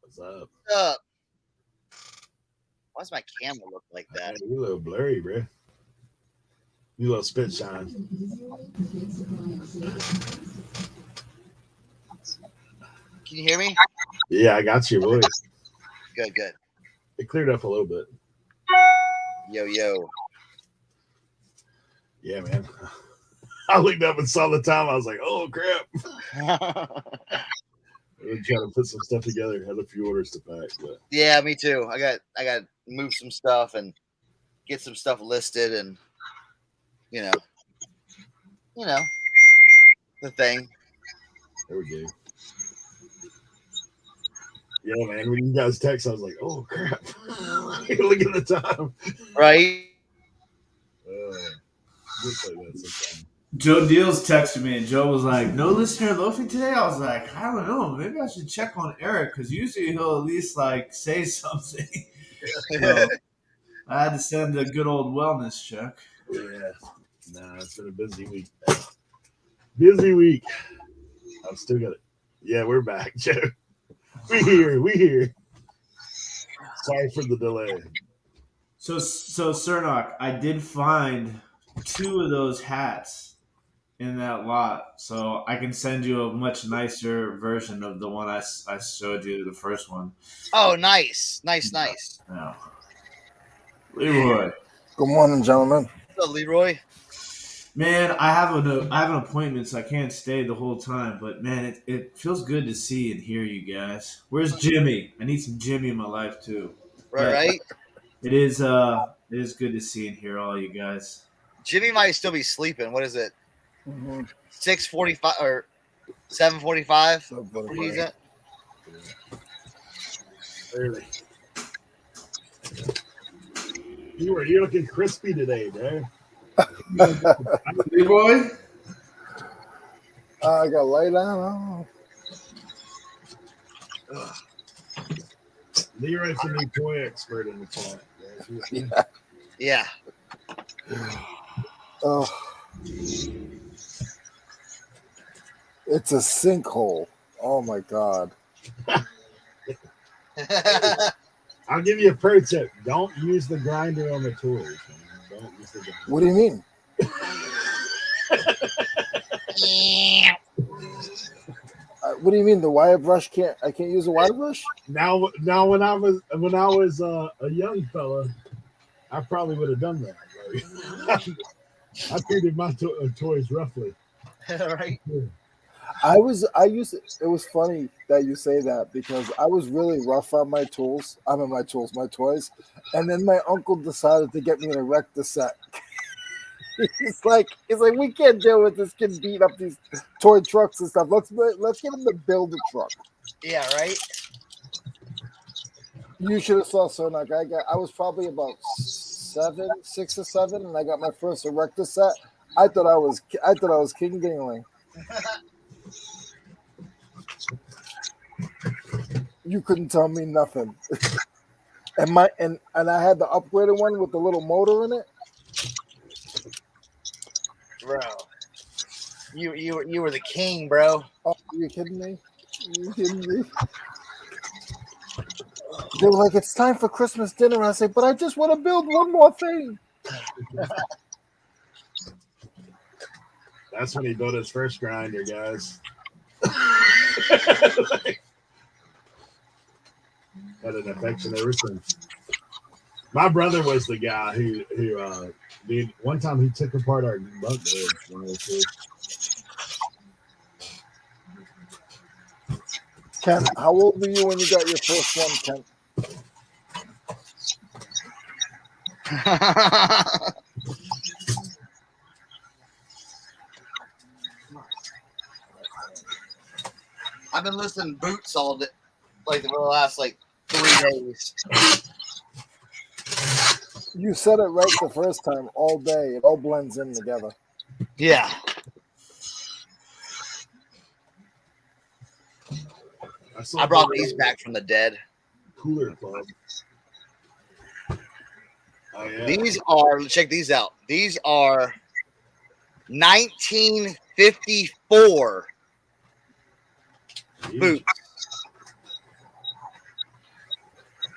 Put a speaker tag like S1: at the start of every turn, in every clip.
S1: What's up?
S2: What's up? Why does my camera look like
S1: Man,
S2: that?
S1: you a little blurry, bro. You a little spit shine.
S2: Can you hear me?
S1: Yeah, I got your voice.
S2: Good, good.
S1: It cleared up a little bit.
S2: Yo, yo.
S1: Yeah, man. I looked up and saw the time. I was like, oh crap. I was trying to put some stuff together. Had a few orders to pack, but
S2: Yeah, me too. I got to move some stuff and get some stuff listed, and you know, you know the thing,
S1: there we go. Yeah, man. When you guys text, I was like, oh crap. Look at the time.
S2: right?
S1: Looks like that sometimes.
S3: Joe Deals texted me, and Joe was like, "No listener loafing today." I was like, "I don't know. Maybe I should check on Eric because usually he'll at least like say something." So I had to send a good old wellness check.
S1: Yeah. Nah, it's been a busy week. Busy week. I've still got it. Yeah, we're back, Joe. We here. We here. Sorry for the delay.
S3: So Cernock, I did find two of those hats in that lot, so I can send you a much nicer version of the one I showed you, the first one.
S2: Oh, nice, nice, nice.
S3: Yeah. Leroy.
S4: Good morning, gentlemen.
S2: What's up, Leroy?
S3: Man, I have an appointment, so I can't stay the whole time. But man, it feels good to see and hear you guys. Where's Jimmy? I need some Jimmy in my life too.
S2: Right,
S3: But
S2: right.
S3: it is good to see and hear all you guys.
S2: Jimmy might still be sleeping. What is it?
S4: Mm-hmm.
S2: 6:45 or 7:45?
S4: So,
S2: Where he's at?
S1: Early. You're looking crispy today, bro.
S3: Leroy.
S4: I got light on.
S1: Leroy's the new toy expert in the chat.
S2: Yeah.
S4: Oh, it's a sinkhole. Oh my god.
S1: I'll give you a pro tip. Don't use the grinder on the toys. Man. Don't use the grinder.
S4: What do you mean? What do you mean? The wire brush can't? I can't use a wire brush?
S1: Now, when I was a young fella, I probably would have done that. Like, I treated my toys roughly.
S2: Right.
S4: I used it was funny that you say that because I was really rough on my tools. I mean my toys. And then my uncle decided to get me an erector set. He's like, we can't deal with this kid beating up these toy trucks and stuff. Let's get him to build a truck.
S2: Yeah, right.
S4: You should have saw Sonak. I was probably about 6 or 7, and I got my first erector set. I thought I was King Dingling. You couldn't tell me nothing. and I had the upgraded one with the little motor in it.
S2: Bro. You were the king, bro.
S4: Oh, are you kidding me? They were like, it's time for Christmas dinner. I say, but I just want to build one more thing.
S1: That's when he built his first grinder, guys. Had an affection ever since. My brother was the guy who dude, one time he took apart our bunk beds when I was kids.
S4: Ken, how old were you when you got your first one, Ken?
S2: I've been listening to Boots all day, like for the last 3 days.
S4: You said it right the first time. All day, it all blends in together.
S2: Yeah. I brought these back from the dead.
S1: Cooler Club. Oh, yeah.
S2: These are, check these out. These are 1954 boots.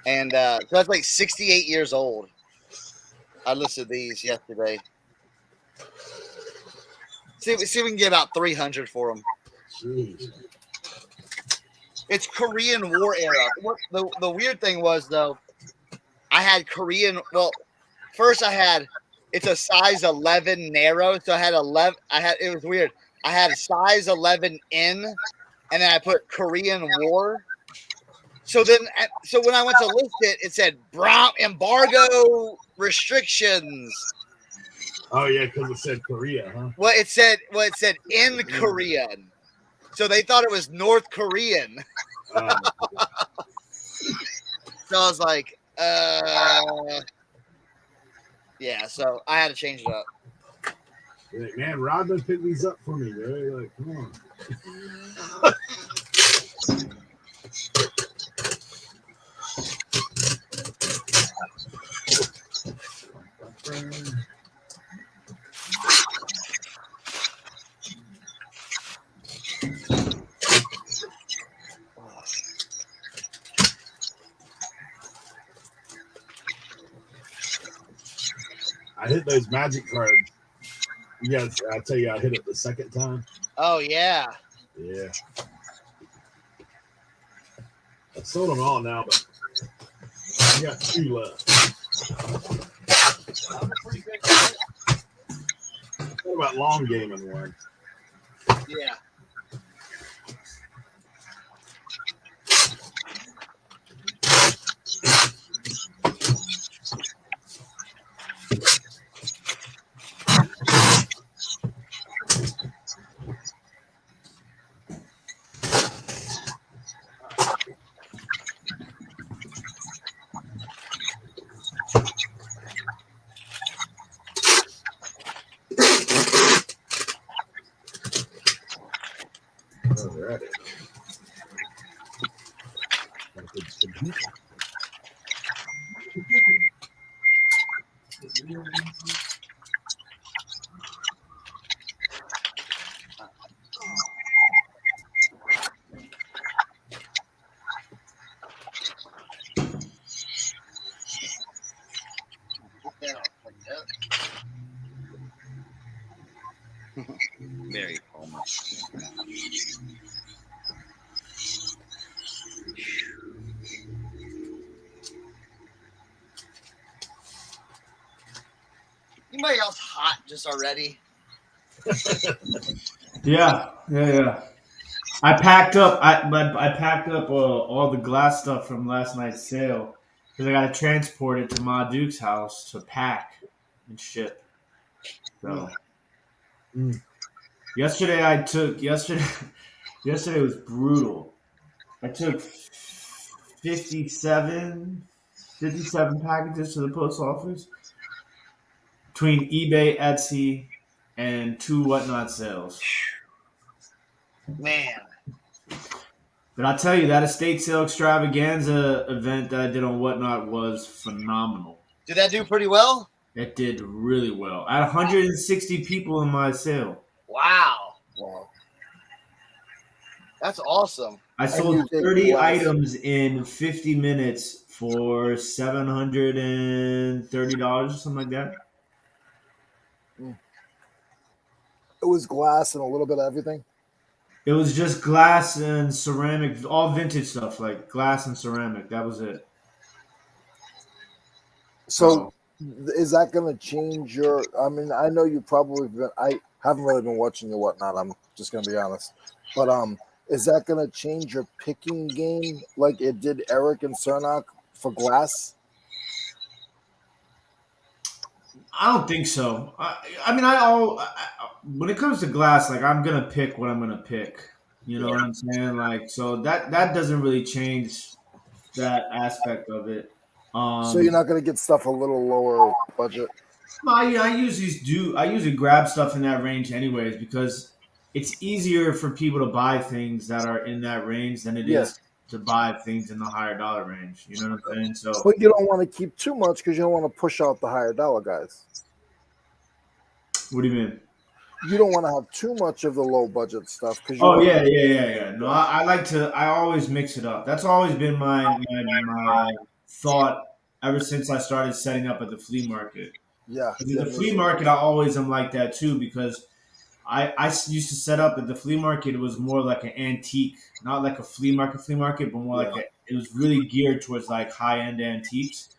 S2: And so that's like 68 years old. I listed these yesterday. See if we can get about 300 for them.
S1: Jeez.
S2: It's Korean War era. The weird thing was, though, I had Korean. Well, first I had it's a size 11 narrow, so I had 11. It was weird. I had a size 11 in, and then I put Korean War. So when I went to list it, it said embargo restrictions.
S1: Oh yeah, because it said Korea, huh?
S2: Well, it said in Korean, so they thought it was North Korean.
S1: Um,
S2: So I was like, yeah. So I had to change it up.
S1: man, Rodman picked these up for me, bro. Like, come on. I hit those magic cards. You guys, I tell you, I hit it the second time.
S2: Oh yeah.
S1: Yeah. I sold them all now, but I got 2 left. What about long gaming one?
S2: Yeah.
S1: Alrighty.
S2: Very Palmer. Anybody else hot just already?
S3: Yeah. I packed up. I packed up all the glass stuff from last night's sale because I got to transport it to Ma Duke's house to pack and ship. So yesterday yesterday was brutal. I took 57 packages to the post office between eBay, Etsy, and 2 whatnot sales.
S2: Man.
S3: But I'll tell you, that estate sale extravaganza event that I did on Whatnot was phenomenal.
S2: Did that do pretty well?
S3: It did really well. I had 160 people in my sale.
S2: Wow. That's awesome.
S3: I sold 30 items in 50 minutes for $730 or something like that.
S4: It was glass and a little bit of everything.
S3: It was just glass and ceramic, all vintage stuff, like glass and ceramic. That was it.
S4: So, is that going to change your? I mean, I know you probably been. I haven't really been watching your Whatnot. I'm just going to be honest, but is that going to change your picking game like it did Eric and Cernak for glass?
S3: I don't think so. I mean, when it comes to glass, like I'm gonna pick what I'm gonna pick. You know what I'm saying? Like, so that doesn't really change that aspect of it.
S4: So you're not gonna get stuff a little lower budget.
S3: I usually grab stuff in that range anyways because it's easier for people to buy things that are in that range than it is to buy things in the higher dollar range. You know what I'm saying? So,
S4: but you don't want to keep too much because you don't want to push out the higher dollar guys.
S3: What do you mean?
S4: You don't want to have too much of the low budget stuff because.
S3: Oh yeah. No, I like to. I always mix it up. That's always been my thought ever since I started setting up at the flea market.
S4: Yeah,
S3: 'Cause
S4: yeah,
S3: at the
S4: me
S3: flea
S4: too.
S3: market, I always am like that too because used to set up at the flea market. It was more like an antique, not like a flea market, but more like
S4: Yeah,
S3: it was really geared towards like high end antiques.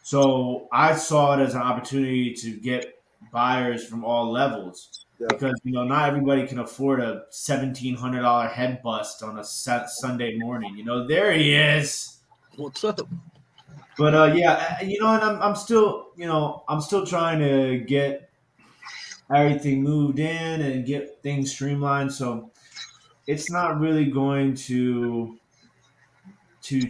S3: So I saw it as an opportunity to get buyers from all levels
S4: yeah.
S3: because not everybody can afford a $1,700 head bust on a Sunday morning. There he is.
S5: What's up?
S3: But yeah, and I'm still I'm still trying to get everything moved in and get things streamlined. So it's not really going to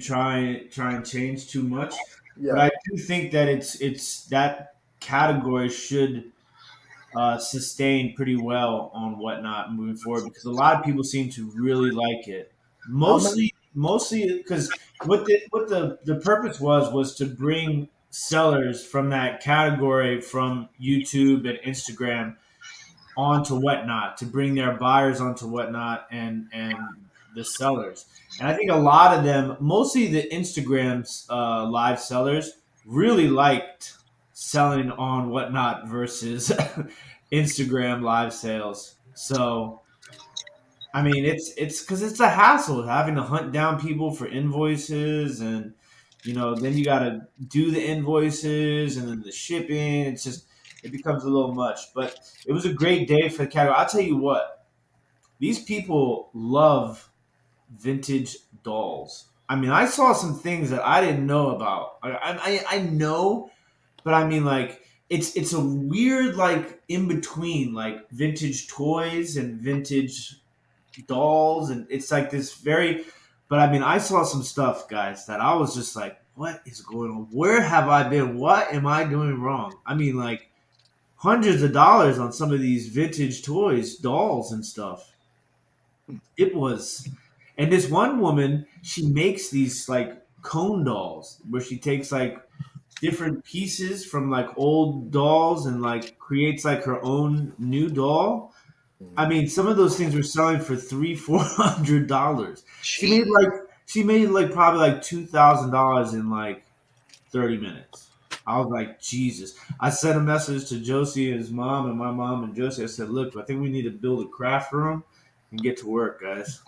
S3: try and change too much. But
S4: Yeah.
S3: I do think that it's that category should sustain pretty well on whatnot moving forward because a lot of people seem to really like it.
S4: How many?
S3: Mostly because what the purpose was to bring sellers from that category from YouTube and Instagram onto whatnot to bring their buyers onto whatnot and the sellers. And I think a lot of them, mostly the Instagram's live sellers, really liked selling on whatnot versus Instagram live sales. So I mean, it's because it's a hassle having to hunt down people for invoices, and then you got to do the invoices and then the shipping. It becomes a little much. But it was a great day for the category. I'll tell you what, these people love vintage dolls. I mean, I saw some things that I didn't know about. I know, but I mean, like it's a weird like in between like vintage toys and vintage dolls, and it's like this very. But I mean, I saw some stuff, guys, that I was just like, "What is going on? Where have I been? What am I doing wrong?" I mean, like hundreds of dollars on some of these vintage toys, dolls, and stuff. It was, and this one woman, she makes these like cone dolls where she takes like different pieces from like old dolls and like creates like her own new doll. I mean, some of those things were selling for $300-$400. She
S2: Jeez.
S3: made like probably like $2,000 in like 30 minutes. I was like, Jesus. I sent a message to Josie and his mom and my mom and Josie. I said, look, I think we need to build a craft room and get to work, guys.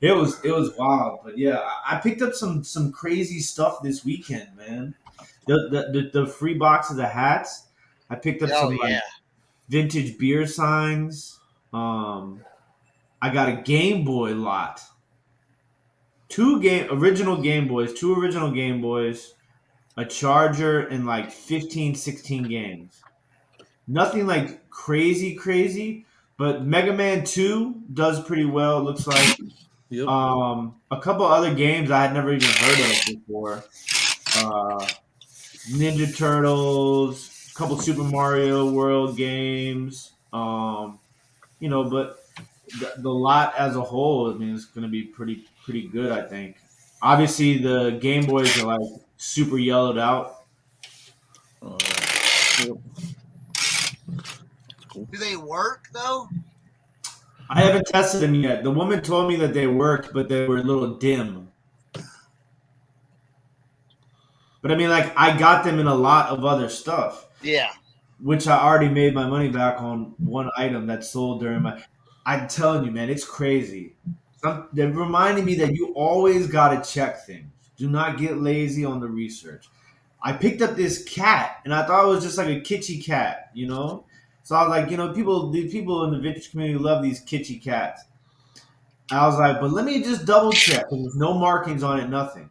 S3: It was wild, but yeah, I picked up some crazy stuff this weekend, man. The free box of the hats. I picked up
S2: Oh
S3: some like
S2: yeah.
S3: vintage beer signs. I got a Game Boy lot. Two original Game Boys, a charger, and like 15, 16 games. Nothing like crazy, crazy, but Mega Man 2 does pretty well, it looks like.
S5: Yep.
S3: A couple other games I had never even heard of before. Uh, Ninja Turtles, a couple Super Mario World games. But the lot as a whole, I mean, it's going to be pretty good. I think. Obviously, the Game Boys are like super yellowed out.
S5: Yep.
S2: Do they work though?
S3: I haven't tested them yet. The woman told me that they worked, but they were a little dim. But I mean, like I got them in a lot of other stuff,
S2: Yeah.
S3: which I already made my money back on one item that sold during my. I'm telling you, man, it's crazy. They're reminding me that you always got to check things. Do not get lazy on the research. I picked up this cat, and I thought it was just like a kitschy cat. So I was like, the people in the vintage community love these kitschy cats. I was like, but let me just double check. There's no markings on it, nothing.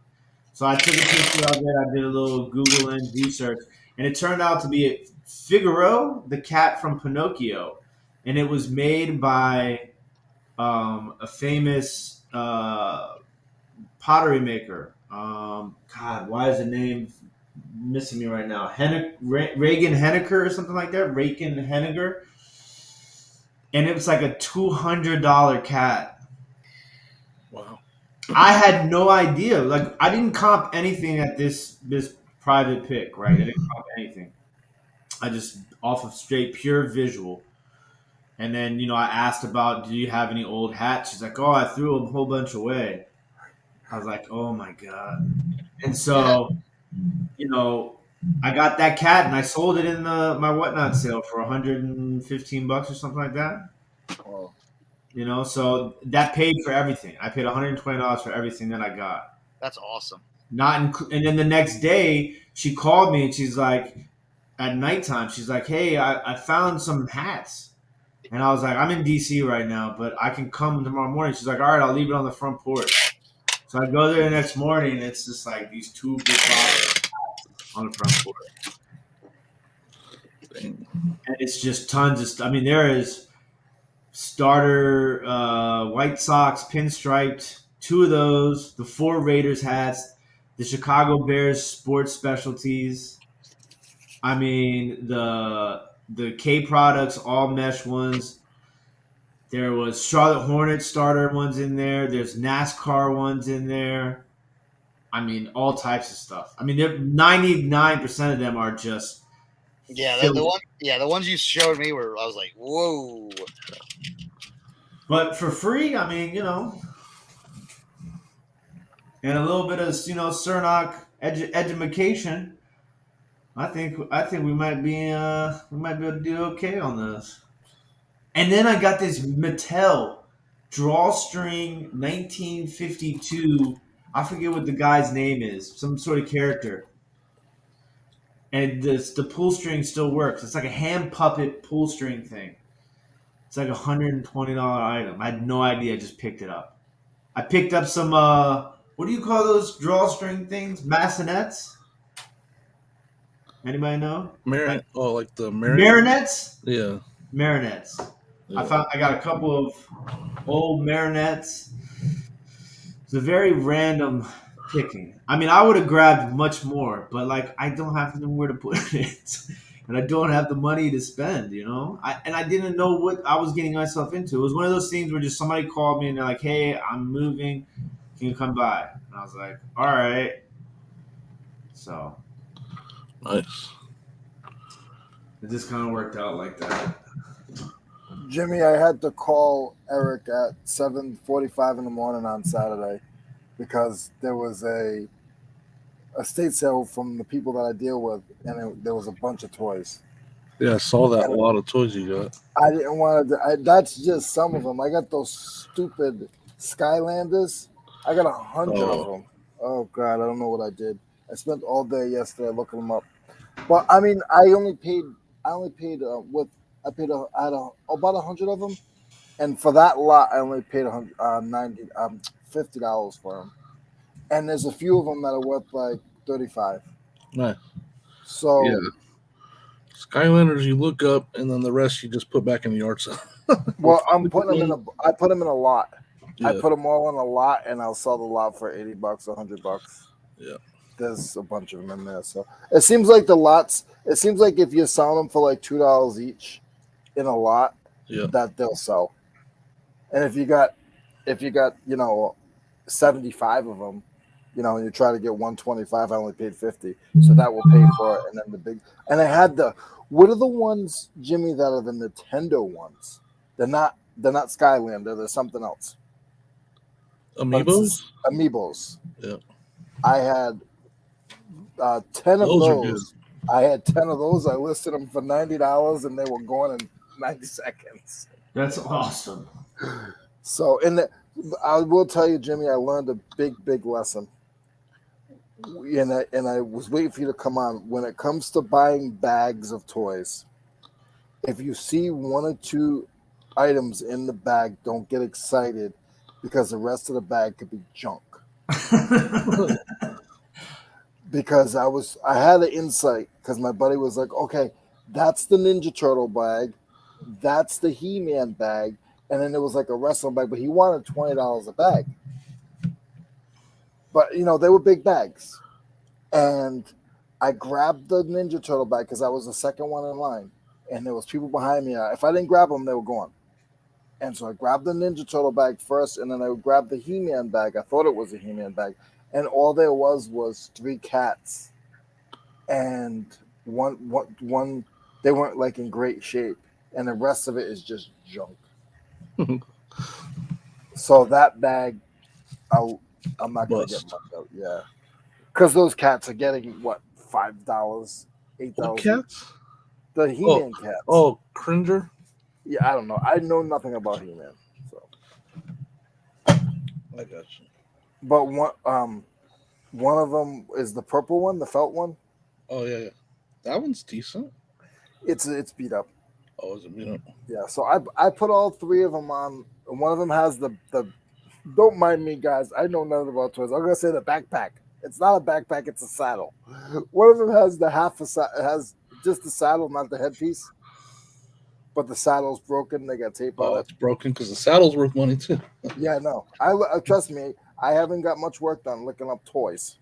S3: So I took a picture of it. I did a little Google and research, and it turned out to be Figaro, the cat from Pinocchio, and it was made by a famous pottery maker. God, why is the name missing me right now? Reagan Henniger or something like that. Reagan Henniger, and it was like a $200 cat.
S5: Wow.
S3: I had no idea. Like I didn't comp anything at this private pick, right? I didn't comp anything. I just off of straight pure visual. And then I asked about, do you have any old hats? She's like, oh, I threw a whole bunch away. I was like, oh my god. And so, I got that cat and I sold it in my whatnot sale for $115 or something like that.
S4: Oh,
S3: So that paid for everything. I paid $120 for everything that I got.
S2: That's awesome.
S3: And then the next day she called me and she's like, at nighttime, she's like, hey, I found some hats. And I was like, I'm in DC right now, but I can come tomorrow morning. She's like, all right, I'll leave it on the front porch. So I go there the next morning, and it's just like these two big boxes on the front porch.
S5: Dang.
S3: And it's just tons of stuff. I mean, there is starter White Sox pinstriped, two of those, the 4 Raiders hats, the Chicago Bears sports specialties. I mean, the K products, all mesh ones. There was Charlotte Hornets starter ones in there. There's NASCAR ones in there. I mean, all types of stuff. I mean, 99% of them are just
S2: Yeah, the
S3: filled.
S2: one. Yeah, the ones you showed me were. I was like, whoa.
S3: But for free, I mean, and a little bit of Cernoc education. I think we might be able to do okay on this. And then I got this Mattel drawstring 1952. I forget what the guy's name is. Some sort of character. And the pull string still works. It's like a hand puppet pull string thing. It's like $120 item. I had no idea. I just picked it up. I picked up some what do you call those drawstring things? Bassinets? Anybody know?
S5: Like the
S3: Marinets?
S5: Yeah.
S3: Marinets.
S5: Yeah.
S3: I got a couple of old marinets. It's a very random picking. I mean, I would have grabbed much more, but like I don't have nowhere to put it, and I don't have the money to spend. I didn't know what I was getting myself into. It was one of those things where just somebody called me and they're like, "Hey, I'm moving. Can you come by?" And I was like, "All right." So
S5: Nice.
S3: it just kind of worked out like that.
S4: Jimmy, I had to call Eric at 7:45 in the morning on Saturday because there was a estate sale from the people that I deal with, and there was a bunch of toys.
S5: Yeah, I saw that. A
S4: And
S5: lot of toys you got.
S4: I didn't want to. That's just some of them. I got those stupid Skylanders. I got 100 of
S5: Oh.
S4: them. Oh God, I don't know what I did. I spent all day yesterday looking them up. But I mean, I only paid. I paid. I had about 100 of them, and for that lot, I only paid 90 $50 for them. And there's a few of them that are worth like 35.
S5: Nice.
S4: So
S5: Yeah. Skylanders you look up, and then the rest you just put back in the yard sale.
S4: well, I'm putting them in a. I put them in a lot. I
S5: Yeah.
S4: put them all in a lot, and I'll sell the lot for $80, $100.
S5: Yeah.
S4: There's a bunch of them in there, so it seems like the lots. It seems like if you sell them for like $2 each in a lot,
S5: Yeah.
S4: that they'll sell. And if you got 75 of them, and you try to get 125, I only paid 50, so that will pay for it. And then the big, and I had what are the ones, Jimmy, that are the Nintendo ones? They're not Skylander. They're something else.
S5: Amiibos?
S4: Amiibos.
S5: Yeah.
S4: I had 10 of
S5: Those are good.
S4: those. I had 10 of those. I listed them for $90, and they were gone in 90 seconds.
S3: That's awesome.
S4: So, I will tell you, Jimmy, I learned a big lesson. And I was waiting for you to come on. When it comes to buying bags of toys, if you see 1 or 2 items in the bag, don't get excited because the rest of the bag could be junk. Because I had an insight because my buddy was like, okay, that's the Ninja Turtle bag, that's the He-Man bag, and then there was like a wrestling bag, but he wanted $20 a bag. But they were big bags. And I grabbed the Ninja Turtle bag because I was the second one in line, and there was people behind me. If I didn't grab them, they were gone. And so I grabbed the Ninja Turtle bag first, and then I grabbed the He-Man bag. I thought it was a He-Man bag, and all there was 3 cats, and one they weren't like in great shape, and the rest of it is just junk. So that bag, I'm not gonna get
S5: Bust.
S4: much out. Yeah, because those cats are getting what, $5, $8
S5: What
S4: each.
S5: cats?
S4: The He-Man cats.
S5: Oh, Cringer.
S4: Yeah, I don't know. I know nothing about He-Man. So,
S5: I got you.
S4: but one of them is the purple one, the felt one.
S5: Oh yeah. That one's decent.
S4: It's beat up.
S5: Oh, is it? You know.
S4: Yeah, so I put all three of them on. And one of them has the. Don't mind me, guys. I know nothing about toys. I'm gonna say the backpack. It's not a backpack. It's a saddle. One of them has the has just the saddle, not the headpiece. But the saddle's broken. They got tape on
S5: Oh,
S4: it.
S5: it's broken because the saddle's worth money too.
S4: Yeah, no. Trust me. I haven't got much work done looking up toys.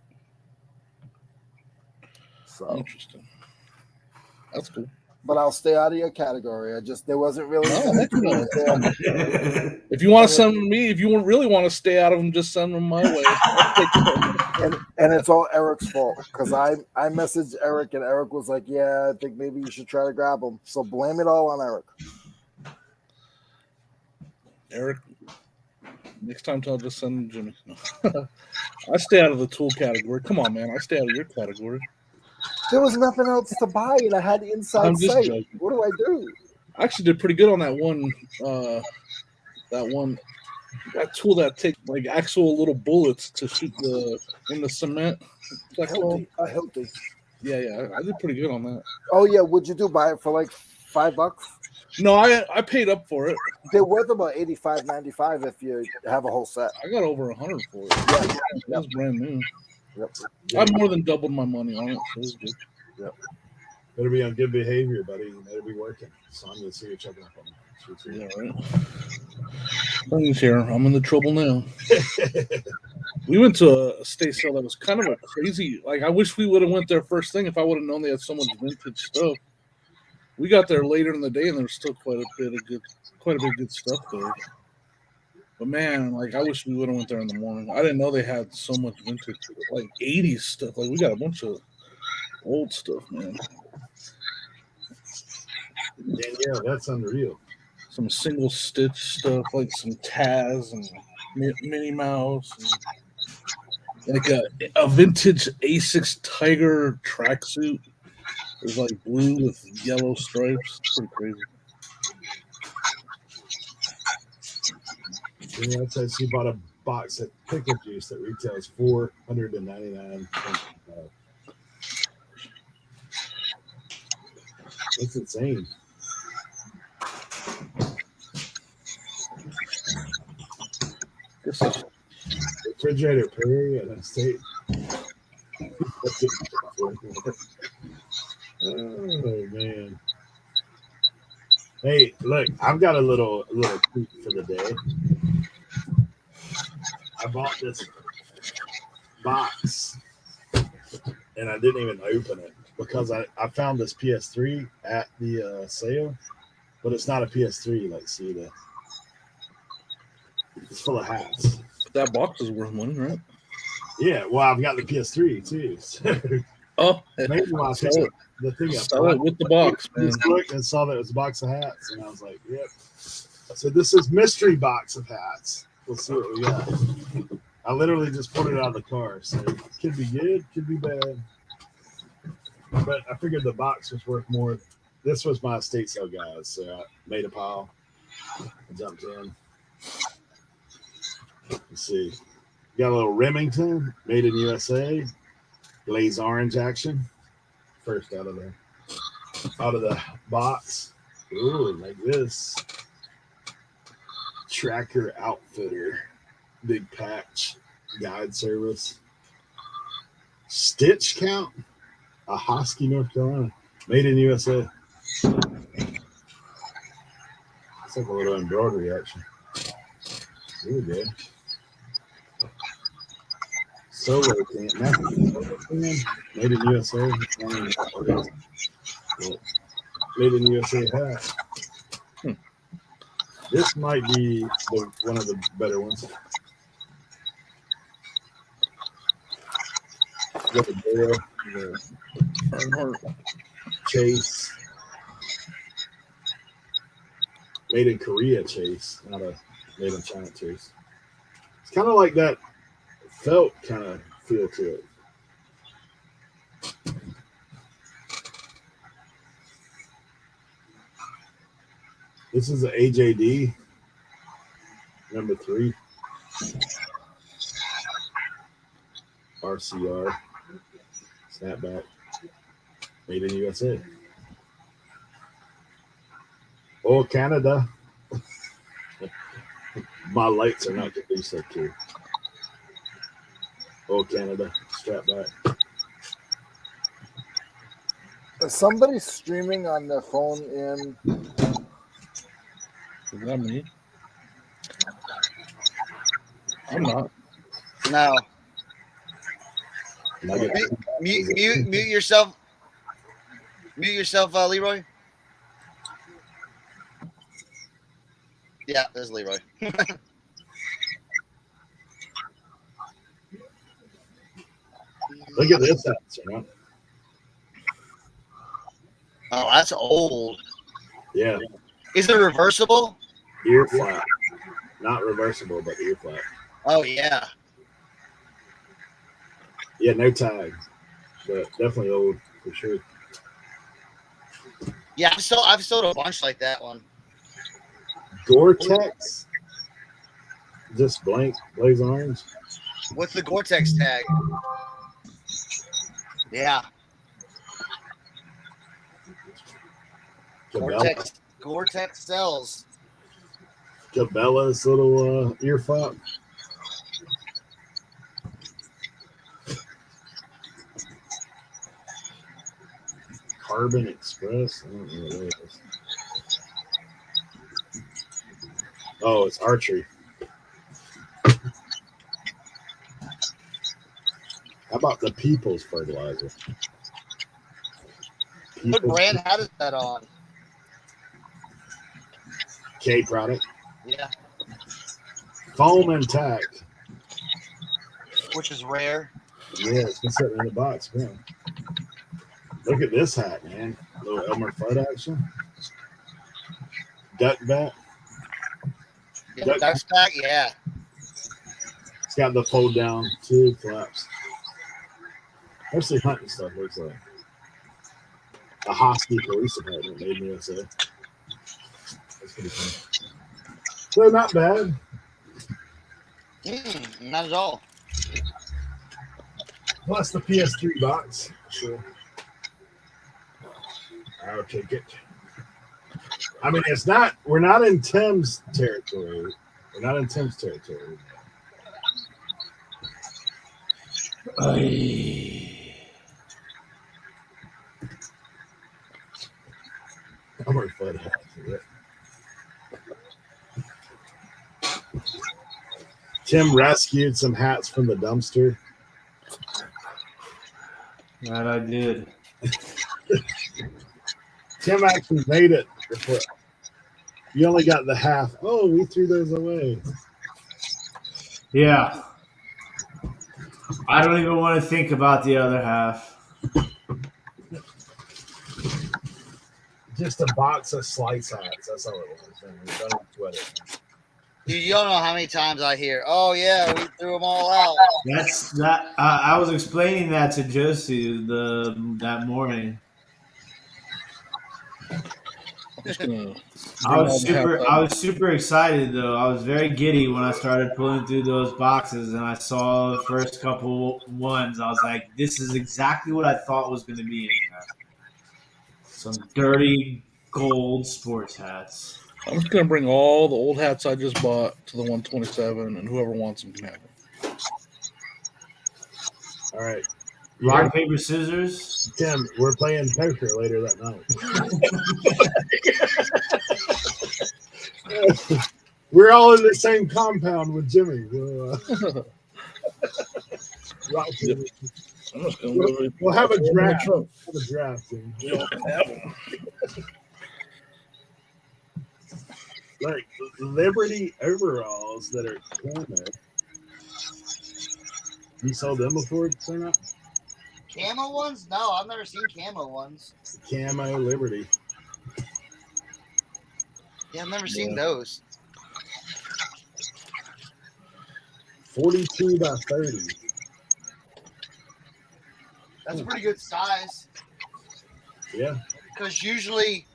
S4: So,
S5: Interesting. That's cool.
S4: but I'll stay out of your category. There wasn't really.
S5: No, heck no.
S4: there.
S5: If you want to send me, if you really want to stay out of them, just send them my way. I'll take care of them.
S4: And it's all Eric's fault because I messaged Eric and Eric was like, "Yeah, I think maybe you should try to grab them." So blame it all on Eric.
S5: Eric, next time I'll just send Jimmy. No. I stay out of the tool category. Come on, man. I stay out of your category.
S4: There was nothing else to buy, and I had the inside
S5: I'm just
S4: sight.
S5: joking.
S4: What do I do?
S5: I actually did pretty good on that one. That tool that takes like actual little bullets to shoot in the cement. What's that called?
S4: Hilti.
S5: Yeah. I did pretty good on that.
S4: Oh yeah, would you buy it for like $5?
S5: No, I paid up for it.
S4: They're worth about $85.95 if you have a whole set.
S5: I got over 100 for it.
S4: Yeah.
S5: It was brand new.
S4: Yep.
S5: I more than doubled my money on it, so it was good.
S4: Yep.
S1: Better be on good behavior, buddy. You better be working. So I'm gonna see you checking up on me.
S5: Yeah, right. Things here. I'm in the trouble now. We went to a estate sale that was kind of a crazy. Like I wish we would have went there first thing if I would have known they had so much vintage stuff. We got there later in the day and there was still quite a bit of good stuff there. But man, like I wish we would have went there in the morning. I didn't know they had so much vintage, like 80s stuff. Like we got a bunch of old stuff, man.
S1: Yeah, that's unreal.
S5: Some single stitch stuff, like some Taz and Minnie Mouse, and like a vintage A6 Tiger tracksuit. It was like blue with yellow stripes. It's pretty crazy.
S1: Yeah, that's how she bought a box of pickle juice that retails $499. That's insane. Refrigerator Perry at a state. Oh man. Hey, look, I've got a little treat for the day. I bought this box and I didn't even open it because I found this PS3 at the sale, but it's not a PS3. Like, see, it's full of hats.
S5: That box is worth money, right?
S1: Yeah, well, I've got the PS3 too. So
S5: Oh,
S1: maybe when I
S5: sell it.
S1: the thing
S5: Sell it with the box, man.
S1: just looked and saw that it was a box of hats, and I was like, "Yep." I said, "This is mystery box of hats. We'll see what we got." I literally just pulled it out of the car, so it could be good, could be bad. But I figured the box was worth more. This was my estate sale, guys, so I made a pile. I jumped in. Let's see. Got a little Remington, made in USA, glaze orange action. First out of the box. Ooh, like this. Tracker Outfitter, big patch, guide service. Stitch count, a Hosky, North Carolina, made in USA. It's like a little embroidery action. Here we go. Solo can, made in USA. Made in USA hat. This might be one of the better ones. Got the Chase. Made in Korea Chase, not a made in China Chase. It's kind of like that felt kind of feel to it. This is an AJD number 3 RCR snapback made in USA. Oh, Canada. My lights are not getting so too. Oh, Canada, strap back.
S4: Is somebody streaming on their phone in?
S5: Is that me? I'm not.
S2: No.
S1: Am I getting-
S2: Mute yourself. Mute yourself, Leroy. Yeah, there's Leroy.
S1: Look at this answer, huh?
S2: Oh, that's old.
S1: Yeah,
S2: Is it reversible?
S1: ear flap. Not reversible, but ear flap.
S2: Oh yeah.
S1: Yeah, no tag, but definitely old for sure.
S2: Yeah, I've sold a bunch like that one.
S1: Gore-Tex, just blank, blaze orange.
S2: What's the Gore-Tex tag? Yeah.
S1: Cabela,
S2: Gore-Tex sells.
S1: Cabela's little ear flap. Carbon Express. I don't know what that is. Oh, it's archery. How about the People's fertilizer?
S2: What
S1: People's
S2: brand hat is that on?
S1: K product.
S2: Yeah.
S1: Foam intact.
S2: Which is rare.
S1: Yeah, it's been sitting in the box, man. Look at this hat, man. Little Elmer Fudd action. Duck back.
S2: Yeah, Duck's back, yeah.
S1: It's got the fold down tube flaps. Mostly hunting stuff, looks like. A Hosky police department made in USA. That's pretty funny. So not bad.
S2: Not at all.
S1: Plus the PS3 box. Sure. I'll take it. I mean, it's not, we're not in Tim's territory. We're not in Tim's territory. I'm already fun. Tim rescued some hats from the dumpster.
S3: That I did.
S1: Tim actually made it before. You only got the half. Oh, we threw those away.
S3: Yeah. I don't even want to think about the other half.
S1: Just a box of slice hats. That's all it was. Man. We don't sweat it.
S2: Dude, you don't know how many times I hear, oh yeah, we threw them all out.
S3: That's that. I was explaining that to Josie that morning. I was super excited though. I was very giddy when I started pulling through those boxes and I saw the first couple ones. I was like, "This is exactly what I thought was going to be in there." Some dirty gold sports hats.
S5: I'm just gonna bring all the old hats I just bought to the 127, and whoever wants them can have them.
S1: All right.
S3: Rock, paper, scissors.
S1: Tim, we're playing poker later that night. We're all in the same compound with Jimmy. We'll have a draft. Have a draft. Jimmy. Like Liberty overalls that are camo. You saw them before, or not?
S2: Camo ones? No, I've never seen camo ones.
S1: Camo Liberty.
S2: Yeah, I've never seen those.
S1: 42 by 30.
S2: That's a pretty good size.
S1: Yeah.
S2: Because usually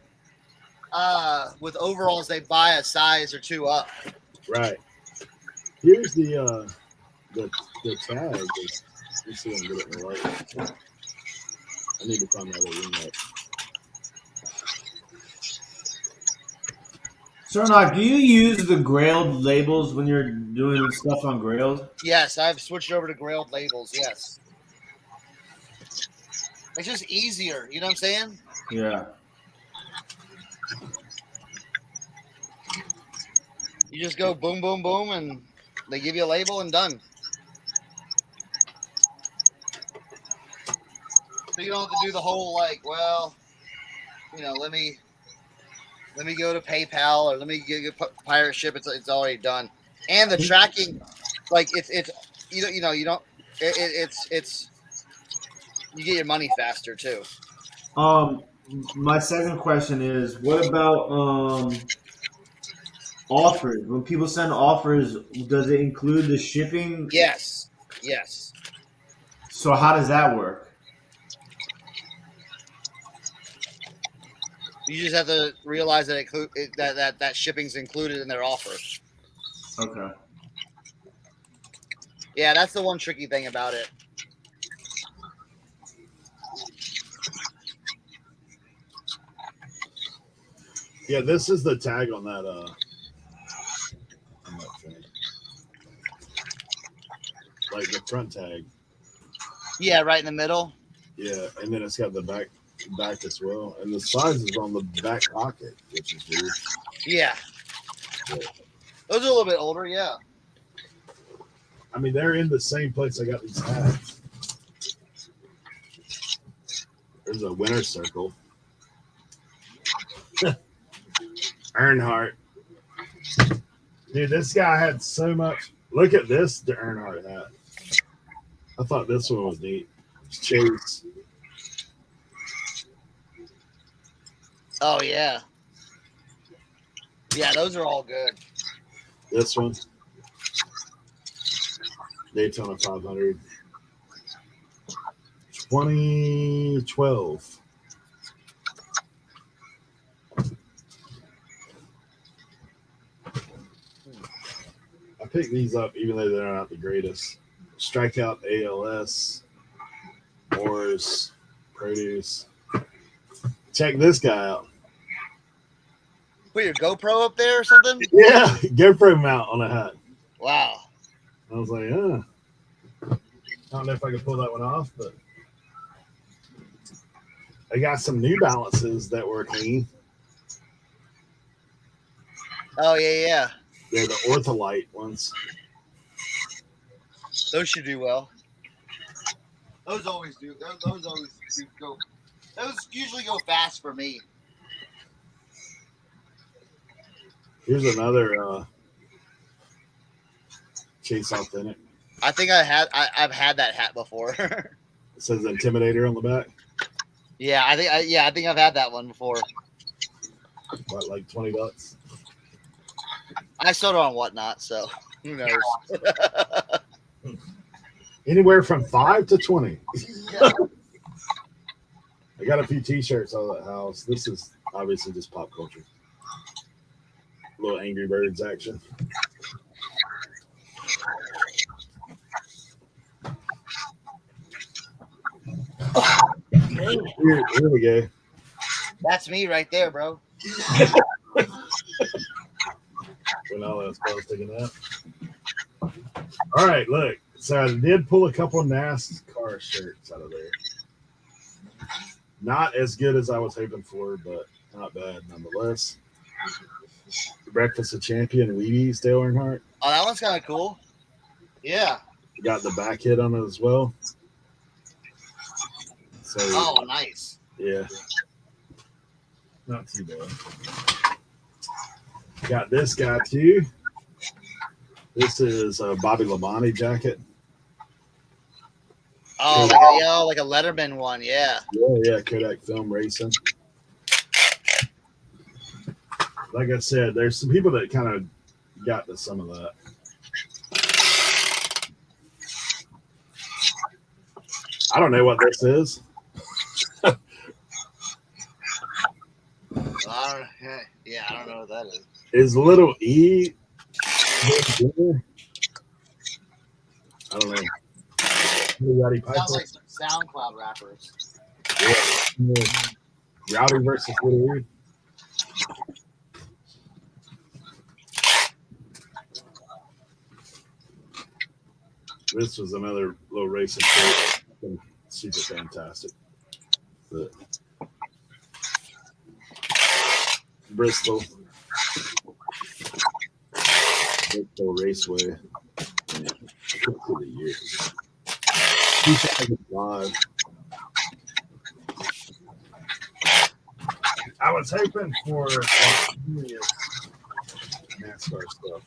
S2: with overalls, they buy a size or two up.
S1: Right. Here's the tag. Let's see if I can get it in the light. I need to find my other ring up.
S3: Cernak, do you use the grailed labels when you're doing stuff on grailed?
S2: Yes, I've switched over to grailed labels. Yes. It's just easier. You know what I'm saying?
S3: Yeah.
S2: You just go boom, boom, boom, and they give you a label and done. So you don't have to do the whole like, well, let me go to PayPal or let me get pirate ship. It's already done, and the tracking, like it's you don't it's you get your money faster too.
S3: My second question is, what about offers? When people send offers, does it include the shipping?
S2: Yes.
S3: So how does that work?
S2: You just have to realize that that shipping's included in their offer.
S3: Okay.
S2: Yeah, that's the one tricky thing about it.
S1: Yeah, this is the tag on that thing. Like the front tag.
S2: Yeah, right in the middle.
S1: Yeah, and then it's got the back as well. And the size is on the back pocket, which is weird.
S2: Yeah. Those are a little bit older, yeah.
S1: I mean, they're in the same place I got these hats. There's a winter circle. Earnhardt. Dude, this guy had so much. Look at this, the Earnhardt hat. I thought this one was neat. It's Chase.
S2: Oh, yeah. Yeah, those are all good.
S1: This one. Daytona 500. 2012. I picked these up even though they're not the greatest. Strikeout ALS, Morris, Produce. Check this guy out.
S2: Put your GoPro up there or something?
S1: Yeah, GoPro mount on a hat.
S2: Wow.
S1: I was like, I don't know if I could pull that one off, but I got some New Balances that were clean.
S2: Oh, yeah.
S1: They're the Ortholite ones.
S2: Those should do well. Those always do. Those always do go. Those usually go fast for me.
S1: Here's another Chase Authentic.
S2: I think I've had that hat before.
S1: It says Intimidator on the back.
S2: Yeah, I think I've had that one before.
S1: What, like $20?
S2: I sold it on Whatnot, so who knows?
S1: Anywhere from 5 to 20.
S2: Yeah.
S1: I got a few T-shirts out of that house. This is obviously just pop culture. Little Angry Birds action. Here we go.
S2: That's me right there, bro.
S1: When all that spells taking that. All right, look. So I did pull a couple of NASCAR shirts out of there. Not as good as I was hoping for, but not bad nonetheless. Breakfast of Champion Wheaties, Dale Earnhardt.
S2: Oh, that one's kind of cool. Yeah.
S1: Got the back hit on it as well. So,
S2: oh, nice.
S1: Yeah. Not too bad. Got this guy too. This is a Bobby Labonte jacket.
S2: Oh, like a Letterman one, yeah.
S1: Yeah, Kodak Film Racing. Like I said, there's some people that kind of got to some of that. I don't know what this is.
S2: Yeah, I don't know what that is.
S1: Is little E? I don't know. Rowdy Piper.
S2: Sounds like some SoundCloud rappers.
S1: Yeah. Rowdy versus Little E. This was another little racing show. Super fantastic. But Bristol Raceway. For the year. 2005. I was hoping for serious NASCAR stuff.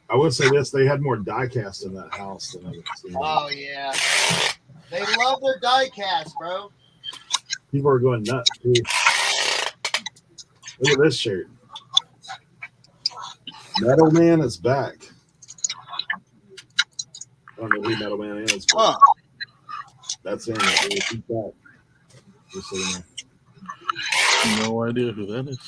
S1: I would say this: they had more diecast in that house than I've seen.
S2: Oh yeah, they love their diecast, bro.
S1: People are going nuts too. Look at this shirt. Metal Man is back. I don't know who Metal Man is, but that's in it. He's back. Just so you know.
S5: No idea who that is.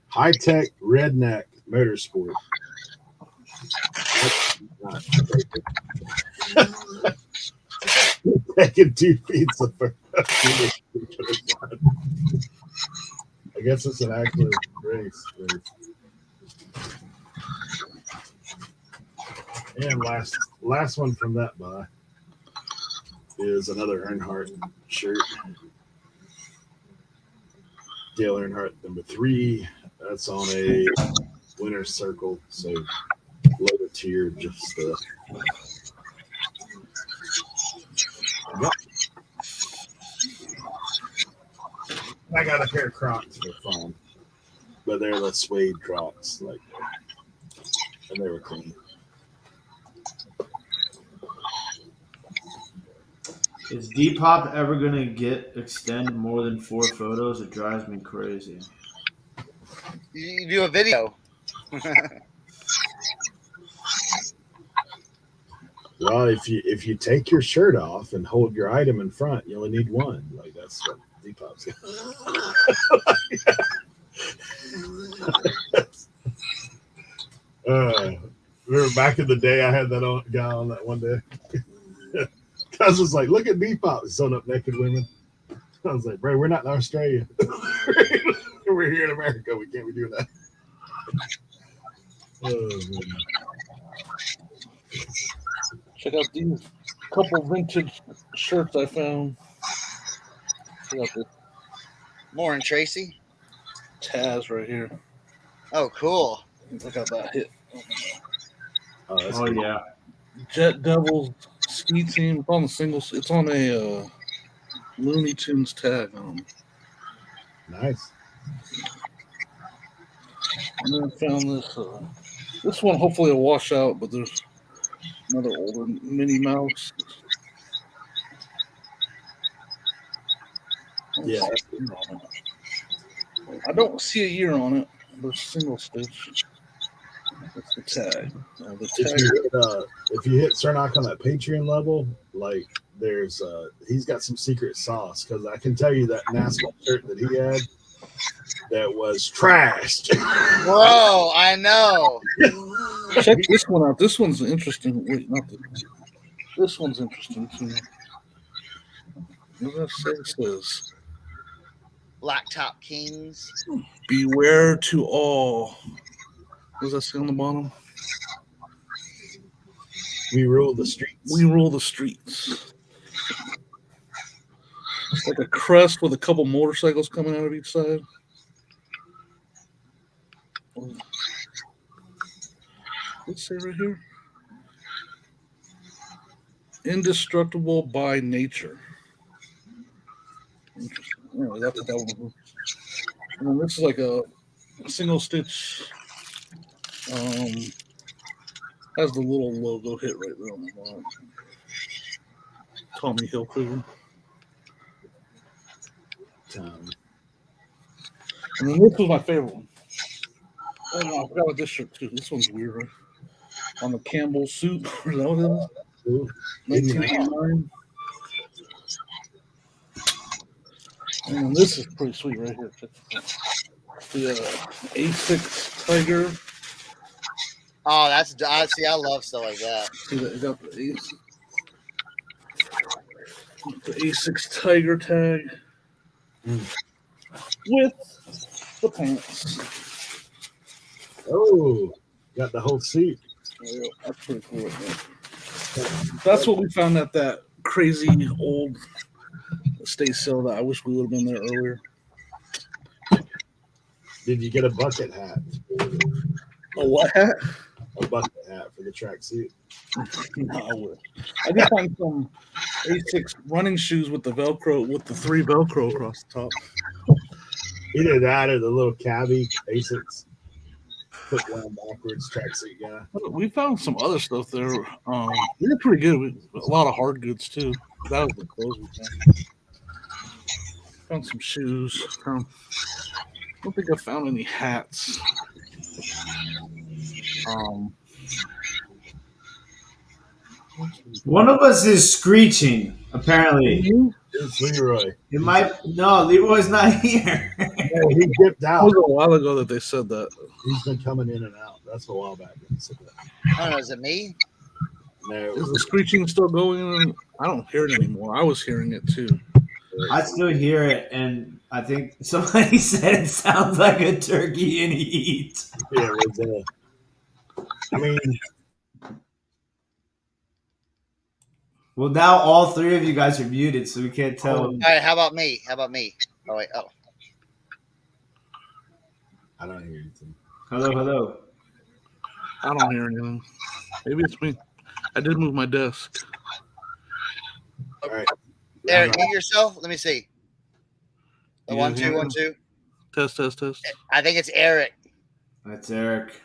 S1: High Tech Redneck Motorsport. Taking 2 feet of I guess it's an actual race. And last one from that buy is another Earnhardt shirt. Dale Earnhardt number 3. That's on a winner's circle, so lower tier, just yep. I got a pair of Crocs for fun, but they're the suede Crocs, and they were clean.
S3: Is Depop ever gonna extend more than 4 photos? It drives me crazy.
S2: You do a video.
S1: Well, if you take your shirt off and hold your item in front, you only need one. Like that's what Depop's remember back in the day, I had that guy on that one day. Cuz was like, look at Depop, he's sewing up naked women. I was like, bro, we're not in Australia. We're here in America. We can't be doing that.
S5: Check out these couple vintage shirts I found. Check out this
S2: Lauren Tracy.
S5: Taz right here.
S2: Oh, cool.
S5: Look how that hit.
S1: Oh,
S3: cool. Yeah.
S5: Jet Devils ski team. It's on the singles. It's on a Looney Tunes tag on it.
S1: Nice.
S5: And then I found this. This one hopefully will wash out, but there's another older Minnie Mouse.
S1: Yeah.
S5: I don't see a year on it, but it's single stitch. That's the tag.
S1: If you hit Cernak on that Patreon level, like there's he's got some secret sauce, because I can tell you that NASCAR shirt that he had that was trashed.
S2: Bro, I know.
S5: Check this one out. This one's interesting. Wait, not this one's interesting too. What does that say? It says
S2: Blacktop Kings.
S5: beware to all. What does that say on the bottom?
S1: We rule the streets.
S5: We rule the streets. It's like a crest with a couple motorcycles coming out of each side. What's it say right here? Indestructible by nature. Interesting. Anyway, that's what that one was. And then this is like a single stitch. Has the little logo hit right there on the bottom. Tommy Hilfiger. And then this was my favorite one. Oh, no, I forgot about this shirt too. This one's weird, right? On the Campbell suit. Is that what it is?
S1: Ooh,
S5: 1989. And this is pretty sweet right here. The A6 Tiger.
S2: Oh, that's see, I love stuff like that.
S5: See that? Got the A6 Tiger tag with the pants.
S1: Oh, got the whole suit.
S5: Yeah, that's pretty cool. That's what we found at that crazy old estate sale that I wish we would have been there earlier.
S1: Did you get a bucket hat?
S5: A what hat?
S1: A bucket hat for the tracksuit.
S5: No, I would. I did find some A6 running shoes with the Velcro, with the 3 Velcro across the top.
S1: Either that or the little cabbie Asics foot down backwards tracksuit guy.
S5: We found some other stuff there. They're pretty good. A lot of hard goods too. That was the clothes we found. Found some shoes. I don't think I found any hats.
S3: One of us is screeching, apparently.
S1: It's Leroy.
S3: It might no, Leroy's not here.
S1: Yeah, he dipped
S5: That
S1: out.
S5: was a while ago that they said that.
S1: He's been coming in and out. That's a while back. He said that.
S2: I don't know. Is it me?
S1: No,
S5: Is the screeching still going? I don't hear it anymore. I was hearing it too.
S3: I still hear it, and I think somebody said it sounds like a turkey in heat.
S1: yeah, it was, I mean,
S3: Well, now all three of you guys are muted, so we can't tell.
S2: All right. How about me? Oh wait. Oh.
S1: I don't hear anything.
S3: Hello.
S5: I don't hear anything. Maybe it's me. I did move my desk.
S1: All right.
S2: Eric, mute yourself. Let me see.
S5: You
S2: 1,
S5: guys
S2: 2,
S5: hear
S2: 1,
S5: me?
S2: 2.
S5: Test.
S2: I think it's Eric.
S3: That's Eric.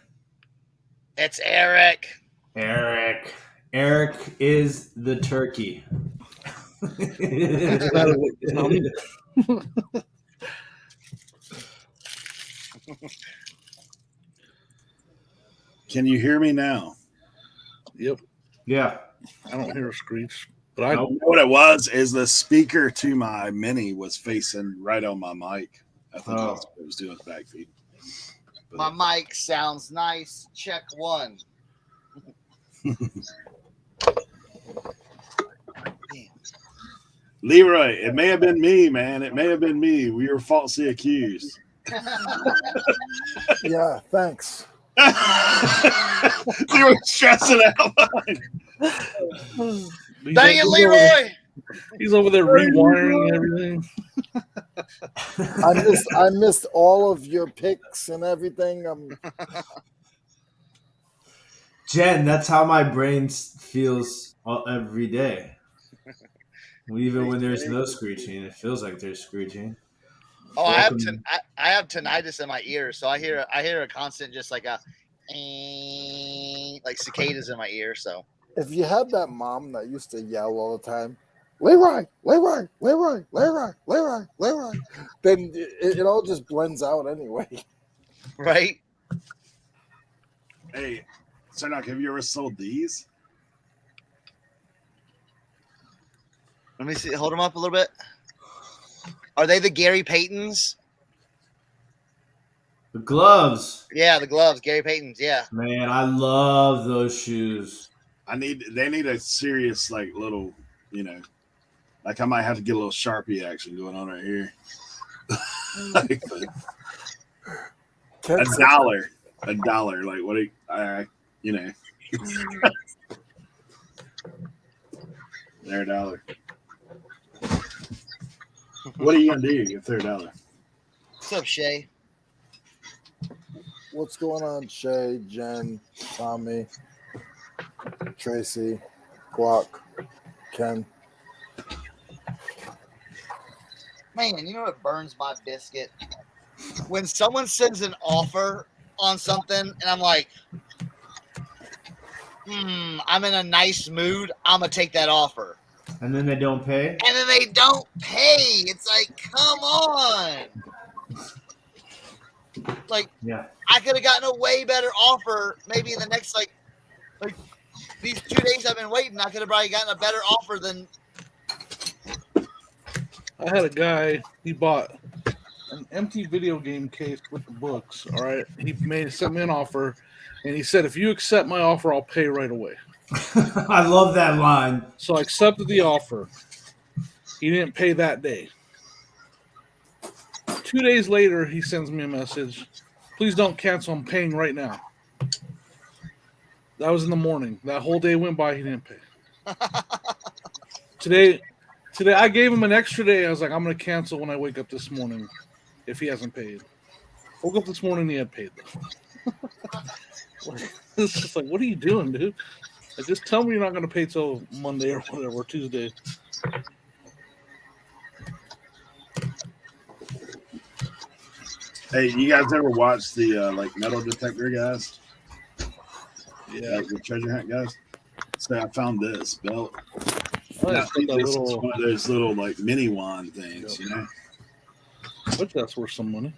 S2: It's Eric.
S3: Eric is the turkey.
S5: It's not me.
S1: Can you hear me now?
S5: Yep.
S3: Yeah.
S5: I don't hear a screech. But I
S3: Nope.
S1: What it was is the speaker to my mini was facing right on my mic. I think that's what it was doing with backfeed.
S2: My mic sounds nice. Check 1.
S1: Leroy, it may have been me, man. It may have been me. We were falsely accused.
S4: Yeah, thanks.
S1: You were stressing out.
S2: Dang it, Leroy!
S5: He's over there rewiring everything.
S4: I missed all of your picks and everything.
S3: Jen, that's how my brain feels every day. Even when there's no screeching, it feels like there's screeching.
S2: Oh, I have tinnitus in my ears, so I hear a constant, just like a like cicadas in my ear. So
S4: If you had that mom that used to yell all the time, Leroy, Leroy, Leroy, Leroy, Leroy, Leroy, then it all just blends out anyway.
S2: right.
S1: Hey, Sarnak, have you ever sold these?
S2: Let me see. Hold them up a little bit. Are they the Gary Paytons?
S3: The gloves.
S2: Yeah, the gloves, Gary Paytons. Yeah.
S3: Man, I love those shoes.
S1: They need a serious, like, little, like I might have to get a little Sharpie action going on right here. Like, a dollar. Like, what they're $1. What are you gonna do if they're $1?
S2: What's up, Shay?
S4: What's going on, Shay, Jen, Tommy, Tracy, Guac, Ken?
S2: Man, you know what burns my biscuit? When someone sends an offer on something and I'm like, I'm in a nice mood, I'm going to take that offer.
S3: And then they don't pay?
S2: And then they don't pay. It's like, come on. like
S3: Yeah.
S2: I could have gotten a way better offer maybe in the next like these 2 days I've been waiting. I could have probably gotten a better offer than
S5: I had a guy. He bought an empty video game case with the books. All right, he sent me an offer, and he said, "If you accept my offer, I'll pay right away."
S3: I love that line.
S5: So I accepted the offer. He didn't pay that day. 2 days later, he sends me a message. Please don't cancel. I'm paying right now. That was in the morning. That whole day went by. He didn't pay. Today, I gave him an extra day. I was like, I'm going to cancel when I wake up this morning if he hasn't paid. Woke up this morning, he had paid though. It's just like, what are you doing, dude? Like, just tell me you're not going to pay till Monday or whatever, or Tuesday.
S1: Hey, you guys ever watch the like metal detector guys?
S5: Yeah.
S1: Like the treasure hunt guys? So I found this belt.
S5: Oh,
S1: Now,
S5: it's got that
S1: this is
S5: little,
S1: one of those little like mini wand things,
S5: Yep.
S1: you know?
S5: which that's worth some money.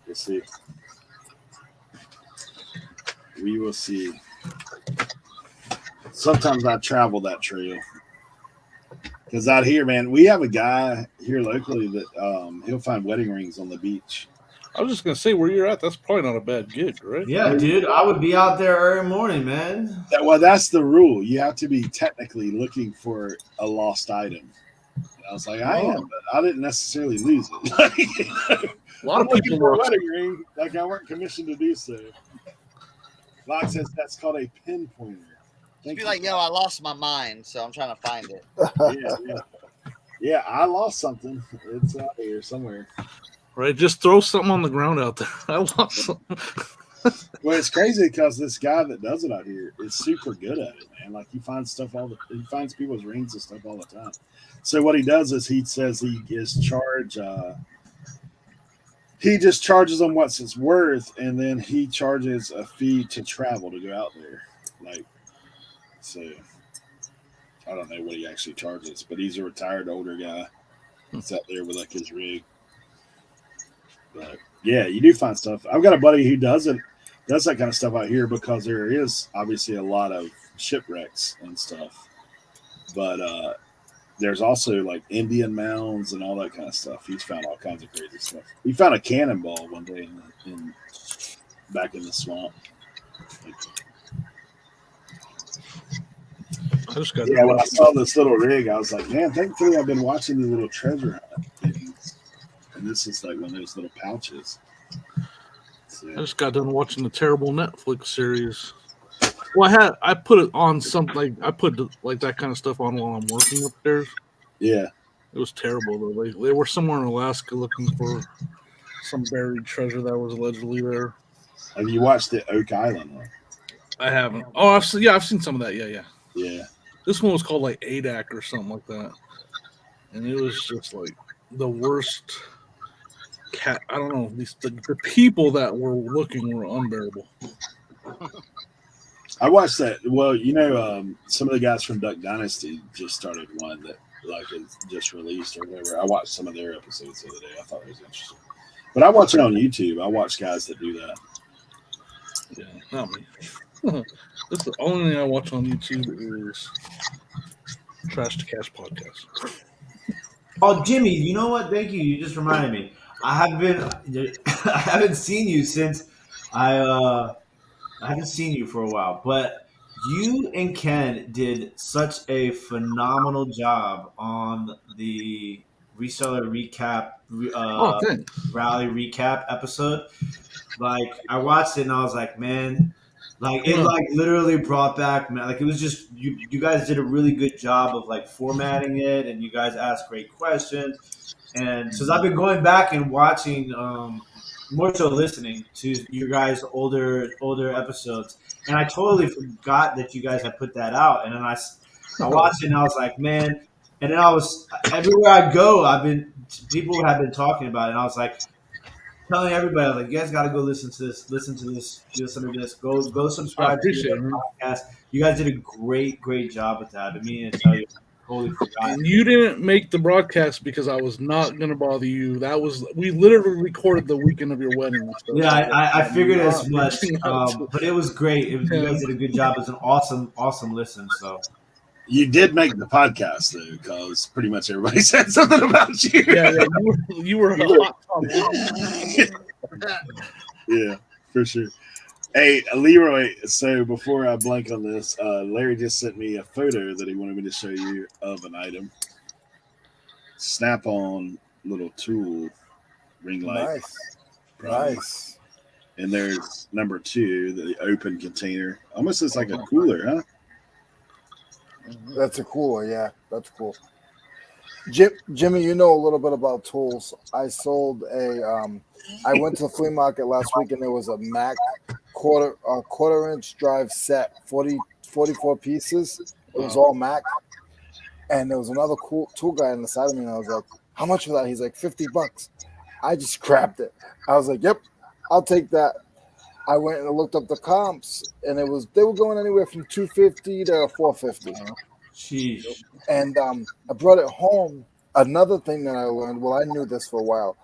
S1: We'll see. We will see. Sometimes I travel that trail. Because out here, man, we have a guy here locally that he'll find wedding rings on the beach.
S5: I was just going to say, where you're at, that's probably not a bad gig, right?
S3: Yeah, dude, I would be out there early morning, man.
S1: Well, that's the rule. You have to be technically looking for a lost item. And I was like, I am, but I didn't necessarily lose it.
S5: A lot
S1: I'm
S5: of
S1: looking
S5: people
S1: for a
S5: work.
S1: wedding ring. Like I weren't commissioned to do so. Locke says that's called a pinpointer.
S2: just be like, yo, I lost my mind, so I'm trying to find it.
S1: Yeah, I lost something. It's out here somewhere.
S5: Right, just throw something on the ground out there. I want something.
S1: Well, it's crazy because this guy that does it out here is super good at it, man. Like he finds people's rings and stuff all the time. So what he does is he says he is charge. He just charges them what it's worth, and then he charges a fee to travel to go out there. Like, so I don't know what he actually charges, but he's a retired older guy. He's out there with like his rig. But yeah, you do find stuff. I've got a buddy who does that kind of stuff out here because there is obviously a lot of shipwrecks and stuff. But there's also like Indian mounds and all that kind of stuff. He's found all kinds of crazy stuff. He found a cannonball one day back in the swamp. When I saw this little rig, I was like, man, thankfully I've been watching the little treasure hunt things. And this is like one of those little pouches. So,
S5: I just got done watching the terrible Netflix series. Well, I put it on something like I put like that kind of stuff on while I'm working upstairs.
S1: yeah.
S5: It was terrible though. They were somewhere in Alaska looking for some buried treasure that was allegedly there.
S1: Have you watched the Oak Island one?
S5: I haven't. Oh, I've seen some of that. Yeah.
S1: Yeah.
S5: This one was called like ADAC or something like that, and it was just like the worst. I don't know. The people that were looking were unbearable.
S1: I watched that. Well, some of the guys from Duck Dynasty just started one that like is just released or whatever. I watched some of their episodes the other day. I thought it was interesting. But I watch it on YouTube. I watch guys that do that.
S5: Yeah, not me. That's the only thing I watch on YouTube is Trash to Cash podcast.
S3: Oh, Jimmy, you know what? Thank you. You just reminded me. I haven't seen you since I haven't seen you for a while, but you and Ken did such a phenomenal job on the reseller recap rally recap episode. Like I watched it and I was like, man, like it like literally brought back, man. Like it was just you guys did a really good job of like formatting it, and you guys asked great questions. And since I've been going back and watching, more so listening to your guys' older episodes, and I totally forgot that you guys had put that out. And then I watched it and I was like, man. And then I was everywhere I go, people have been talking about it, and I was like telling everybody, like, you guys got to go listen to this, go subscribe to your podcast. You guys did a great job with that. I've been meaning to tell you. Totally forgot.
S5: And you didn't make the broadcast because I was not going to bother you. We literally recorded the weekend of your wedding. So
S3: Yeah, I figured
S5: not
S3: as much.
S5: reaching out to
S3: But it was great. You guys did a good job. It was an awesome listen. So
S1: You did make the podcast though, because pretty much everybody said something about you.
S5: Yeah, you were a hot topic.
S1: Yeah, for sure. Hey, Leroy, so before I blank on this, Larry just sent me a photo that he wanted me to show you of an item. Snap-on little tool ring light.
S4: Nice.
S1: Probably.
S4: Nice.
S1: And there's number 2, the open container. Almost looks like a cooler, huh?
S4: That's a cooler, yeah. That's cool. Jimmy, you know a little bit about tools. I sold I went to the flea market last week and there was a Mac quarter inch drive set, 44 pieces. It was all Mac. And there was another cool tool guy on the side of me, and I was like, how much for that? He's like, $50. I just crapped it. I was like, yep, I'll take that. I went and looked up the comps, and they were going anywhere from $250 to $450.
S3: sheesh.
S4: And I brought it home. Another thing that I learned, well, I knew this for a while.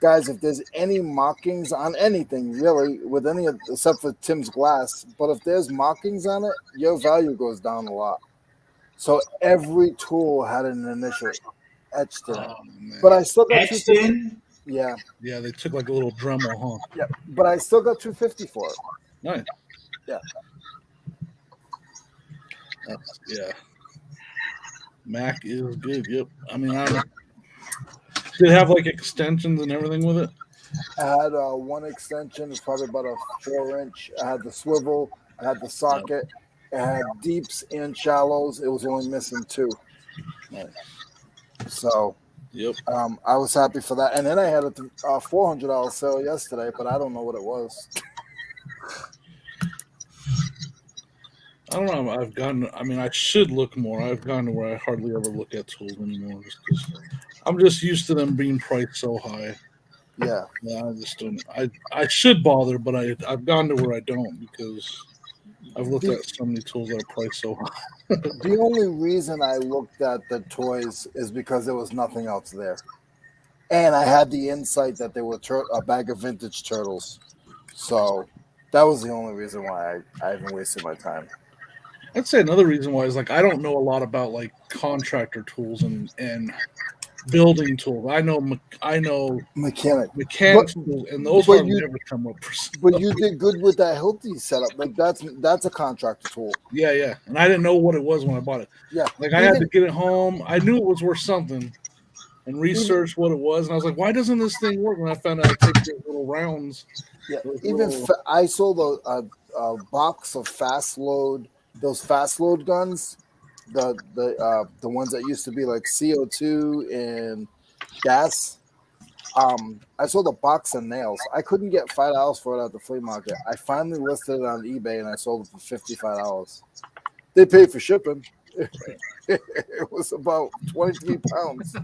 S4: Guys, if there's any markings on anything, really, with any of, except for Tim's glass, but if there's markings on it, your value goes down a lot. So every tool had an initial etched in it. But I still got
S3: Etched in?
S4: Yeah.
S5: Yeah, they took like a little Dremel, huh?
S4: Yeah. But I still got $250 for it.
S5: Nice.
S4: Yeah.
S5: Yeah. Mac is good. Yep. I mean, did it have like extensions and everything with it?
S4: I had one extension, it's probably about a 4-inch. I had the swivel, I had the socket, it had deeps and shallows. It was only missing 2.
S5: Nice.
S4: So
S5: Yep.
S4: I was happy for that. And then I had a $400 sale yesterday, but I don't know what it was.
S5: I don't know. I should look more. I've gotten to where I hardly ever look at tools anymore just because I'm just used to them being priced so high.
S4: Yeah.
S5: Yeah, I just don't. I should bother, but I've gotten to where I don't because I've looked at so many tools that are priced so high.
S4: The only reason I looked at the toys is because there was nothing else there. And I had the insight that they were a bag of vintage turtles. So that was the only reason why I even wasted my time.
S5: I'd say another reason why is like I don't know a lot about like contractor tools and building tools. I know mechanics tools, and those have never come up for sale.
S4: But you did good with that healthy setup. Like that's a contractor tool.
S5: Yeah. And I didn't know what it was when I bought it.
S4: Yeah.
S5: Like I had to get it home. I knew it was worth something and research what it was. And I was like, why doesn't this thing work? When I found out I take those little rounds.
S4: Yeah. I sold a box of those fast load guns. The ones that used to be like CO2 and gas. I sold a box of nails. I couldn't get $5 for it at the flea market. I finally listed it on eBay and I sold it for $55. They paid for shipping. It was about 23 pounds.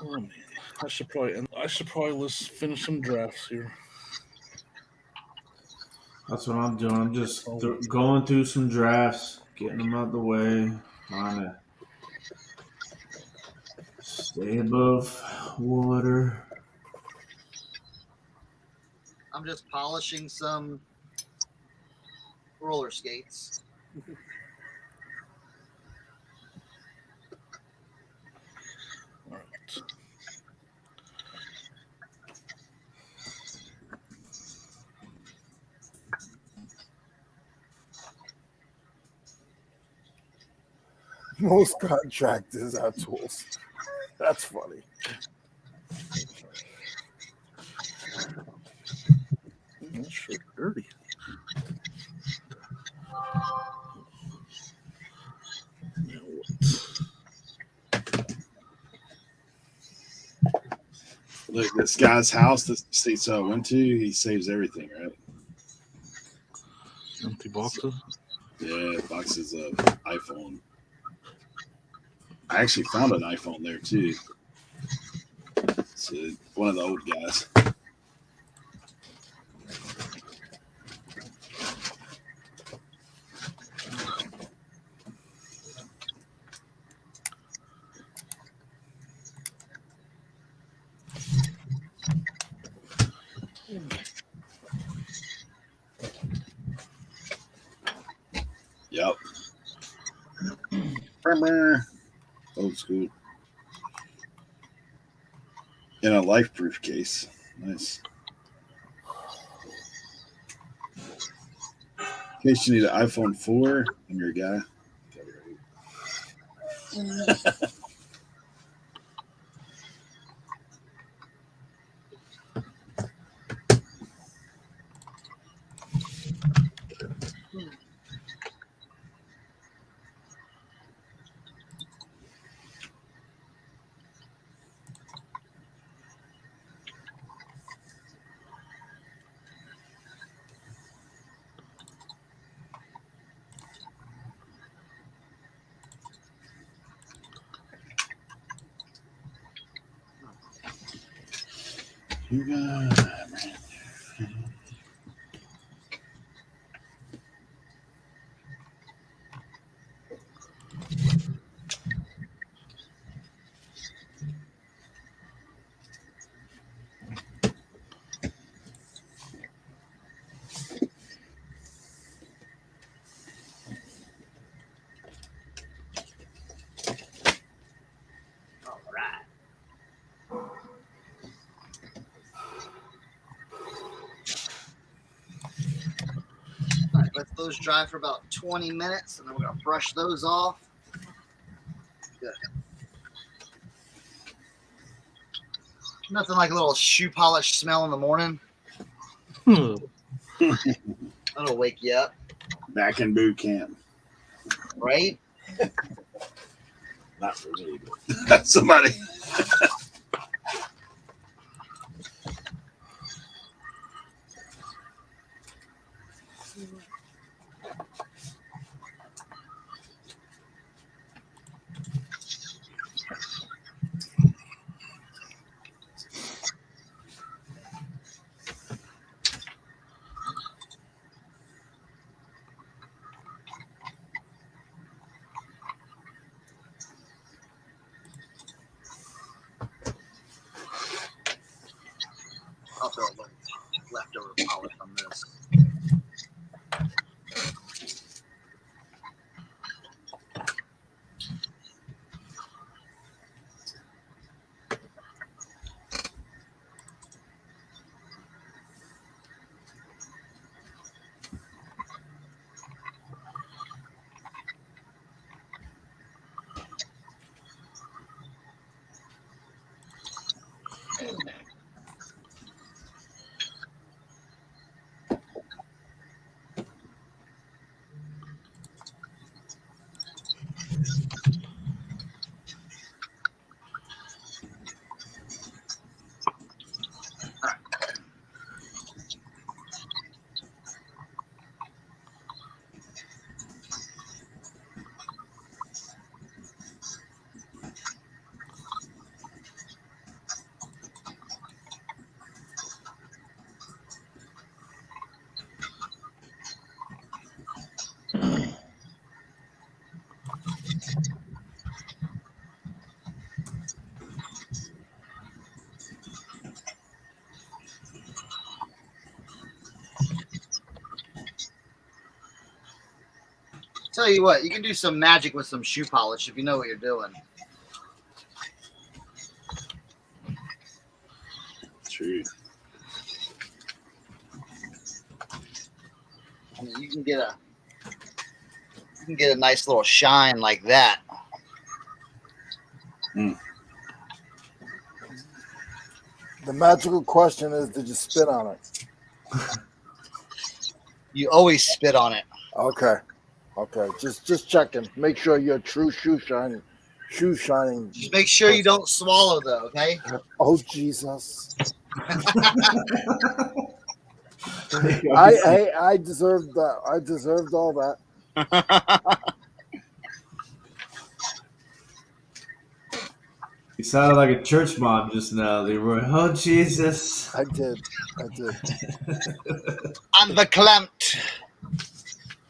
S5: Oh man, I should probably finish some drafts here.
S3: That's what I'm doing. I'm just going through some drafts, getting them out of the way, trying to stay above water.
S2: I'm just polishing some roller skates.
S5: All right.
S4: Most contractors have tools. That's funny.
S5: That's sure dirty.
S1: Look, this guy's house, this states I went to, he saves everything, right?
S5: Empty boxes?
S1: Yeah, boxes of iPhone. I actually found an iPhone there too. It's one of the old guys. Old school. In a life-proof case. Nice. In case you need an iPhone 4, I'm your guy. You got
S2: All right. All right, let those dry for about 20 minutes, and then we're gonna brush those off. Good. Nothing like a little shoe polish smell in the morning. That'll wake you up,
S1: back in boot camp.
S2: right?
S1: Not for me, but somebody.
S2: I'll throw a little leftover polish on this. Tell you what, you can do some magic with some shoe polish if you know what you're doing.
S1: True.
S2: I mean, you can get a nice little shine like that.
S4: The magical question is, did you spit on it?
S2: You always spit on it.
S4: Okay. Just checking. Make sure your true shoe shining.
S2: Just make sure you don't swallow though, okay?
S4: Oh Jesus! I deserved that. I deserved all that.
S3: You sounded like a church mom just now, Leroy. Oh Jesus!
S4: I did.
S2: I'm verklempt.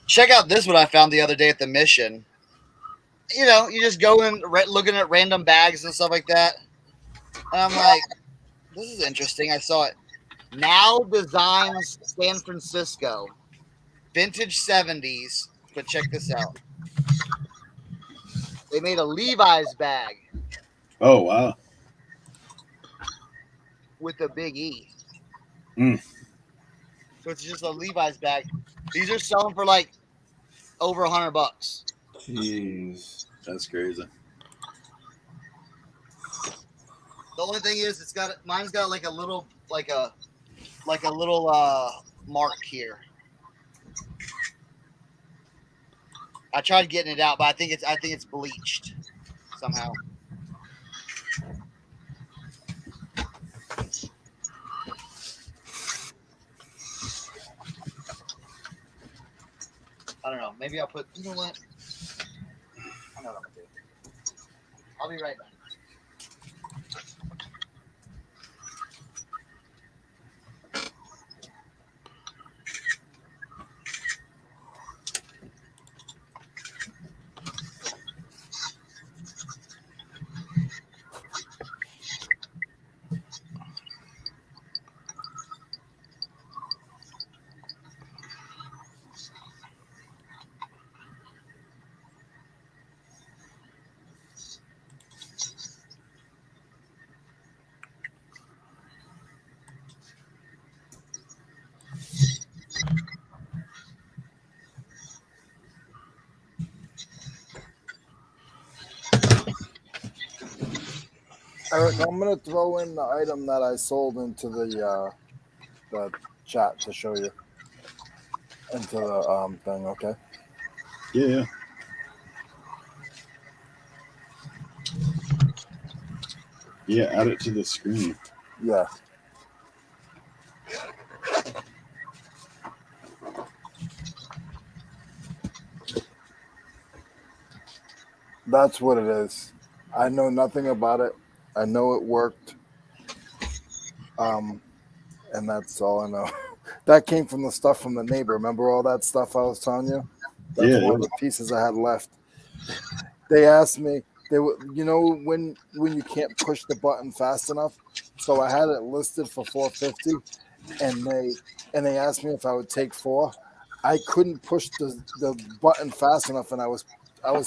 S2: Check out this one I found the other day at the mission. You know, you just go in looking at random bags and stuff like that. And I'm like, this is interesting. I saw it. Now Designs San Francisco. Vintage 70s. But check this out. They made a Levi's bag
S1: Oh wow.
S2: with a big E.
S1: Mm.
S2: So it's just a Levi's bag. These are selling for like over $100.
S3: Jeez.
S1: That's crazy.
S2: The only thing is, mine's got like a little mark here. I tried getting it out, but I think it's bleached somehow. I don't know. Maybe I'll put. You know what? I know what I'm gonna do. I'll be right back.
S4: Eric, I'm gonna throw in the item that I sold into the chat to show you into the thing. Okay.
S1: Yeah. Yeah, add it to the screen.
S4: Yeah. That's what it is. I know nothing about it. I know it worked. And that's all I know. That came from the stuff from the neighbor. Remember all that stuff I was telling you? That's
S1: Yeah,
S4: one of the pieces I had left. They asked me, when you can't push the button fast enough. So I had it listed for $450, and they asked me if I would take 4. I couldn't push the button fast enough, and I was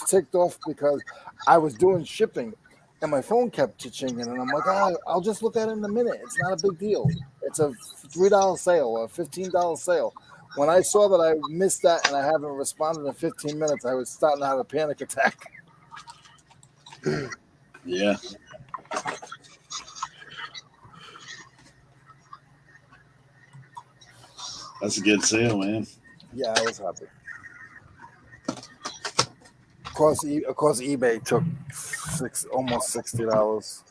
S4: ticked off because I was doing shipping, and my phone kept chinging, and I'm like, I'll just look at it in a minute. It's not a big deal. It's a $3 sale or a $15 sale. When I saw that I missed that and I haven't responded in 15 minutes, I was starting to have a panic attack.
S1: yeah. That's a good sale, man.
S4: Yeah, I was happy. Of course, eBay took almost $60.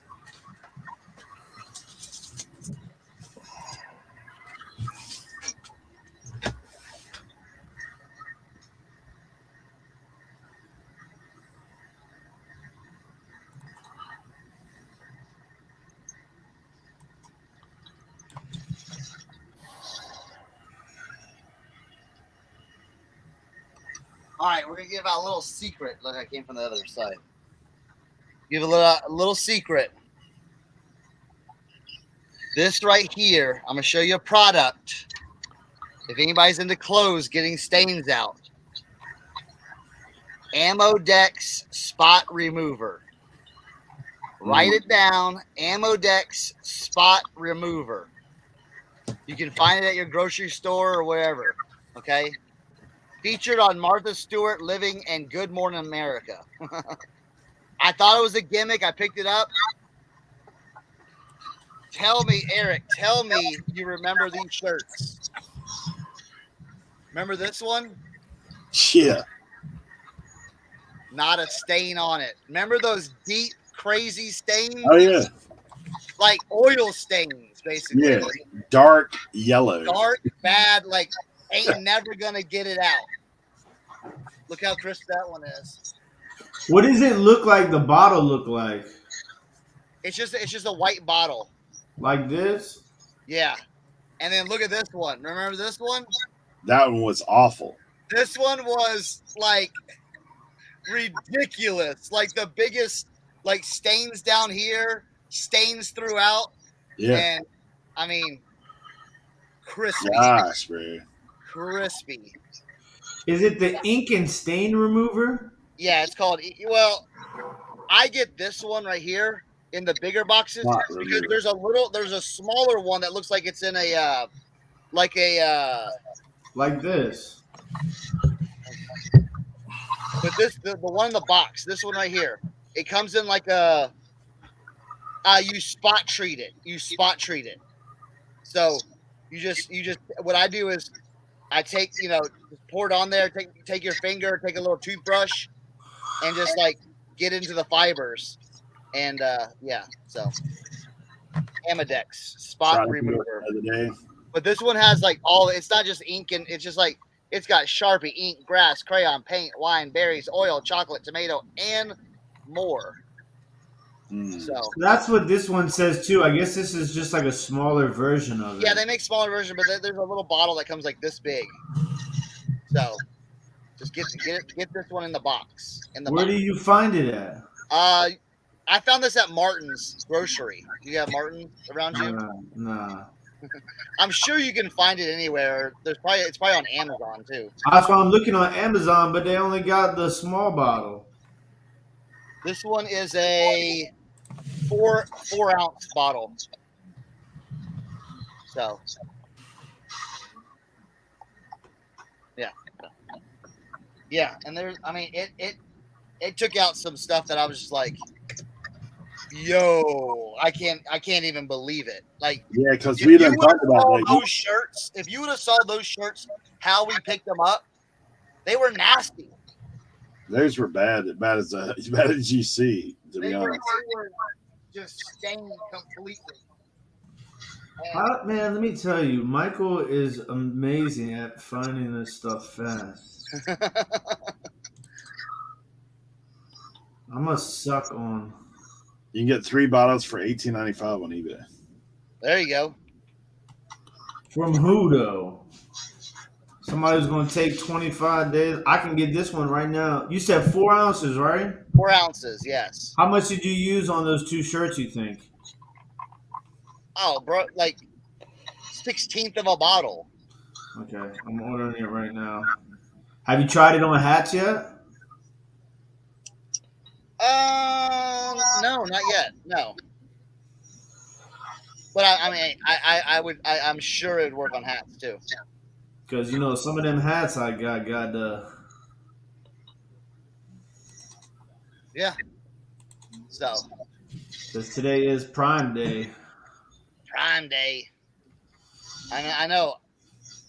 S2: All right, we're gonna give out a little secret. Look, I came from the other side. Give a little secret. This right here, I'm gonna show you a product. If anybody's into clothes getting stains out, Ammodex Spot Remover. Write it down. Ammodex Spot Remover. You can find it at your grocery store or wherever. Okay. Featured on Martha Stewart Living and Good Morning America. I thought it was a gimmick. I picked it up. Tell me, Eric, you remember these shirts. Remember this one?
S1: Yeah.
S2: Not a stain on it. Remember those deep, crazy stains?
S1: Oh yeah.
S2: Like oil stains, basically.
S1: Yeah. Dark yellow.
S2: Dark, bad, like ain't never gonna get it out. Look how crisp that one is.
S3: What does it look like? The bottle look like?
S2: It's just a white bottle.
S3: Like this?
S2: Yeah. And then look at this one. Remember this one?
S1: That one was awful.
S2: This one was like ridiculous. Like the biggest, like stains down here, stains throughout.
S1: Yeah.
S2: And I mean, crispy.
S1: Gosh, bro.
S2: Crispy.
S3: Is it the ink and stain remover?
S2: Yeah, it's called. Well, I get this one right here in the bigger boxes
S1: Spot
S2: because
S1: remover.
S2: there's a smaller one that looks like it's in a like
S3: Like this.
S2: but the one in the box, this one right here, it comes in like a you spot treat it. You spot treat it. So you just what I do is I take, just pour it on there, take your finger, take a little toothbrush, and just like get into the fibers. And yeah, so Amadex spot
S1: Trying to do it
S2: remover.
S1: the other day.
S2: But this one has like it's not just ink, and it's just like it's got Sharpie, ink, grass, crayon, paint, wine, berries, oil, chocolate, tomato, and more. So
S3: That's what this one says too. I guess this is just like a smaller version of it.
S2: yeah, they make smaller version, but there's a little bottle that comes like this big. So just get this one in the box.
S3: Where do you find it at?
S2: I found this at Martin's grocery. Do you have Martin's around you?
S3: Nah.
S2: I'm sure you can find it anywhere. It's probably on Amazon too.
S3: That's why I'm looking on Amazon, but they only got the small bottle.
S2: This one is a 4-ounce bottle. So yeah, and there's it took out some stuff that I was just like, yo, I can't even believe it. Like,
S1: Yeah, because we didn't talk about like
S2: those shirts. If you would have saw those shirts, how we picked them up, they were nasty.
S1: theirs were bad as you see, to be
S2: They
S1: honest.
S2: were just stained completely.
S3: Man, let me tell you, Michael is amazing at finding this stuff fast. I must suck on.
S1: You can get 3 bottles for $18.95 on eBay.
S2: There you go.
S3: From who though? Somebody's going to take 25 days. I can get this one right now. You said 4 ounces, right?
S2: 4 ounces, yes.
S3: How much did you use on those 2 shirts, you think?
S2: Oh, bro, like 1/16 of a bottle.
S3: Okay, I'm ordering it right now. Have you tried it on hats yet?
S2: No, not yet. No. But I'm sure it would work on hats too.
S3: Because, some of them hats I got
S2: Yeah. So.
S3: Because today is Prime Day.
S2: Prime Day. I know.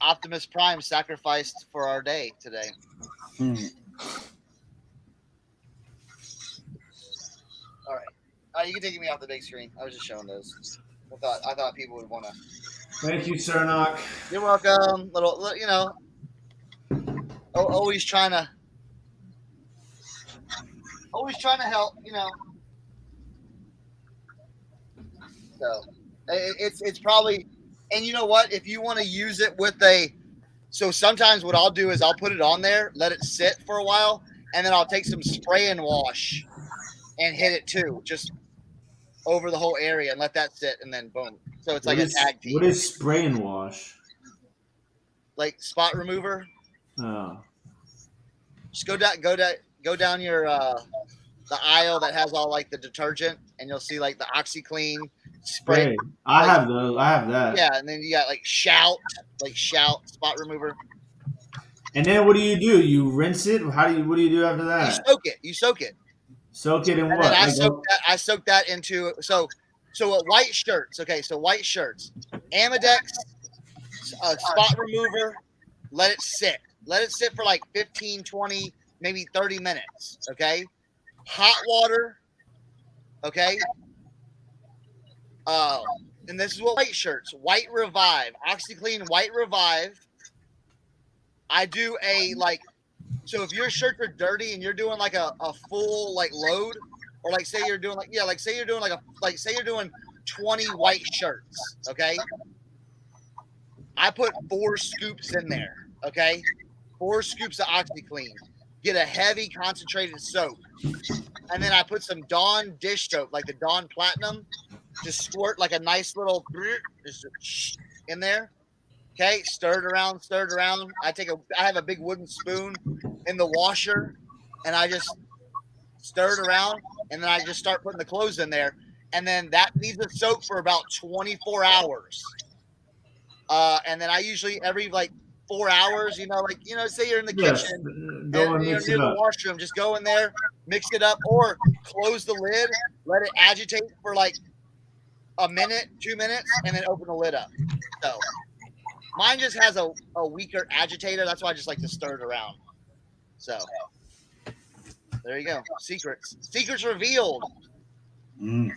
S2: Optimus Prime sacrificed for our day today. All right. You can take me off the big screen. I was just showing those. I thought people would want to.
S3: Thank you, Cernock.
S2: You're welcome. Little, always trying to help. So it's probably, and you know what? If you want to use it with so sometimes what I'll do is I'll put it on there, let it sit for a while, and then I'll take some spray and wash and hit it too, just over the whole area and let that sit, and then boom. So it's like a tag team.
S3: What is spray and wash?
S2: Like spot remover.
S3: Oh.
S2: Just go down your the aisle that has all like the detergent, and you'll see like the OxyClean spray.
S3: Hey, I have those. I have that.
S2: Yeah, and then you got like Shout spot remover.
S3: And then what do? You rinse it? What do you do after that?
S2: You soak it.
S3: Soak it in
S2: And
S3: what?
S2: then I soak that into so white shirts. Okay, so white shirts, Amadex, spot remover. Let it sit. Let it sit for like 15, 20, maybe 30 minutes. Okay, hot water. Okay. And this is what white shirts, White Revive, OxyClean White Revive. I do so if your shirts are dirty and you're doing like a full like load, or say you're doing 20 white shirts, okay? I put 4 scoops in there, okay? 4 scoops of OxyClean. Get a heavy concentrated soap. And then I put some Dawn dish soap, like the Dawn Platinum. Just squirt like a nice little just in there. Okay, stir it around. I have a big wooden spoon in the washer, and I just stir it around, and then I just start putting the clothes in there, and then that needs to soak for about 24 hours. And then I usually every like 4 hours, say you're in the
S3: Yes,
S2: kitchen
S3: go and
S2: and
S3: mix
S2: near
S3: it
S2: the
S3: up.
S2: washroom, just go in there, mix it up, or close the lid, let it agitate for like a minute, 2 minutes, and then open the lid up. So mine just has a weaker agitator. That's why I just like to stir it around. So there you go. Secrets revealed.
S1: Mm.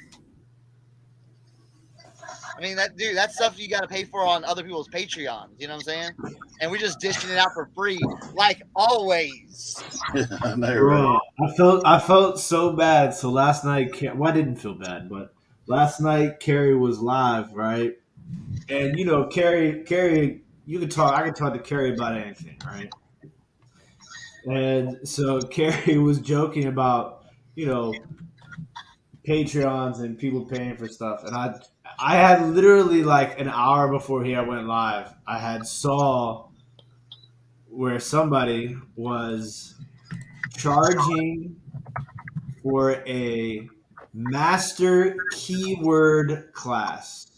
S2: I mean, that's stuff you got to pay for on other people's Patreons. You know what I'm saying? And we're just dishing it out for free, like always.
S1: I know, right?
S3: I felt so bad. So last night, I didn't feel bad, but last night Carrie was live, right? And Carrie, you can talk. I can talk to Carrie about anything, right? And so Carrie was joking about, Patreons and people paying for stuff, and I had literally like an hour before he went live, I had saw where somebody was charging for a master keyword class.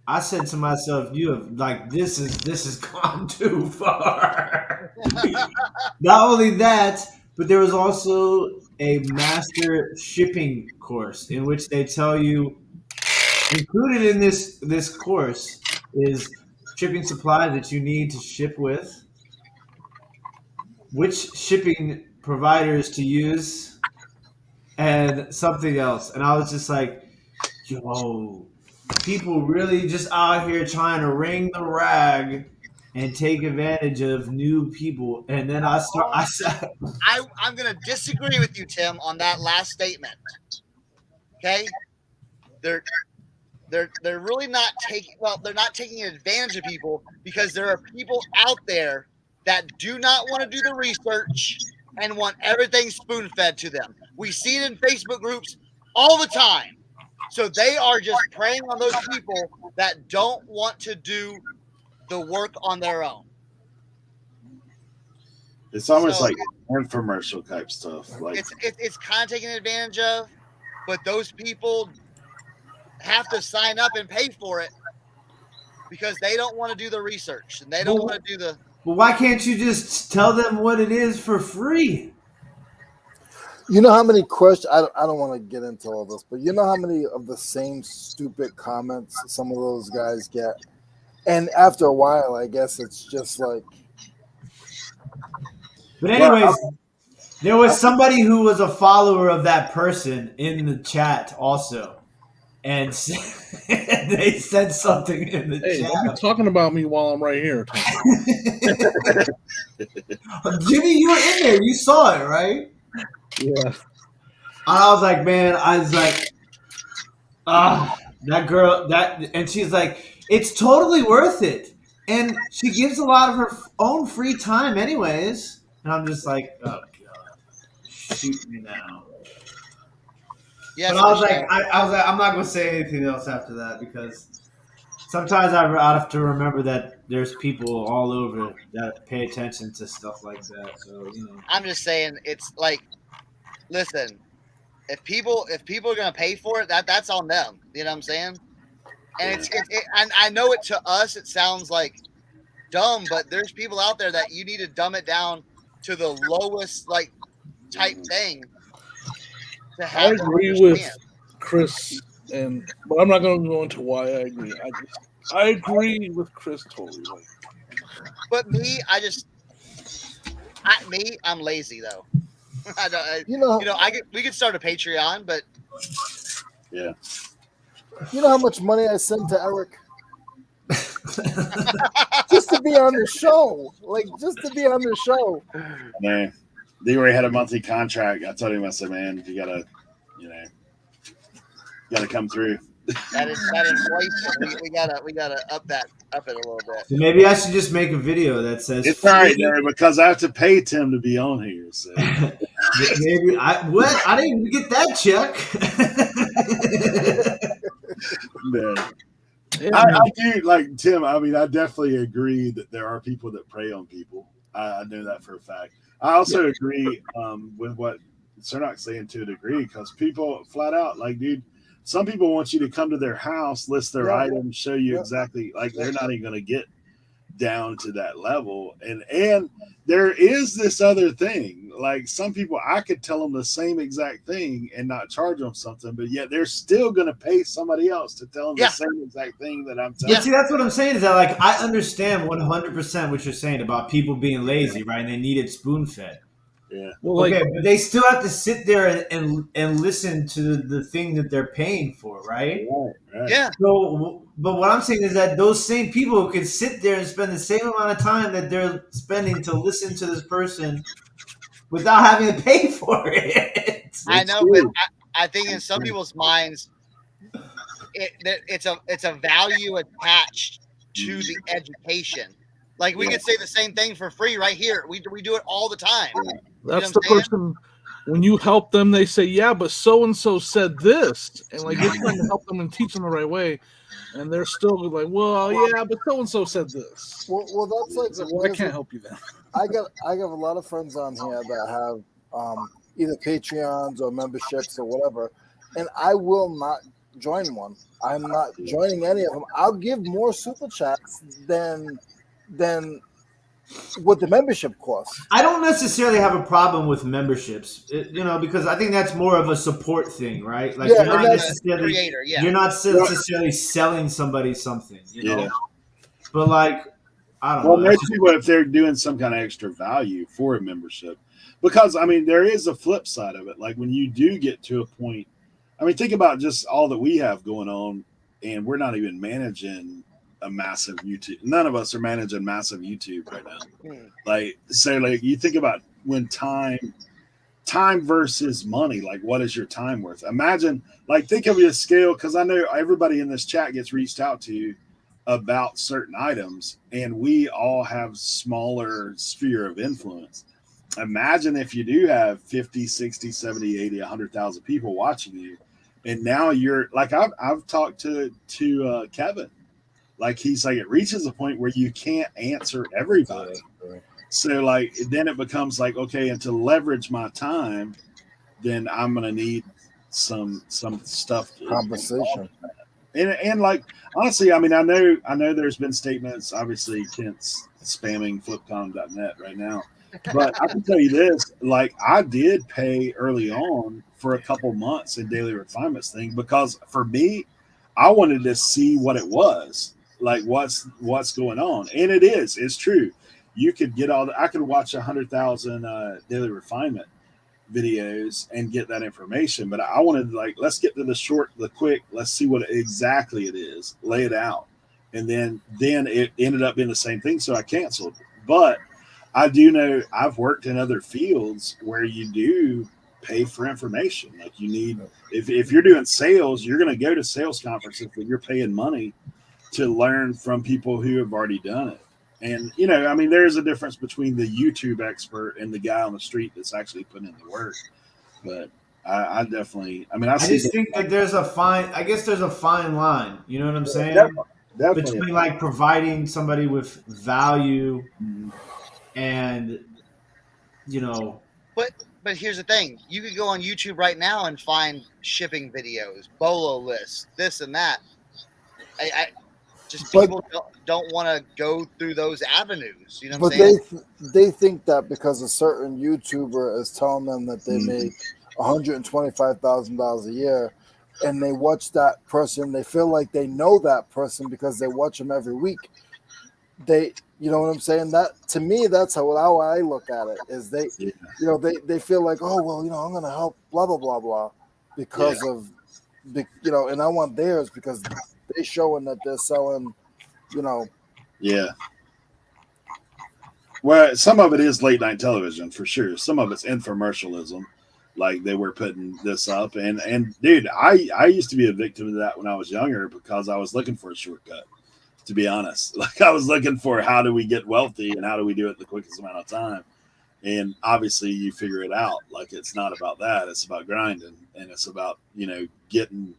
S3: I said to myself, "You have like this is gone too far." Not only that, but there was also a master shipping course in which they tell you included in this course is shipping supplies that you need to ship with, which shipping providers to use, and something else. And I was just like, yo, people really just out here trying to wring the rag and take advantage of new people. And then I said,
S2: I'm gonna disagree with you, Tim, on that last statement. Okay, they're really not taking they're not taking advantage of people because there are people out there that do not want to do the research and want everything spoon fed to them. We see it in Facebook groups all the time. So they are just preying on those people that don't want to do the work on their own.
S1: It's almost
S2: So
S1: like infomercial type stuff. Like
S2: it's kind of taken advantage of, but those people have to sign up and pay for it because they don't want to do the research and they don't want to do the.
S3: well, why can't you just tell them what it is for free?
S4: You know how many questions? I don't want to get into all this, but you know how many of the same stupid comments some of those guys get, and after a while, I guess it's just like.
S3: But anyways, there was somebody who was a follower of that person in the chat also, and they said something in the
S5: Hey,
S3: chat.
S5: don't be talking about me while I'm right here.
S3: Jimmy, you were in there. You saw it, right?
S5: Yeah.
S3: And I was like, man, that girl, and she's like, it's totally worth it. And she gives a lot of her own free time anyways. And I'm just like, oh, God, shoot me now.
S2: Yes,
S3: But I was like, I'm not going to say anything else after that because sometimes I have to remember that there's people all over that pay attention to stuff like that. So,
S2: I'm just saying it's like, listen, if people are gonna pay for it, that's on them. You know what I'm saying? And and I know it to us it sounds like dumb, but there's people out there that you need to dumb it down to the lowest like type thing to
S5: I
S2: have them
S5: agree with
S2: understand.
S5: Chris, but I'm not going to go into why I agree. I agree with Chris totally. Like,
S2: But me, I'm lazy though. We could start a Patreon, but
S1: yeah,
S4: You know how much money I send to Eric just to be on the show, just to be on the show.
S1: man. They already had a monthly contract. I told him, I said, man, you gotta come through.
S2: that inflation, we gotta up it a little bit.
S3: So maybe I should just make a video that says
S1: It's all right, Derek, because I have to pay Tim to be on here. So.
S3: maybe I didn't even get that check.
S1: Man.
S5: yeah,
S1: I do like Tim. I mean, I definitely agree that there are people that prey on people. I know that for a fact. I also agree with what Cernak's saying to a degree, because people flat out like, dude, some people want you to come to their house, list their
S4: Yeah,
S1: items, show you
S4: yeah.
S1: exactly, like they're not even going to get down to that level. And there is this other thing, like some people, I could tell them the same exact thing and not charge them something, but yet they're still going to pay somebody else to tell them
S2: Yeah.
S1: the same exact thing that I'm
S3: But
S1: telling
S3: see, that's what I'm saying is that like I understand 100% what you're saying about people being lazy, right? And they need it spoon fed.
S1: you.
S5: Well, like,
S3: Okay, but they still have to sit there and listen to the thing that they're paying for, right?
S1: Right.
S2: Yeah.
S3: So, but what I'm saying is that those same people could sit there and spend the same amount of time that they're spending to listen to this person without having to pay for it.
S2: I
S1: It's
S2: know, but
S1: true.
S2: I think in some people's minds, it's a value attached to the education. Like we could say the same thing for free right here. We do it all the time. You know
S5: that's
S2: what
S5: the
S2: I'm saying?
S5: person. When you help them, they say, "Yeah, but so and so said this," and like you're trying to help them and teach them the right way, and they're still like, "Well, yeah, but so and so said this."
S4: Well, that's like
S5: It's like, well, I
S4: here's
S5: can't
S4: what-
S5: help you then.
S4: I got a lot of friends on here that have either Patreons or memberships or whatever, and I will not join one. I'm not joining any of them. I'll give more super chats than what the membership costs.
S3: I don't necessarily have a problem with memberships, because I think that's more of a support thing, right? Like
S4: Yeah,
S3: you're
S4: and
S3: not
S4: that's-
S3: necessarily
S2: Creator, yeah.
S3: you're not necessarily selling somebody something,
S1: Yeah.
S3: But like I don't
S1: Well,
S3: know.
S1: most people, if they're doing some kind of extra value for a membership, because I mean, there is a flip side of it. Like when you do get to a point, I mean, think about just all that we have going on, and we're not even managing a massive YouTube. None of us are managing massive YouTube right now.
S2: Hmm.
S1: Like, so, like you think about when time versus money. Like, what is your time worth? Imagine, like, think of your scale, because I know everybody in this chat gets reached out to about certain items, and we all have smaller sphere of influence. Imagine if you do have 50, 60, 70, 80, 100,000 people watching you, and now you're like, I've talked to Kevin, like he's like, it reaches a point where you can't answer everybody. So like then it becomes like, okay, and to leverage my time, then I'm gonna need some stuff
S4: Conversation.
S1: and like honestly, I mean, I know there's been statements. Obviously, Kent's spamming flipcom.net right now, but I can tell you this: like, I did pay early on for a couple months in daily refinements thing, because for me, I wanted to see what it was, like what's going on, and it's true. You could get I could watch 100,000 daily refinement videos and get that information. But I wanted, like, let's get to the short, the quick. Let's see what exactly it is. Lay it out, and then it ended up being the same thing. So I canceled. But I do know I've worked in other fields where you do pay for information. Like you need, if you're doing sales, you're going to go to sales conferences where you're paying money to learn from people who have already done it. And, I mean, there's a difference between the YouTube expert and the guy on the street that's actually putting in the work. But I definitely, I mean, I
S3: just think that there's a fine line. You know what I'm saying?
S1: Definitely.
S3: Between like providing somebody with value and,
S2: But here's the thing: you could go on YouTube right now and find shipping videos, bolo lists, this and that. Just people don't want to go through those avenues. You know what I'm saying?
S4: They think that because a certain YouTuber is telling them that they make $125,000 a year, and they watch that person, they feel like they know that person because they watch them every week. You know what I'm saying? That to me, that's how I look at it. Is they feel like, oh well, I'm going to help blah blah blah blah because of and I want theirs because they showing that they're selling,
S1: Yeah. Well, some of it is late night television for sure. Some of it's infomercialism, like they were putting this up. And dude, I used to be a victim of that when I was younger because I was looking for a shortcut, to be honest. Like I was looking for how do we get wealthy and how do we do it in the quickest amount of time. And obviously you figure it out. Like it's not about that. It's about grinding, and it's about, getting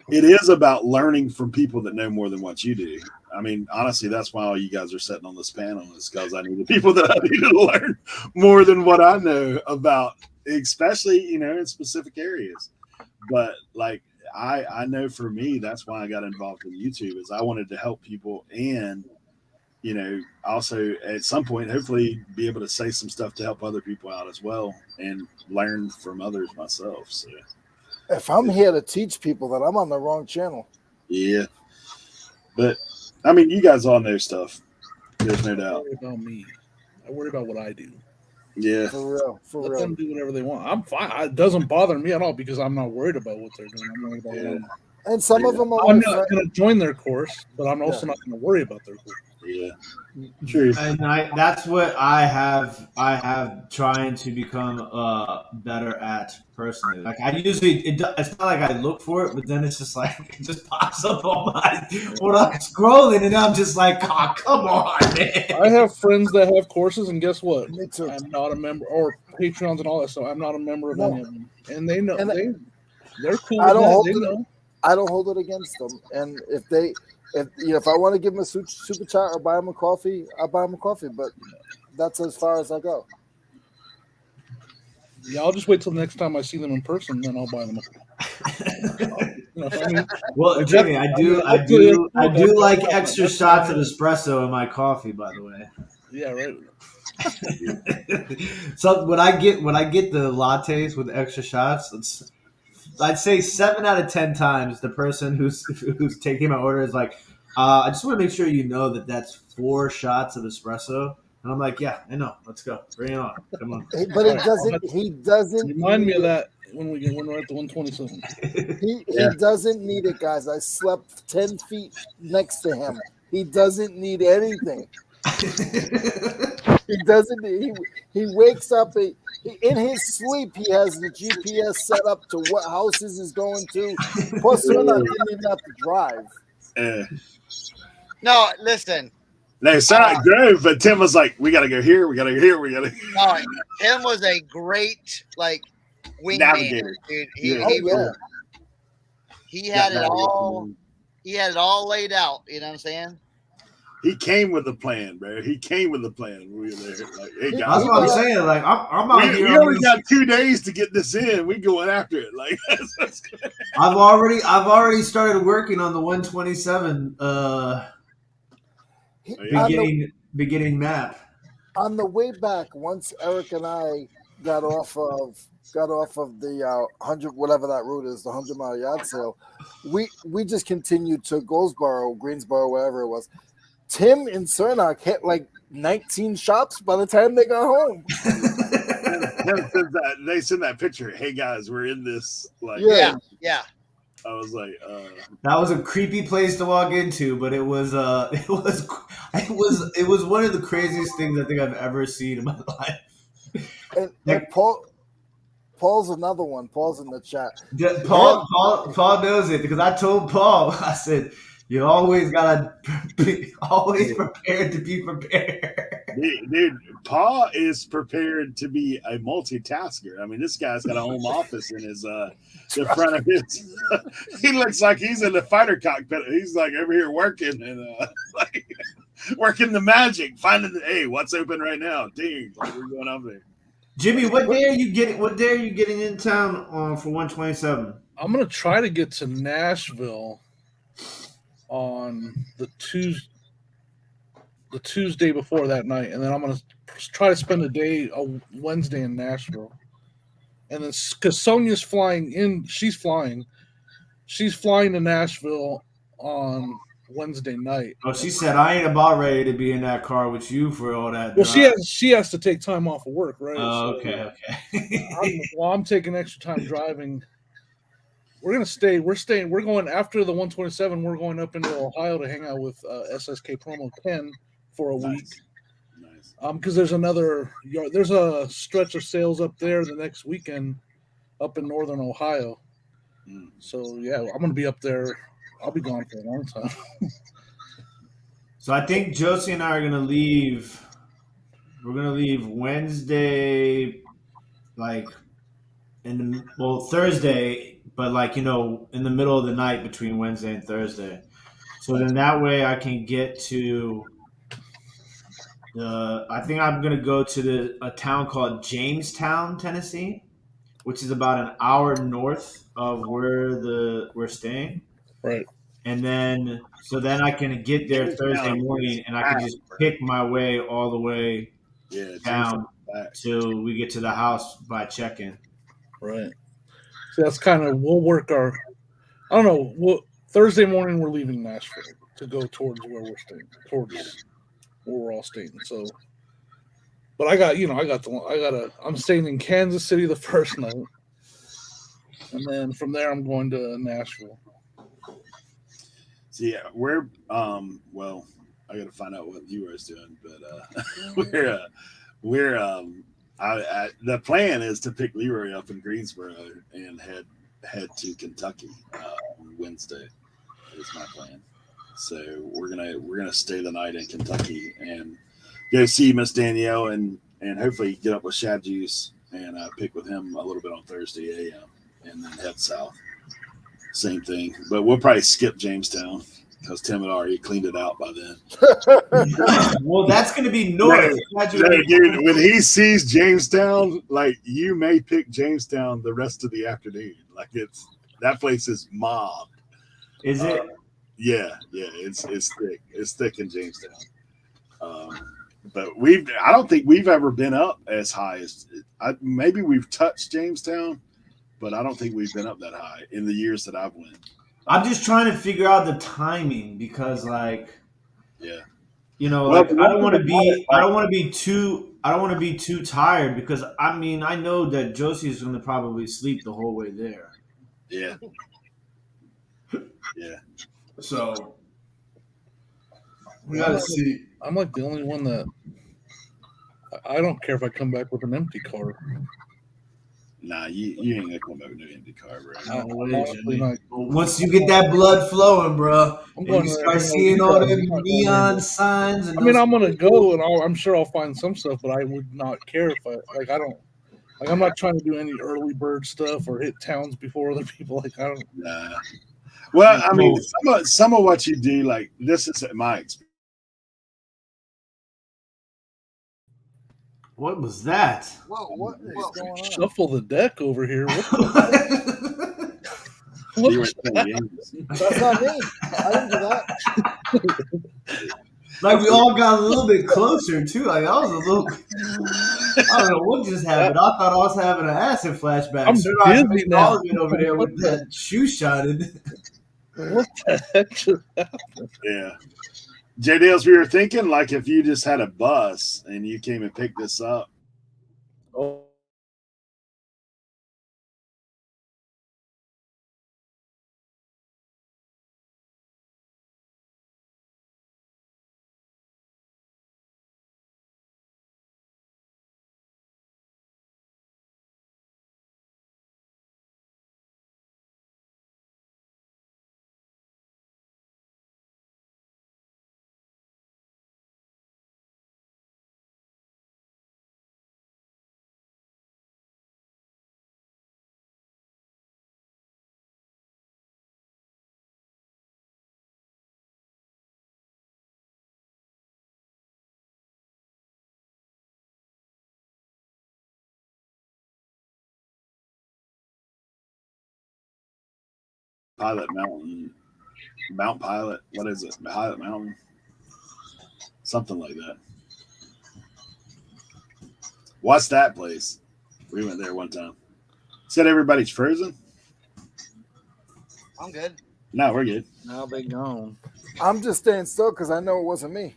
S1: it is about learning from people that know more than what you do. I mean, honestly, that's why all you guys are sitting on this panel is because I need the people that I need to learn more than what I know about, especially in specific areas. But like I know for me, that's why I got involved in YouTube is I wanted to help people and also at some point hopefully be able to say some stuff to help other people out as well and learn from others myself. So
S4: If I'm here to teach people, then I'm on the wrong channel.
S1: yeah, but I mean, you guys all know stuff. There's no
S5: I
S1: doubt.
S5: worry about me. I worry about what I do.
S1: Yeah,
S4: For real, for
S5: Let
S4: real.
S5: them do whatever they want. I'm fine. It doesn't bother me at all because I'm not worried about what they're doing. I'm worried about
S1: Yeah.
S5: them.
S4: And some of them are
S5: I'm
S4: my
S5: not
S4: friends.
S5: going to join their course, but I'm also not going to worry about their course.
S1: yeah, true.
S3: And that's what I have trying to become better at personally. Like I usually, it's not like I look for it, but then it's just like it just pops up on my when I'm scrolling, and I'm just like, oh, come on, man.
S5: I have friends that have courses, and guess what?
S4: Me too.
S5: I'm not a member, or Patreons and all that stuff. I'm not a member of any of them, and they know
S4: And
S5: they're cool.
S4: I
S5: With
S4: don't
S5: that.
S4: hold
S5: They
S4: it.
S5: know.
S4: I don't hold it against them. And if I want to give them a super chat or buy them a coffee, I buy them a coffee. But that's as far as I go.
S5: Yeah, I'll just wait till the next time I see them in person, then I'll buy them. I mean,
S3: Well, Jimmy, I do like extra shots of espresso in my coffee. By the way.
S5: Yeah, right.
S3: So when I get the lattes with extra shots, I'd say 7 out of 10 times the person who's taking my order is like, I just want to make sure you know that that's 4 shots of espresso. And I'm like, yeah, I know. Let's go. Bring it on. Come on.
S4: But it doesn't. He doesn't
S5: Remind me of that when we're at the 127.
S4: He doesn't need it, guys. I slept 10 feet next to him. He doesn't need anything. He doesn't. He wakes up. In his sleep, he has the GPS set up to what houses he's going to. Plus, Sunak didn't even have to drive.
S2: No, listen.
S1: No, Sonic drove, but Tim was like, "We gotta go here. We gotta go here. We gotta."
S2: No, Tim was a great wingman,
S1: Navigator.
S2: dude. He had it all. He had it all laid out. You know what I'm saying?
S1: He came with a plan, bro. He came with a plan. We were there, like, hey guys,
S3: That's what I'm saying. Like I'm out here.
S1: We only got 2 days to get this in. We going after it. Like that's good.
S3: I've already started working on the 127 beginning map.
S4: On the way back, once Eric and I got off of the 100 whatever that route is, the 100-mile yard sale, we just continued to Goldsboro, Greensboro, wherever it was. Tim and Cernak hit like 19 shops by the time they got home.
S1: They sent that picture. Hey guys, we're in this. Like,
S2: Yeah.
S1: I was like,
S3: that was a creepy place to walk into, but it was one of the craziest things I think I've ever seen in my life.
S4: And Paul's another one. Paul's in the chat.
S3: Paul knows it because I told Paul, I said, you always gotta be always prepared to be prepared.
S1: Dude, Paul is prepared to be a multitasker. I mean, this guy's got a home office in his the front of his. He looks like he's in the fighter cockpit. He's like over here working and like working the magic, finding hey, what's open right now? Ding, like we're going up there.
S3: Jimmy, what day are you getting in town for 127?
S5: I'm gonna try to get to Nashville on the Tuesday before that night, and then I'm gonna try to spend a Wednesday in Nashville, and then because Sonia's flying to Nashville on Wednesday night.
S3: Oh, she said I ain't about ready to be in that car with you for all that.
S5: Well, she has to take time off of work, right?
S3: Oh, okay.
S5: I'm taking extra time driving. We're going after the 127. We're going up into Ohio to hang out with SSK Promo Ken for a week.
S1: Nice.
S5: Because there's a stretch of sales up there the next weekend up in northern Ohio. So yeah, I'm gonna be up there. I'll be gone for a long time.
S3: So I think Josie and I are gonna leave. We're gonna leave Wednesday, like Thursday but like in the middle of the night between Wednesday and Thursday. So then that way I can get to I think I'm gonna go to a town called Jamestown, Tennessee, which is about an hour north of where we're staying.
S5: Right.
S3: And then I can get there Thursday
S1: Jamestown
S3: morning
S1: is
S3: and I can just pick my way all the way
S1: Yeah,
S3: down
S1: back.
S3: till we get to the house by check-in.
S5: Right. So that's kind of we'll work our. I don't know. Thursday morning we're leaving Nashville to go towards where we're staying, towards where we're all staying. So, but I'm staying in Kansas City the first night, and then from there I'm going to Nashville.
S1: See, we're well, I got to find out what you guys doing, but we're the plan is to pick Leroy up in Greensboro and head to Kentucky on Wednesday. Is my plan. So we're gonna stay the night in Kentucky and go see Miss Danielle and hopefully get up with Shad Juice and pick with him a little bit on Thursday a.m. and then head south. Same thing, but we'll probably skip Jamestown because Tim had already cleaned it out by then.
S3: Well, that's going to be north.
S1: Dude, when he sees Jamestown, like you may pick Jamestown the rest of the afternoon. Like that place is mobbed.
S3: Is it?
S1: Yeah, it's thick. It's thick in Jamestown. But I don't think we've ever been up as high as maybe we've touched Jamestown, but I don't think we've been up that high in the years that I've went.
S3: I'm just trying to figure out the timing because, like,
S1: yeah,
S3: I don't want to be too tired because I mean I know that Josie is going to probably sleep the whole way there.
S1: Yeah. Yeah.
S3: So we gotta see.
S5: I'm like the only one that I don't care if I come back with an empty car.
S1: Nah, you ain't gonna come back with no empty car,
S3: bro. Once you get that blood flowing, bro, and you start seeing all the neon signs. And
S5: I'm gonna go, and I'm sure I'll find some stuff, but I would not care if I'm not trying to do any early bird stuff or hit towns before other people. Like I don't.
S1: Nah. Well, I mean, some of what you do, like this is my experience.
S3: What was that?
S4: What is going on?
S5: Shuffle the deck over here.
S4: That's not me. I didn't do that.
S3: Like we all got a little bit closer too. Like I was a little. I don't know what just happened. I thought I was having an acid flashback.
S5: I'm busy now.
S3: Over there with that shoe shining.
S5: What the heck just happened?
S1: Yeah. J Dales, we were thinking like if you just had a bus and you came and picked this up.
S5: Oh.
S1: Pilot Mountain, Mount Pilot. What is it? Pilot Mountain, something like that. What's that place? We went there one time. Said everybody's frozen.
S2: I'm good.
S1: No, we're good.
S5: Now they gone.
S4: I'm just staying still because I know it wasn't me.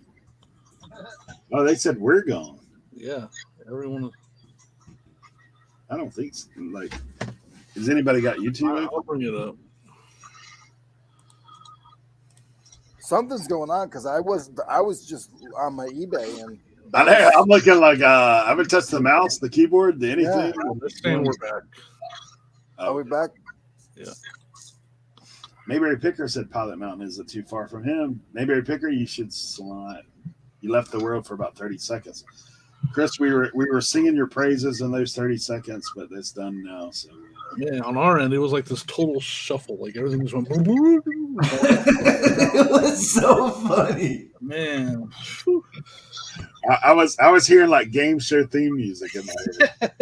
S1: Oh, they said we're gone.
S5: Yeah, everyone.
S1: I don't think so. Like, has anybody got YouTube?
S5: I'll bring it up.
S4: Something's going on because I was just on my eBay and
S1: I know. I'm looking like I haven't touched the mouse, the keyboard, the anything.
S4: Yeah.
S5: This time we're back.
S4: Are we back?
S5: Yeah.
S1: Mayberry Picker said Pilot Mountain isn't too far from him. Mayberry Picker, you should slide. You left the world for about 30 seconds. Chris, we were singing your praises in those 30 seconds, but it's done now. So
S5: Man, on our end, it was like this total shuffle. Like everything was going.
S3: It was so funny.
S5: Man,
S1: I was hearing like game show theme music in my head.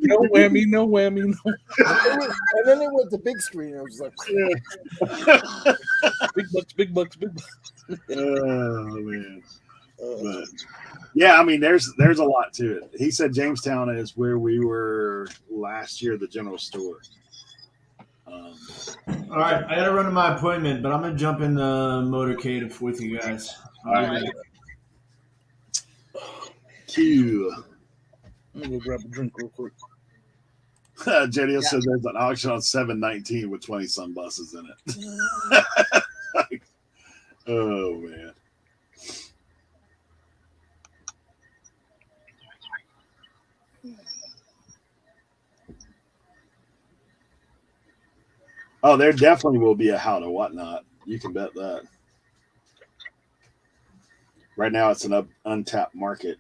S5: no whammy, no whammy, no.
S4: And then it went to big screen. It was like,
S5: Big bucks, big bucks, big bucks.
S1: Oh man. But yeah, I mean, there's a lot to it. He said Jamestown is where we were last year, the general store.
S3: All right, I gotta run to my appointment, but I'm gonna jump in the motorcade with you guys.
S1: All right. Q.
S5: I'm gonna go grab a drink real quick.
S1: JDL said there's an auction on 719 with 20 some buses in it. Oh man. Oh, there definitely will be a how to whatnot. You can bet that. Right now, it's an untapped market.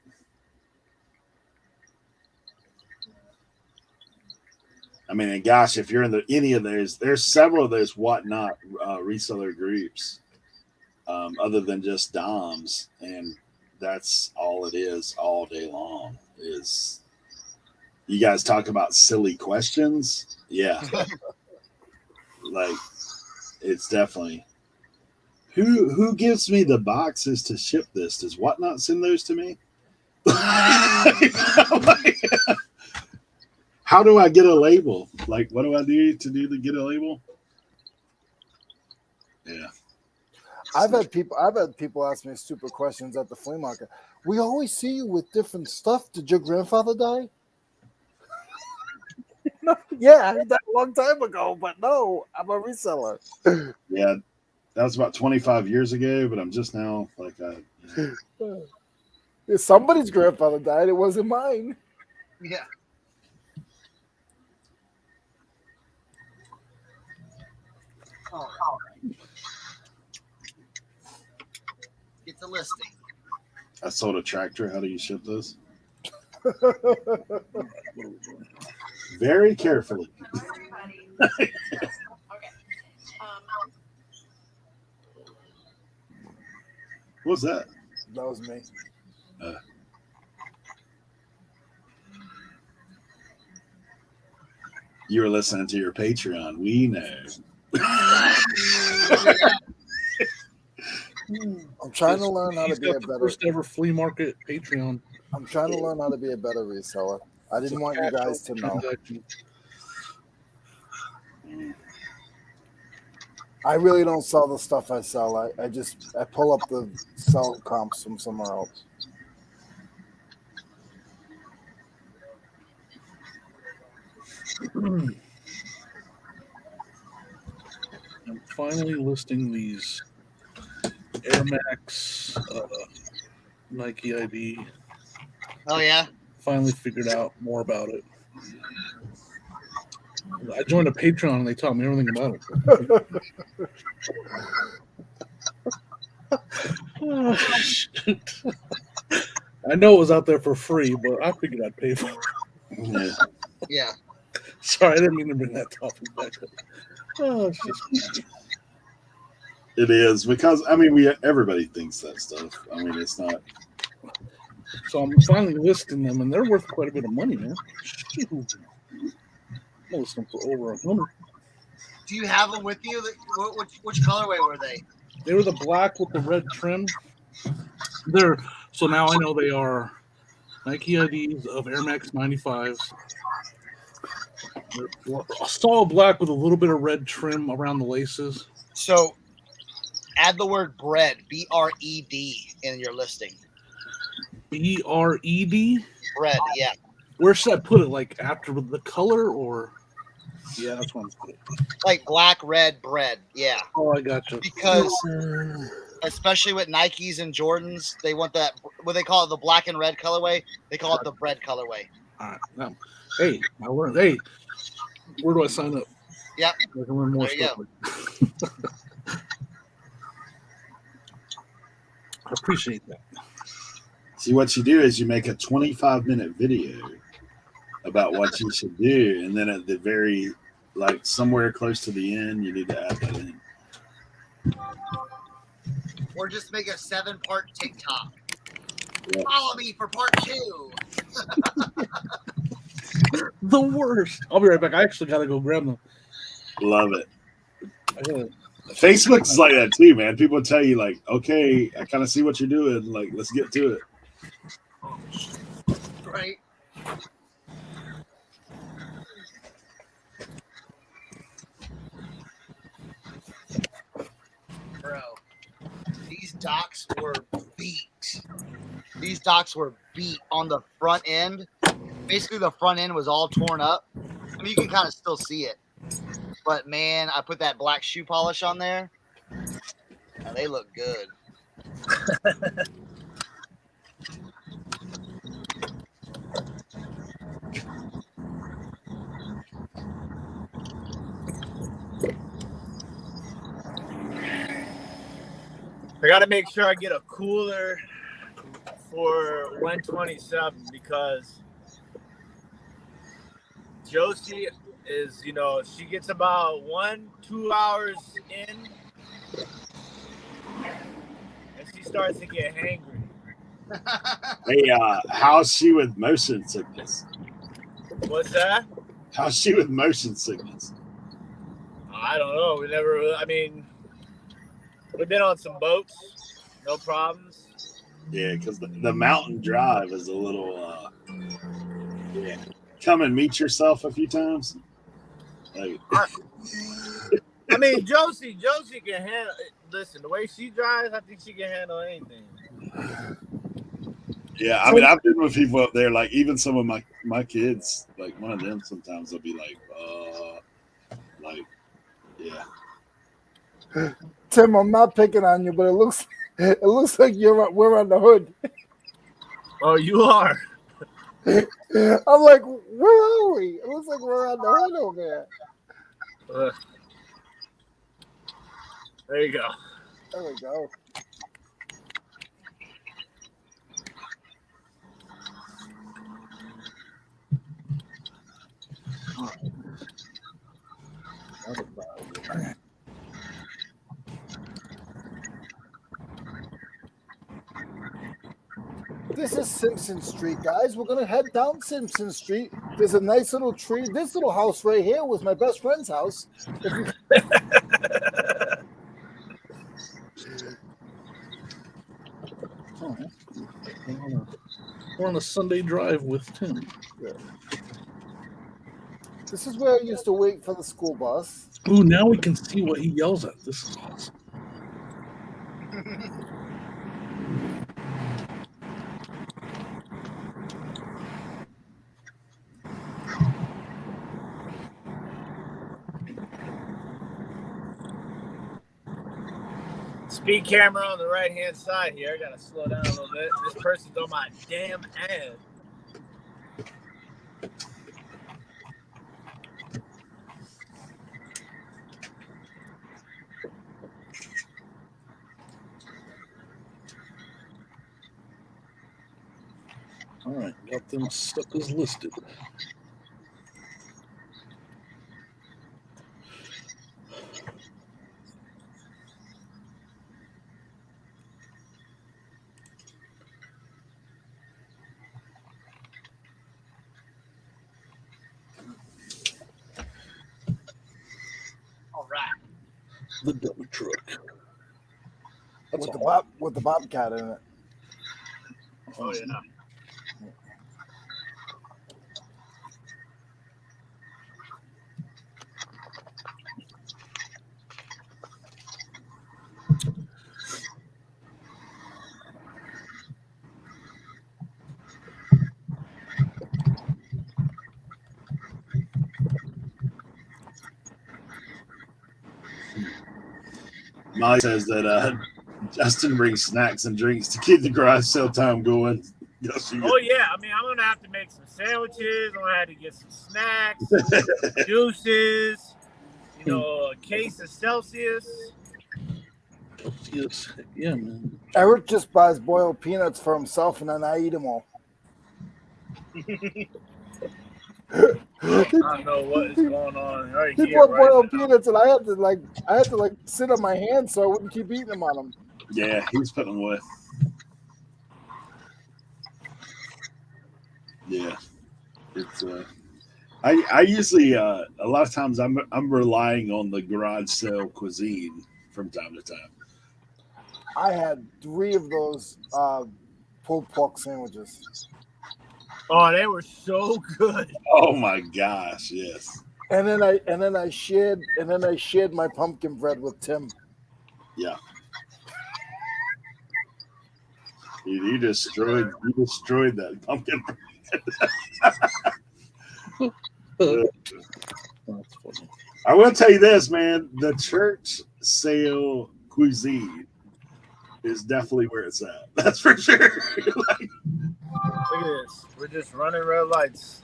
S1: I mean, and gosh, if you're in any of those, there's several of those whatnot reseller groups, other than just DOMs, and that's all it is all day long. Is you guys talk about silly questions? Yeah. Like, it's definitely who gives me the boxes to ship this? Does Whatnot send those to me? How do I get a label? Like, what do I do to get a label? Yeah.
S4: I've had people ask me stupid questions at the flea market. We always see you with different stuff. Did your grandfather die? Yeah, he died a long time ago, but no, I'm a reseller.
S1: Yeah, that was about 25 years ago, but I'm just now like
S4: If somebody's grandfather died, it wasn't mine.
S2: Yeah. All right. Get the listing.
S1: I sold a tractor. How do you ship this? Very carefully.
S6: Okay.
S1: What was that?
S4: That was me.
S1: You were listening to your Patreon. We know.
S4: I'm trying to learn how to
S5: He's
S4: be a
S5: got the
S4: better.
S5: first ever flea market Patreon.
S4: I'm trying to learn how to be a better reseller. I didn't want you guys to know. I really don't sell the stuff I sell. I pull up the sell comps from somewhere else.
S5: I'm finally listing these Air Max Nike ID.
S2: Oh yeah.
S5: Finally figured out more about it. I joined a Patreon and they taught me everything about it. Oh, shoot. I know it was out there for free, but I figured I'd pay for it.
S1: Yeah.
S2: Yeah.
S5: Sorry, I didn't mean to bring that topic back up. Oh, it's just...
S1: It is because I mean everybody thinks that stuff. I mean it's not.
S5: So I'm finally listing them, and they're worth quite a bit of money, man. Shoot. I'm listing them for over $100.
S2: Do you have them with you? Which colorway were they?
S5: They were the black with the red trim. So now I know they are Nike IDs of Air Max 95s. They're solid black with a little bit of red trim around the laces.
S2: So add the word bread, B-R-E-D, in your listing.
S5: B-R-E-D?
S2: Bread, yeah.
S5: Where should I put it? Like after the color or? Yeah, that's what I'm putting.
S2: Like black, red, bread, yeah.
S5: Oh, I got you.
S2: Because especially with Nikes and Jordans, they want that, what they call it, the black and red colorway. They call it the bread colorway.
S5: All right. Now, hey, I learned. Hey, where do I sign up?
S2: Yep.
S5: I can learn more
S2: There you
S5: stuff. I appreciate that.
S1: See, what you do is you make a 25-minute video about what you should do, and then at the very, like somewhere close to the end, you need to add that in.
S2: Or just make a 7-part TikTok.
S1: Yeah.
S2: Follow me for part 2.
S5: The worst. I'll be right back. I actually gotta go grab them.
S1: Love it.
S5: I gotta.
S1: Facebook's like that too, man. People tell you like, okay, I kind of see what you're doing. Like, let's get to it.
S2: Right? Bro, these docks were beat. These docks were beat on the front end. Basically, the front end was all torn up. I mean, you can kind of still see it. But, man, I put that black shoe polish on there. And they look good.
S6: I got to make sure I get a cooler for 127 because Josie is, she gets about 1-2 hours in and she starts to get hangry.
S1: Hey, how's she with motion sickness?
S6: What's that?
S1: How's she with motion sickness?
S6: I don't know. We've been on some boats, no problems.
S1: Yeah, because the mountain drive is a little, yeah. Come and meet yourself a few times. Like,
S6: Josie can handle. Listen, the way she drives, I think she can handle anything.
S1: yeah, I mean, I've been with people up there. Like, even some of my kids, like one of them, sometimes they'll be like, yeah.
S4: Tim, I'm not picking on you, but it looks like we're on the hood.
S6: Oh, you are.
S4: I'm like, where are we? It looks like we're on the hood over there.
S6: There you go.
S4: There we go. This is Simpson Street, guys. We're gonna head down Simpson Street. There's a nice little tree. This little house right here was my best friend's house.
S5: We're on a Sunday drive with Tim.
S4: Yeah. This is where I used to wait for the school bus.
S5: Ooh, now we can see what he yells at. This is awesome.
S6: Speed camera on the right-hand side here. I gotta slow down a little bit. This person's on my damn ass.
S5: All right, got them suckers listed.
S6: All right.
S5: The dump truck. That's
S4: With the bobcat in it.
S6: Oh, yeah.
S1: Molly says that Justin brings snacks and drinks to keep the garage sale time going.
S6: Oh, yeah. I'm going to have to make some sandwiches. I'm going to have to get some snacks, juices, a case of Celsius.
S5: Tortillas. Yeah, man.
S4: Eric just buys boiled peanuts for himself, and then I eat them all.
S6: I don't know what is going on right
S4: He
S6: here
S4: bought
S6: right
S4: boiled
S6: now.
S4: peanuts, and I had to sit on my hands so I wouldn't keep eating them on him.
S1: Yeah, he's putting them away. Yeah, it's I usually a lot of times I'm relying on the garage sale cuisine from time to time.
S4: I had 3 of those pulled pork sandwiches,
S6: Oh, they were so good.
S1: Oh my gosh, yes,
S4: and then I shared my pumpkin bread with Tim.
S1: yeah. You destroyed that pumpkin.
S5: That's funny.
S1: I will tell you this, man. The church sale cuisine is definitely where it's at. That's for sure.
S6: Look at this. We're just running red lights.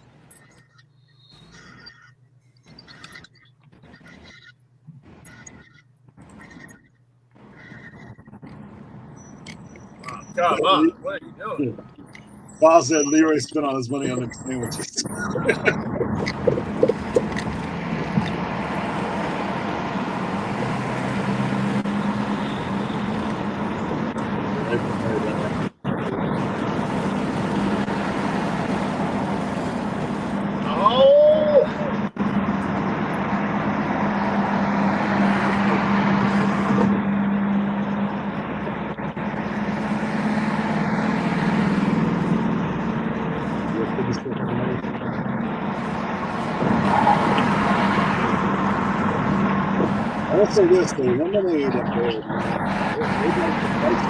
S6: Oh, come on. What are you doing?
S1: Paul said Leroy spent all his money on them sandwiches.
S6: Oh!
S1: I will say this: the lemonade up there, man, they like the price.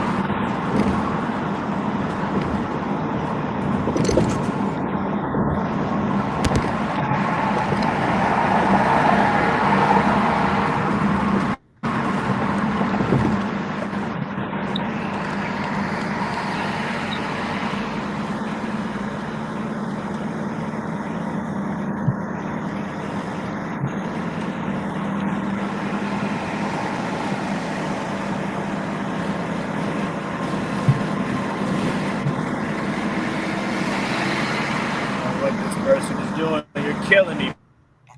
S6: What this person is doing, you're killing me,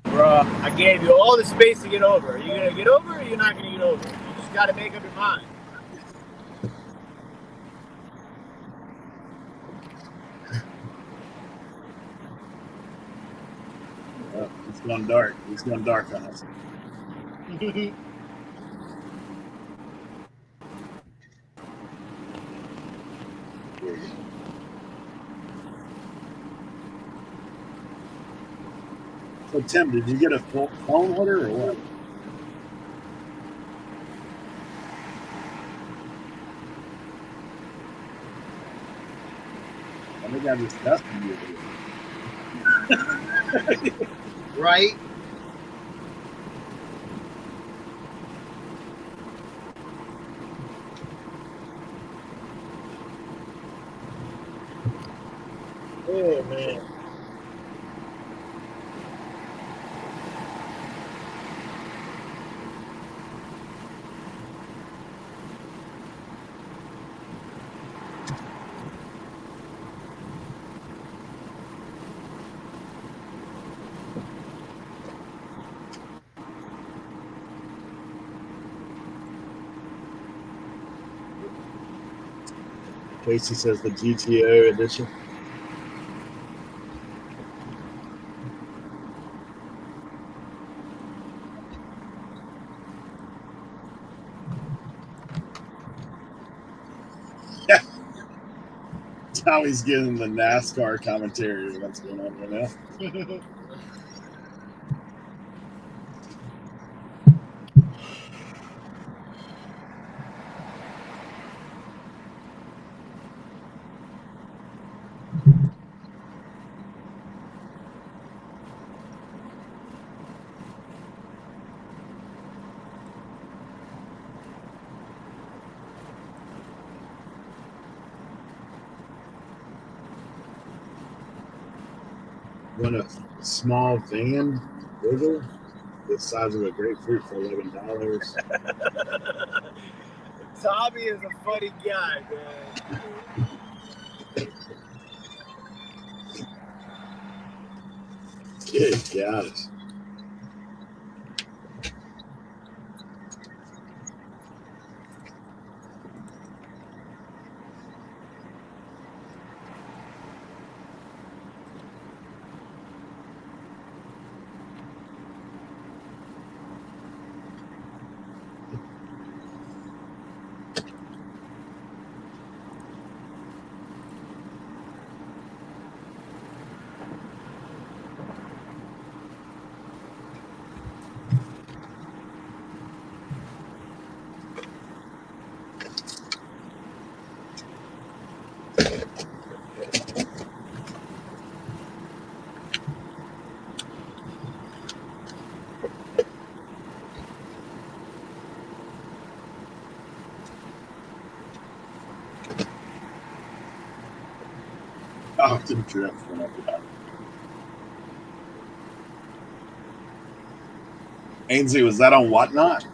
S6: bro. I gave you all the space to get over. Are you gonna get over, or you're not gonna get over? You just gotta make up your mind.
S1: Oh, it's gone dark. It's gone dark on us. There you go. So Tim, did you get a phone holder or what? I think I just tested you.
S2: Right?
S1: Oh man. Casey says the GTO edition. Tommy's getting the NASCAR commentary. What's going on right now? Want a small van bigger, the size of a grapefruit for $11.
S6: Tommy is a funny guy, man.
S1: Good God. Oh, didn't drift when I did that. Ainsley, was that on Whatnot?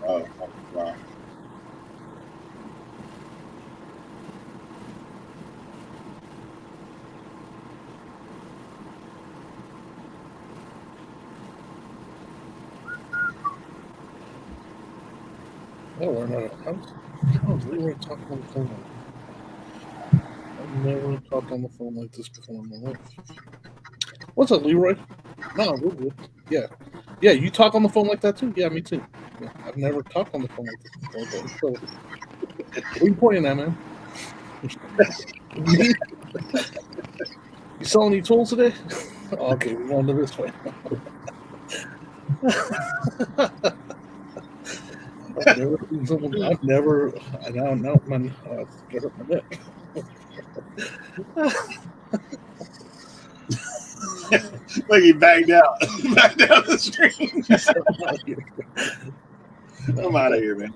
S1: Oh, wow.
S5: Oh, we're not. How's Leroy talking on the phone? I've never talked on the phone like this before in my life. What's up, Leroy? No, we're good. Yeah. Yeah, you talk on the phone like that too? Yeah, me too. Yeah, I've never talked on the phone like this before. So, what are you pointing at, man? Me? You selling any tools today? Okay, we're going to this way. I don't know, man. Get hurt my neck.
S1: Like he backed out. Backed out the screen. I'm out of here, man.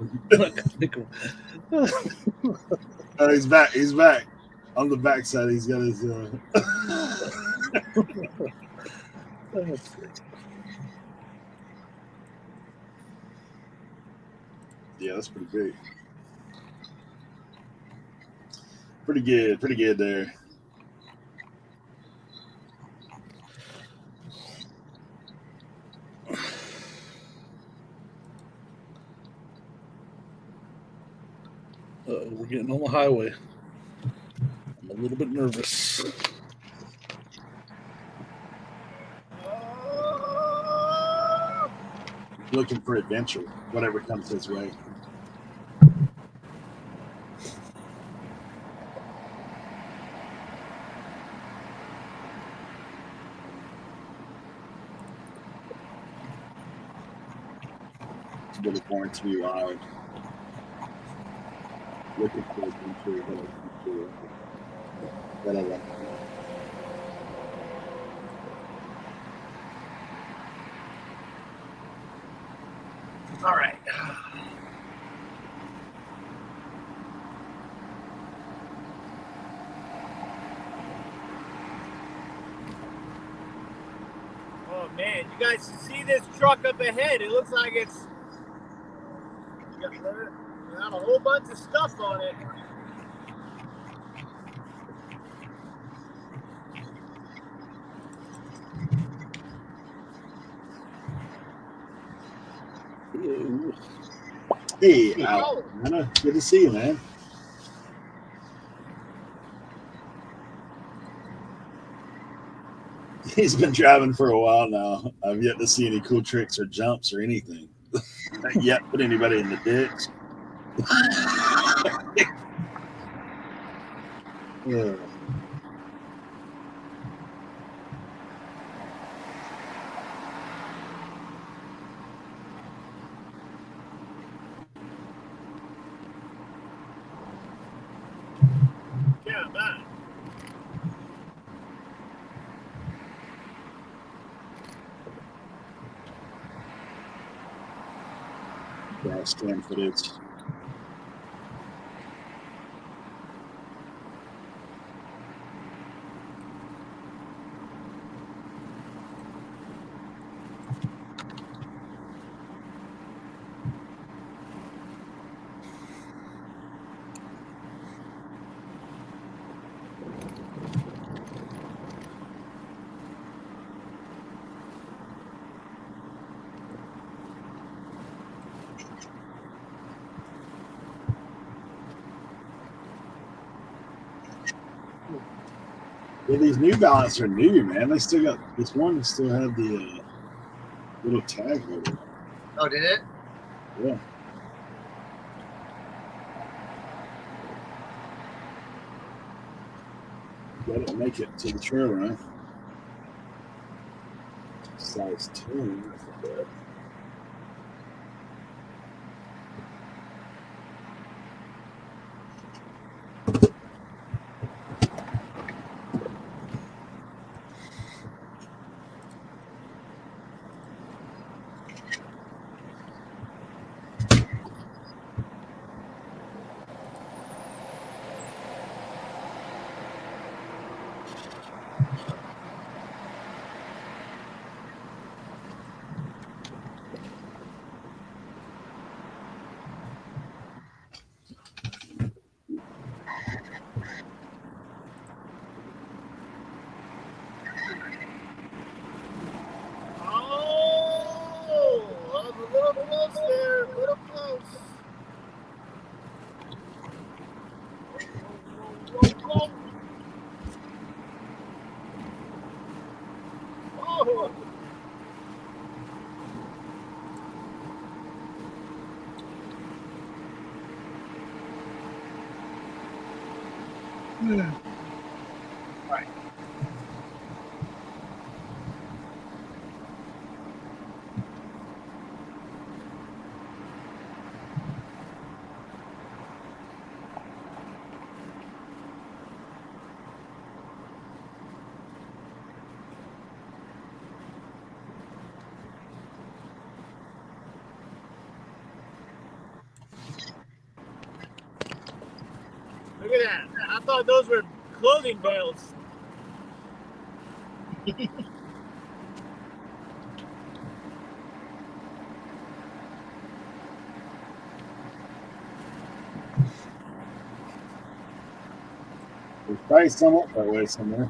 S1: Oh, he's back. He's back. On the backside, he's got his. Yeah, that's pretty big. Pretty good. Pretty good there.
S5: We're getting on the highway. I'm a little bit nervous.
S1: Looking for adventure, whatever comes his way. Really born to be wild. Looking for adventure, that I like.
S6: All right. Oh man, you guys see this truck up ahead? It looks like it's got a whole bunch of stuff on it.
S1: Hey, Al. Good to see you, man. He's been driving for a while now. I've yet to see any cool tricks or jumps or anything. Not yet put anybody in the ditch. Yeah. dash cam footage. Yeah, these New Balance are new, man. They still got this one. That still have the little tag over it.
S2: Oh, did it?
S1: Yeah. Let it make it to the trail run. Size 10. That's not bad.
S6: Oh, I was a little close there. A little close. Whoa. Oh. Right. Look at that. I thought those were clothing belts.
S1: There's probably some up that way somewhere.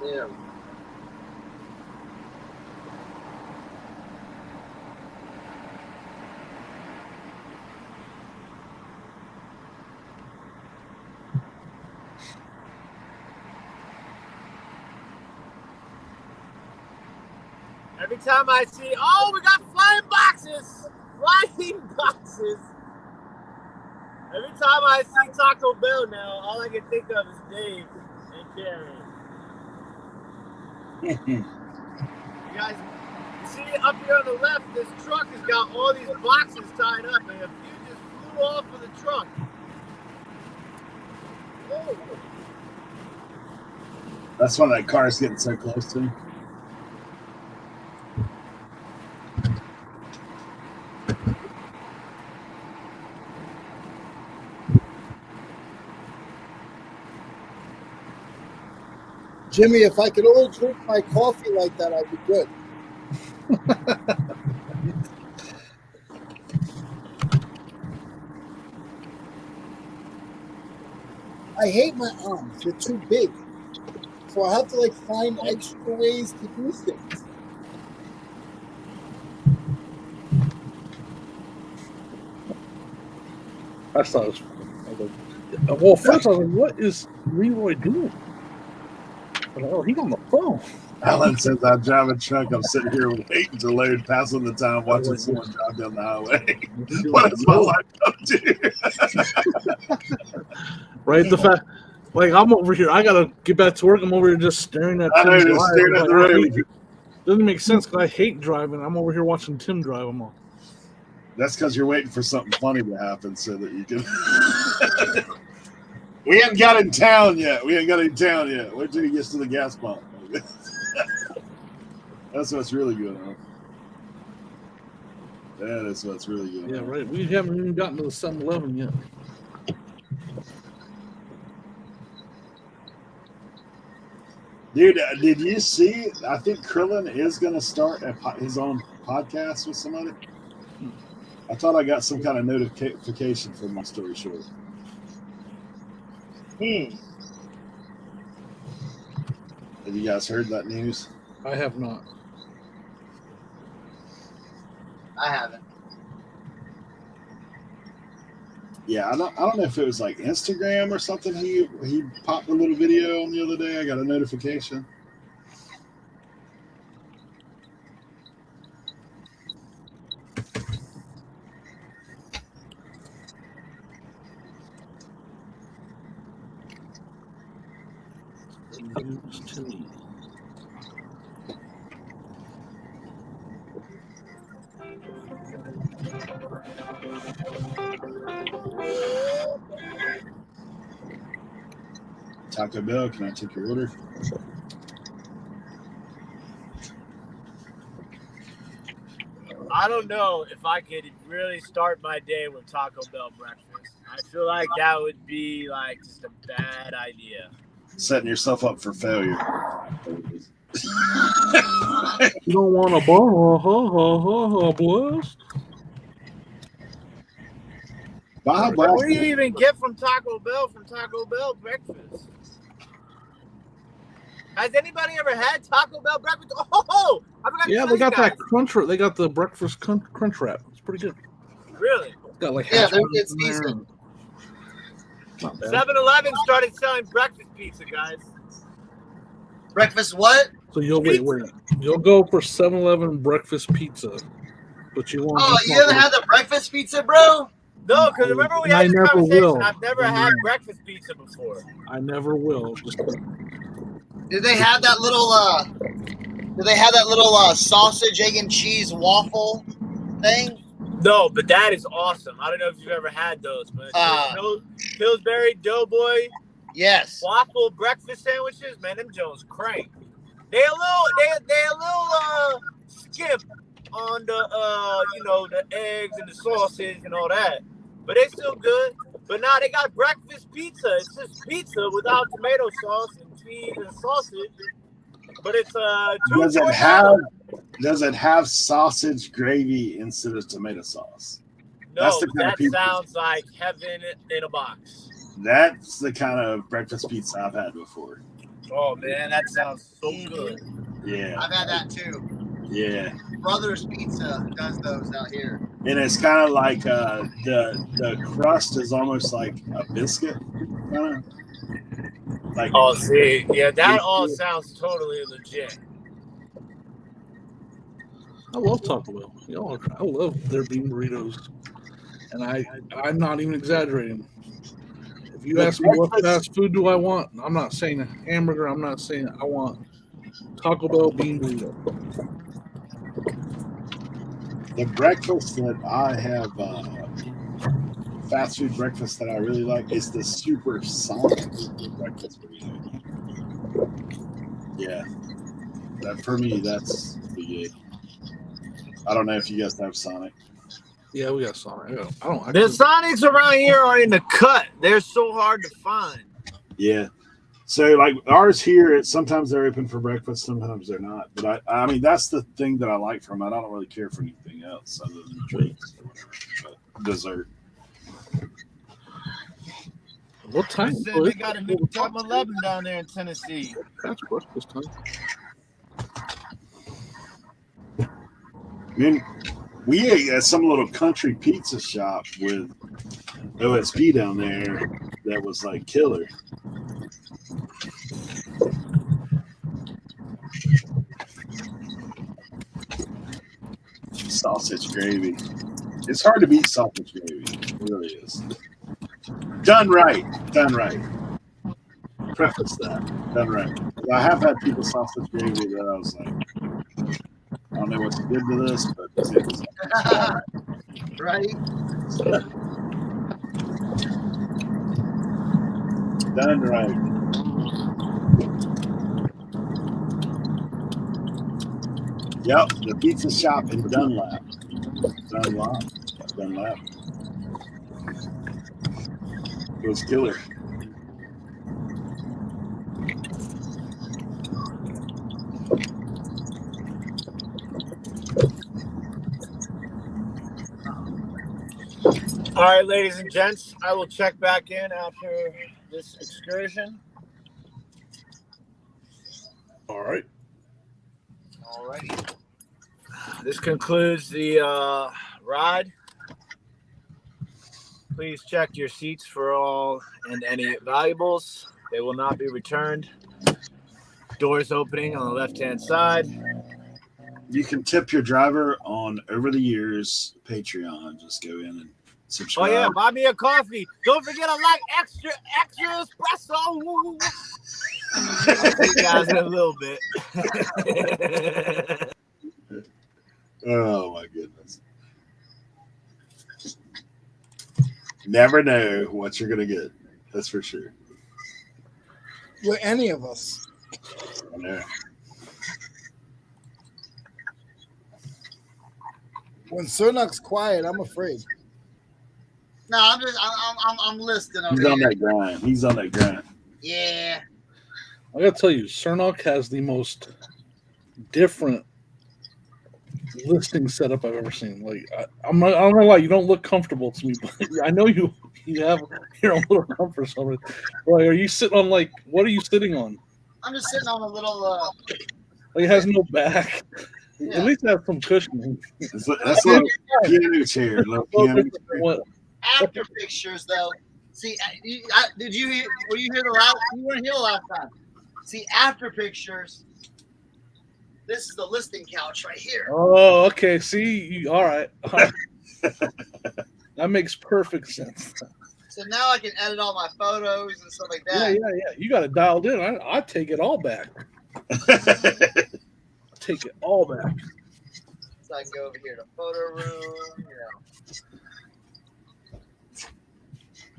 S2: Yeah.
S6: Every time I see, oh, we got flying boxes. Flying boxes. Every time I see Taco Bell now, all I can think of is Dave and Karen. You guys, you see up here on the left, this truck has got all these boxes tied up, and a few just flew off of the truck. Oh.
S1: That's why that car is getting so close to me.
S4: Jimmy, if I could only drink my coffee like that, I'd be good. I hate my arms. They're too big. So I have to like find extra ways to do things.
S5: I thought it was funny. I was like, well, first I was like, what is Leroy doing? I was like, oh, he's on the phone.
S1: Alan says, I drive a truck. I'm sitting here waiting to load, passing the time, watching someone drive down the highway. What is my life up to?
S5: Right? The fact, like, I'm over here. I gotta get back to work. I'm over here just staring at
S1: I
S5: Tim
S1: know,
S5: drive.
S1: just staring at
S5: Like,
S1: the
S5: I
S1: road.
S5: hate- doesn't make sense because I hate driving. I'm over here watching Tim drive. I'm all.
S1: That's because you're waiting for something funny to happen so that you can. We ain't got in town yet. Wait till he gets to the gas pump. That's what's really going on. That is what's really going
S5: Yeah,
S1: on.
S5: right. We haven't even gotten to the 7-Eleven yet.
S1: Dude, did you see? I think Krillin is going to start his own podcast with somebody. I thought I got some kind of notification from my story short. Have you guys heard that news?
S5: I have not.
S2: I haven't.
S1: Yeah, I don't know if it was like Instagram or something. He popped a little video on the other day. I got a notification.
S5: News to me.
S1: Taco Bell, can I take your order?
S6: I don't know if I could really start my day with Taco Bell breakfast. I feel like that would be like just a bad idea.
S1: Setting yourself up for failure.
S5: You don't want a bar, blast.
S6: What do you even get from Taco Bell breakfast? Has anybody ever had Taco Bell breakfast? Oh, I forgot.
S5: Yeah, they got that crunch. They got the breakfast crunch wrap. It's pretty good.
S6: Really?
S5: It's got like
S2: it's decent.
S6: 7-Eleven started selling breakfast pizza, guys.
S2: Breakfast what?
S5: So you'll wait. You'll go for 7-Eleven breakfast pizza, but you won't.
S2: Oh, you haven't had the breakfast pizza, bro?
S6: No, because remember we had this conversation. I've never had breakfast pizza before.
S5: I never will.
S2: Did they have that little? Sausage, egg, and cheese waffle thing?
S6: No, but that is awesome. I don't know if you've ever had those, but Pillsbury Doughboy,
S2: yes,
S6: waffle breakfast sandwiches, man, them Jones crank. They a little skimp on the the eggs and the sausage and all that, but they still good. But now they got breakfast pizza. It's just pizza without tomato sauce and cheese and sausage. But it's
S1: Does it have sausage gravy instead of tomato sauce?
S6: No, that sounds like heaven in a box.
S1: That's the kind of breakfast pizza I've had before.
S6: Oh man, that sounds so good.
S1: Yeah,
S2: I've had that too.
S1: Yeah,
S2: Brothers Pizza does those out here,
S1: and it's kind of like the crust is almost like a biscuit, kind of. Like,
S6: oh, see, yeah, that all sounds totally legit.
S5: I love Taco Bell. I love their bean burritos, and I'm not even exaggerating. If you ask me what fast food do I want, I'm not saying a hamburger. I'm not saying I want Taco Bell bean burrito.
S1: The breakfast that I have, fast food breakfast that I really like is the Super Sonic breakfast burrito. Yeah, that for me, that's the good. I don't know if you guys have Sonic.
S5: Yeah, we got Sonic.
S6: The Sonics around here are in the cut. They're so hard to find.
S1: Yeah. So like ours here, sometimes they're open for breakfast, sometimes they're not. But I mean, that's the thing that I like from it. I don't really care for anything else other than drinks or whatever. But dessert.
S5: What time?
S6: They got a new 7-Eleven down there in Tennessee.
S5: That's breakfast time.
S1: I mean, we ate at some little country pizza shop with OSP down there that was like killer. sausage gravy. It's hard to beat sausage gravy. It really is. Done right. Done right. Preface that. Done right. I have had people sausage gravy that I was like, I don't know what you did to this, but it's
S2: Right?
S1: done right. Yep, the pizza shop in Dunlap. Dunlap. It was killer.
S6: All right, ladies and gents, I will check back in after this excursion.
S5: All right.
S6: All righty. This concludes the ride. Please check your seats for all and any valuables. They will not be returned. Doors opening on the left-hand side.
S1: You can tip your driver on Over the Years Patreon. Just go in and
S6: Oh
S1: subscribe.
S6: yeah, buy me a coffee. Don't forget to like extra espresso. I'll see you guys in a little bit.
S1: Oh my goodness. Never know what you're gonna get. That's for sure.
S4: With any of us.
S1: I know.
S4: When Cernak's quiet, I'm afraid.
S2: No, I'm listening over
S1: He's on
S2: here.
S1: that grind. He's on that grind.
S2: Yeah.
S5: I gotta tell you, Cernok has the most different listing setup I've ever seen. Like I'm not gonna lie, you don't look comfortable to me, but I know you have your own little comfort zone. Like, are you sitting on what are you sitting on?
S2: I'm just sitting on a little
S5: Like it has no back.
S2: Yeah.
S5: At least it has some cushioning.
S1: That's a little piano chair. Little piano chair.
S2: after pictures though. See, did you hear? Were you here the last? You weren't here the last time. See, after pictures. This is the listing couch right here.
S5: Oh, okay. See, all right. That makes perfect sense.
S2: So now I can edit all my photos and stuff like that.
S5: Yeah. You got it dialed in. I take it all back. Take it all back.
S2: So I can go over here to photo room,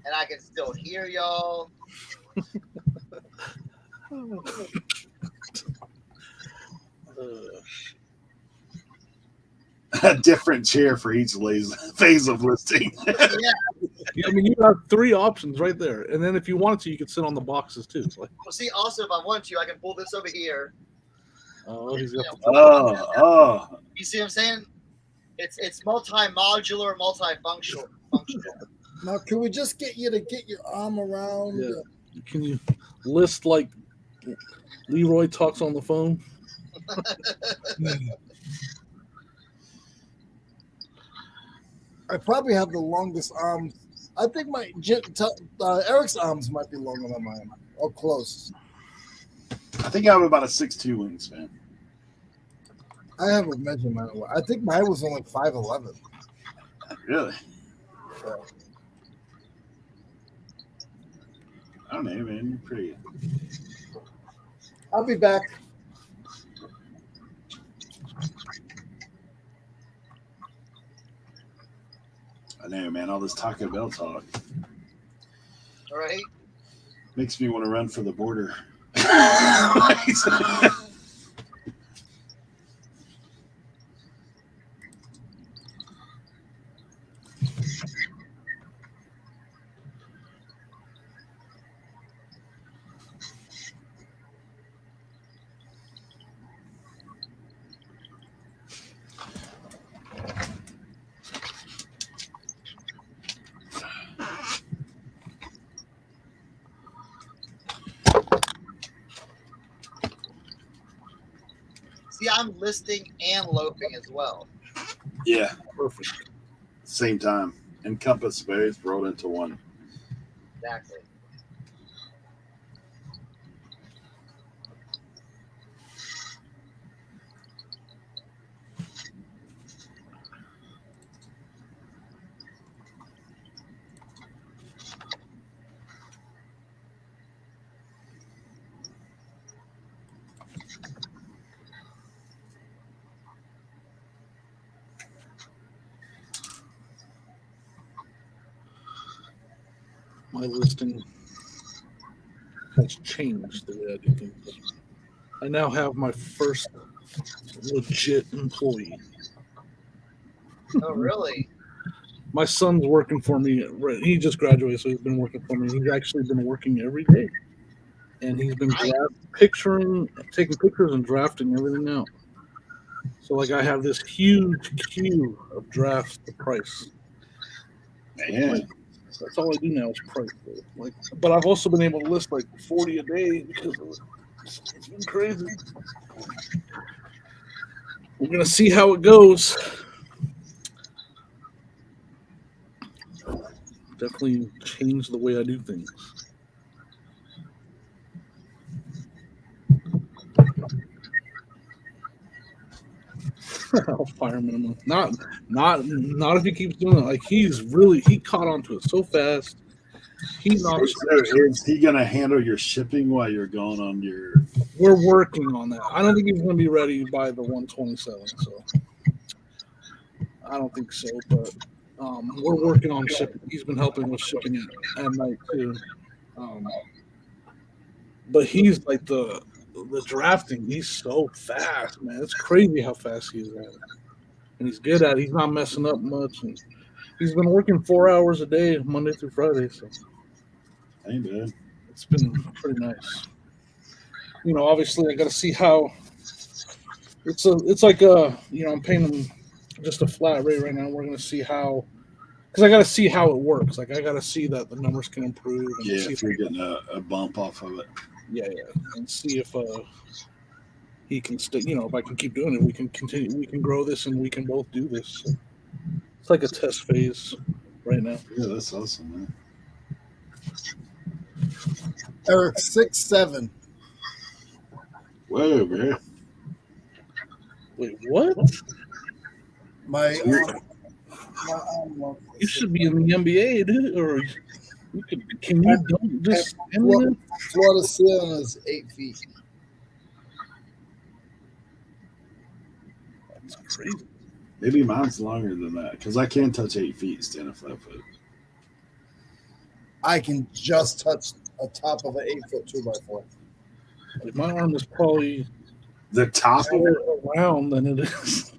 S2: and I can still hear y'all.
S1: A different chair for each phase of listing.
S2: Yeah.
S5: I mean, you have 3 options right there, and then if you wanted to, you could sit on the boxes too. Like,
S2: Well, see, also if I want to, I can pull this over here.
S5: oh, he's got
S1: Oh.
S2: You see what I'm saying? It's multi-modular, multi-functional.
S4: Now, can we just get you to get your arm around?
S5: Yeah. Can you list like Leroy talks on the phone?
S4: I probably have the longest arms. I think my Eric's arms might be longer than mine, or close.
S1: I think I have about a 6'2" wingspan.
S4: I haven't measured mine. I think mine was only 5'11".
S1: Really? I don't know, man. You're pretty.
S4: I'll be back.
S1: I know, man. All this Taco Bell talk
S2: Right?
S1: makes me want to run for the border.
S2: See, I'm listing and loafing as well.
S1: Yeah,
S5: Perfect.
S1: same time. Encompass both rolled into one.
S2: Exactly.
S5: my listing has changed the way I do things. I now have my first legit employee.
S2: Oh, really?
S5: My son's working for me. He just graduated, so he's been working for me. He's actually been working every day, and he's been taking pictures and drafting everything out. So, like, I have this huge queue of drafts to price.
S1: Man,
S5: That's all I do now is price. Like, but I've also been able to list like 40 a day because of it. It's been crazy. We're gonna see how it goes. Definitely change the way I do things. I'll fire him. Not if he keeps doing it. Like he caught onto it so fast. He knocks.
S1: is he gonna handle your shipping while you're going on your?
S5: We're working on that. I don't think he's gonna be ready by the 127. So I don't think so. But we're working on shipping. He's been helping with shipping at night too. But he's like the drafting. He's so fast, man. It's crazy how fast he is at it. And he's good at it. He's not messing up much. And he's been working 4 hours a day, Monday through Friday. So
S1: Ain't bad.
S5: it's been pretty nice. You know, obviously I got to see how it's like I'm paying him just a flat rate right now. We're gonna see how, because I got to see how it works. Like I got to see that the numbers can improve. And
S1: Yeah,
S5: see
S1: if you're getting a bump off of it.
S5: yeah, and see if he can stay. You know, if I can keep doing it, we can continue. We can grow this, and we can both do this. So it's like a test phase right now.
S1: Yeah, that's awesome, man.
S4: Eric 6'7".
S1: Whoa, man.
S5: Wait, what?
S4: My
S5: You should be in the NBA, dude. Or you could? Can you don't just?
S4: floor to ceiling is 8 feet.
S5: That's crazy.
S1: Maybe mine's longer than that because I can touch 8 feet standing flat foot.
S4: I can just touch a top of an 8-foot 2x4.
S5: Like my arm is probably
S1: The top of it.
S5: more around than it is.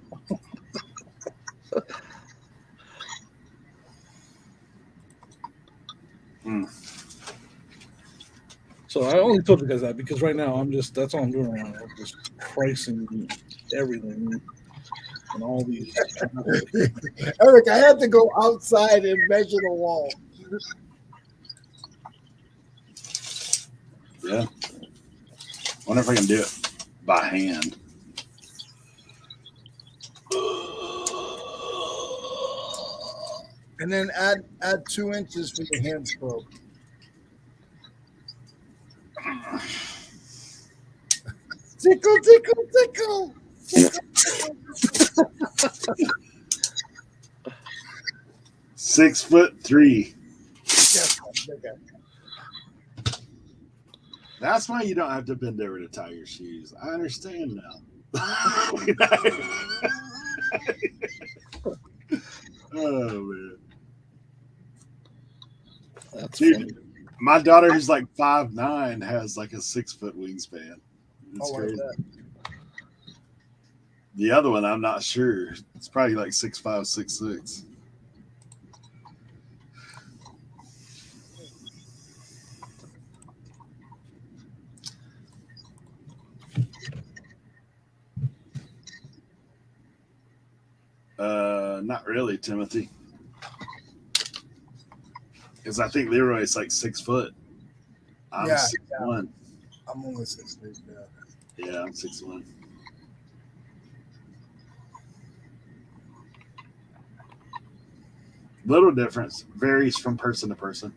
S5: So I only told you guys that because right now that's all I'm doing right now. I'm just pricing everything and all these.
S4: Eric, I had to go outside and measure the wall.
S1: Yeah. Wonder if I can do it by hand.
S4: And then add 2 inches for your hand stroke. Tickle, tickle, tickle.
S1: 6'3".
S4: Yes, okay.
S1: That's why you don't have to bend over to tie your shoes. I understand now. Oh man.
S5: That's
S1: Dude,
S5: funny.
S1: my daughter, who's like 5'9", has like a 6 foot wingspan. It's
S4: Like
S1: crazy.
S4: that.
S1: The other one, I'm not sure. It's probably like 6'5", 6'6". Not really, Timothy. Because I think Leroy's like 6 foot. I'm
S4: Yeah,
S1: 6'1".
S4: I'm only 6 feet. Yeah.
S1: Yeah, I'm 6'1". Little difference, varies from person to person.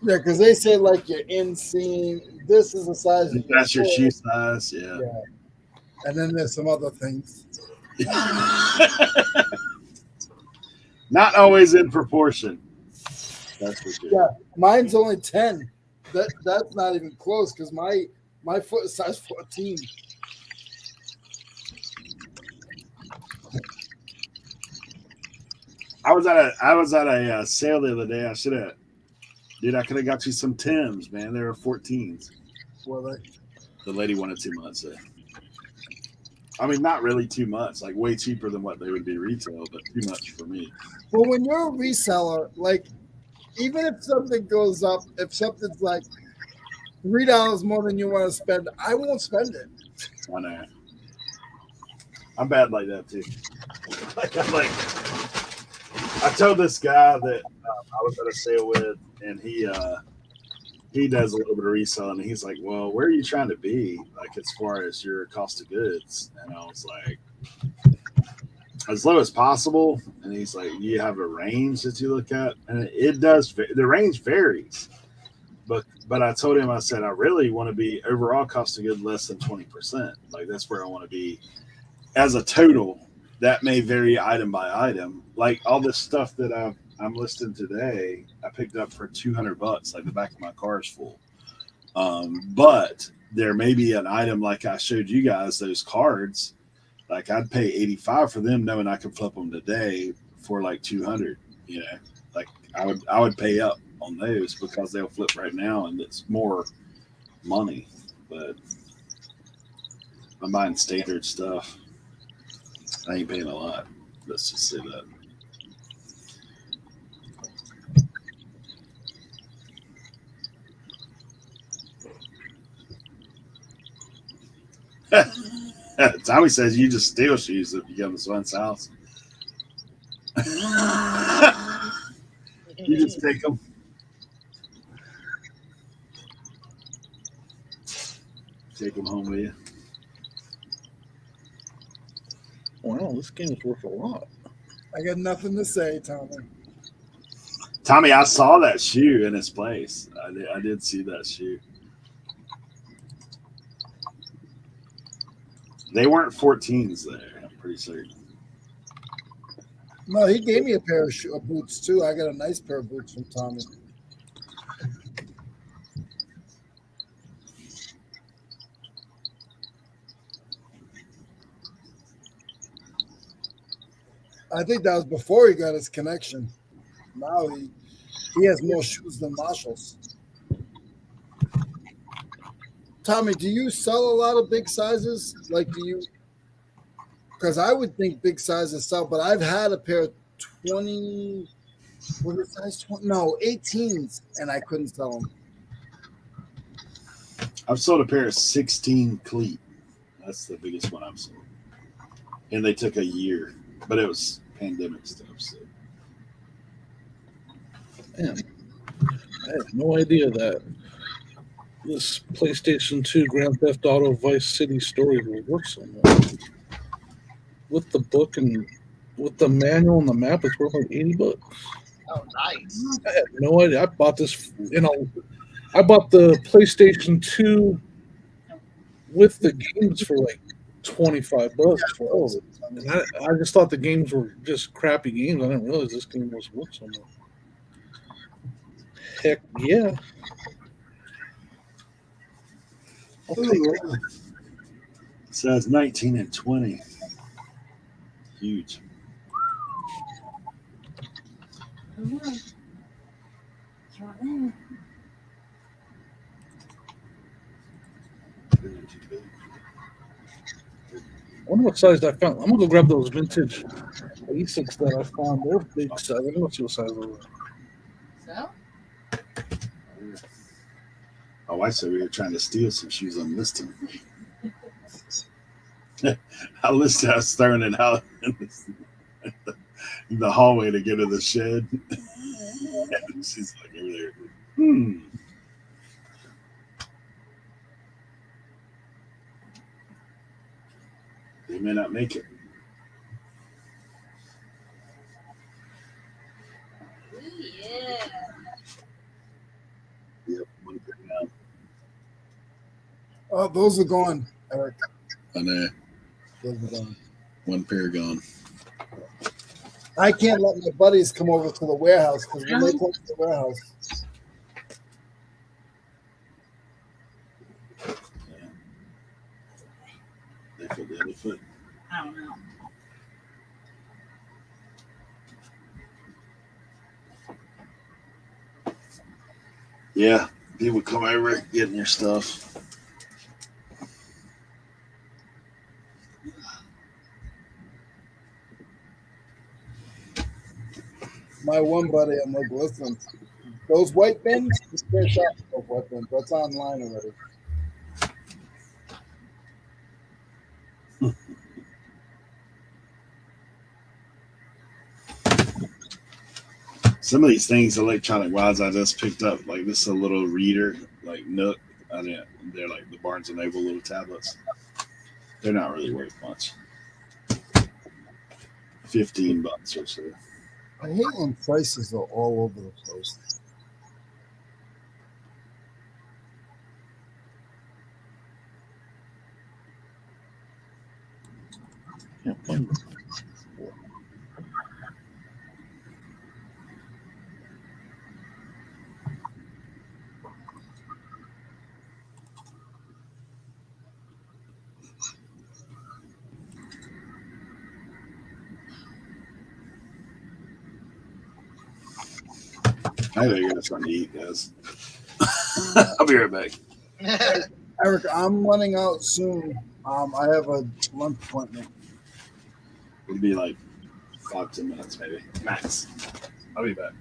S4: Yeah, because they say like your inseam, this is the size of
S1: That's your
S4: foot.
S1: shoe size, yeah.
S4: And then there's some other things.
S1: Not always in proportion. That's for sure.
S4: Yeah, mine's only 10. That's not even close because my foot is size 14.
S1: I was at a sale the other day. I should have Dude, I could have got you some Tims, man. They were 14s.
S4: Were they?
S1: The lady wanted 2 months. I mean, not really too much, like way cheaper than what they would be retail, but too much for me.
S4: Well, when you're a reseller, like even if something goes up, if something's like $3 more than you want to spend, I won't spend it.
S1: I know. I'm bad like that too. Like I told this guy that I was at a sale with, and he does a little bit of reselling, and he's like, "Well, where are you trying to be, like as far as your cost of goods?" And I was like, "As low as possible." And he's like, "You have a range that you look at?" And it does. The range varies, but I told him, I said, I really want to be overall cost of goods less than 20%. Like that's where I want to be as a total. That may vary item by item. Like all this stuff that I'm listing today, I picked up for $200. Like the back of my car is full. But there may be an item like I showed you guys, those cards. Like I'd pay 85 for them, knowing I could flip them today for like 200. You know, like I would pay up on those because they'll flip right now, and it's more money. But I'm buying standard stuff. I ain't paying a lot. Let's just say that. Tommy says you just steal shoes if you go to someone's house. You just take them. Take them home with you.
S5: Wow, this game is worth a lot.
S4: I got nothing to say, Tommy.
S1: Tommy, I saw that shoe in his place. I did see that shoe. They weren't 14s there, I'm pretty certain.
S4: No, he gave me a pair of boots too. I got a nice pair of boots from Tommy. I think that was before he got his connection. Now he has more shoes than Marshalls. Tommy, do you sell a lot of big sizes? Like, do you? Because I would think big sizes sell, but I've had a pair of 20. Was it size 20? No, 18s, and I couldn't sell them.
S1: I've sold a pair of 16 cleat. That's the biggest one I've sold. And they took a year, but it was pandemic stuff. So.
S5: Man, I had no idea that this PlayStation 2 Grand Theft Auto Vice City story was worth so much. With the book and with the manual and the map, it's worth like $80.
S2: Oh, nice.
S5: I had no idea. I bought this, I bought the PlayStation 2 with the games for like $25 for all of it. And I just thought the games were just crappy games. I didn't realize this game was worth so much. Heck yeah. I'll take it.
S1: Says 19 and 20. Huge.
S5: I wonder what size I found. I'm gonna go grab those vintage Asics that I found. They're big size. I don't see what size they were.
S7: So?
S1: My wife said we were trying to steal some shoes on listing. I was throwing it out in the hallway to get to the shed. And she's like over there. They may not make it.
S7: Yeah.
S1: Yep, one pair now.
S4: Oh, those are gone, Eric.
S1: I know.
S4: Those are gone.
S1: One pair gone.
S4: I can't let my buddies come over to the warehouse because when they come to the warehouse,
S1: They put the other foot.
S7: I don't know.
S1: Yeah, people come over getting your stuff.
S4: My one buddy, I'm like, listen, those white bins, just fish out those white bins. That's online already.
S1: Some of these things, electronic wise, I just picked up. Like this is a little reader, like Nook. I didn't. They're like the Barnes and Noble little tablets. They're not really worth much. $15 or so.
S4: I hate when prices are all over the place.
S5: Can't find it.
S1: I gotta get something to eat, guys. I'll be right back.
S4: Eric, I'm running out soon. I have a lunch appointment.
S1: It'll be like 5-10 minutes, maybe max. I'll be back.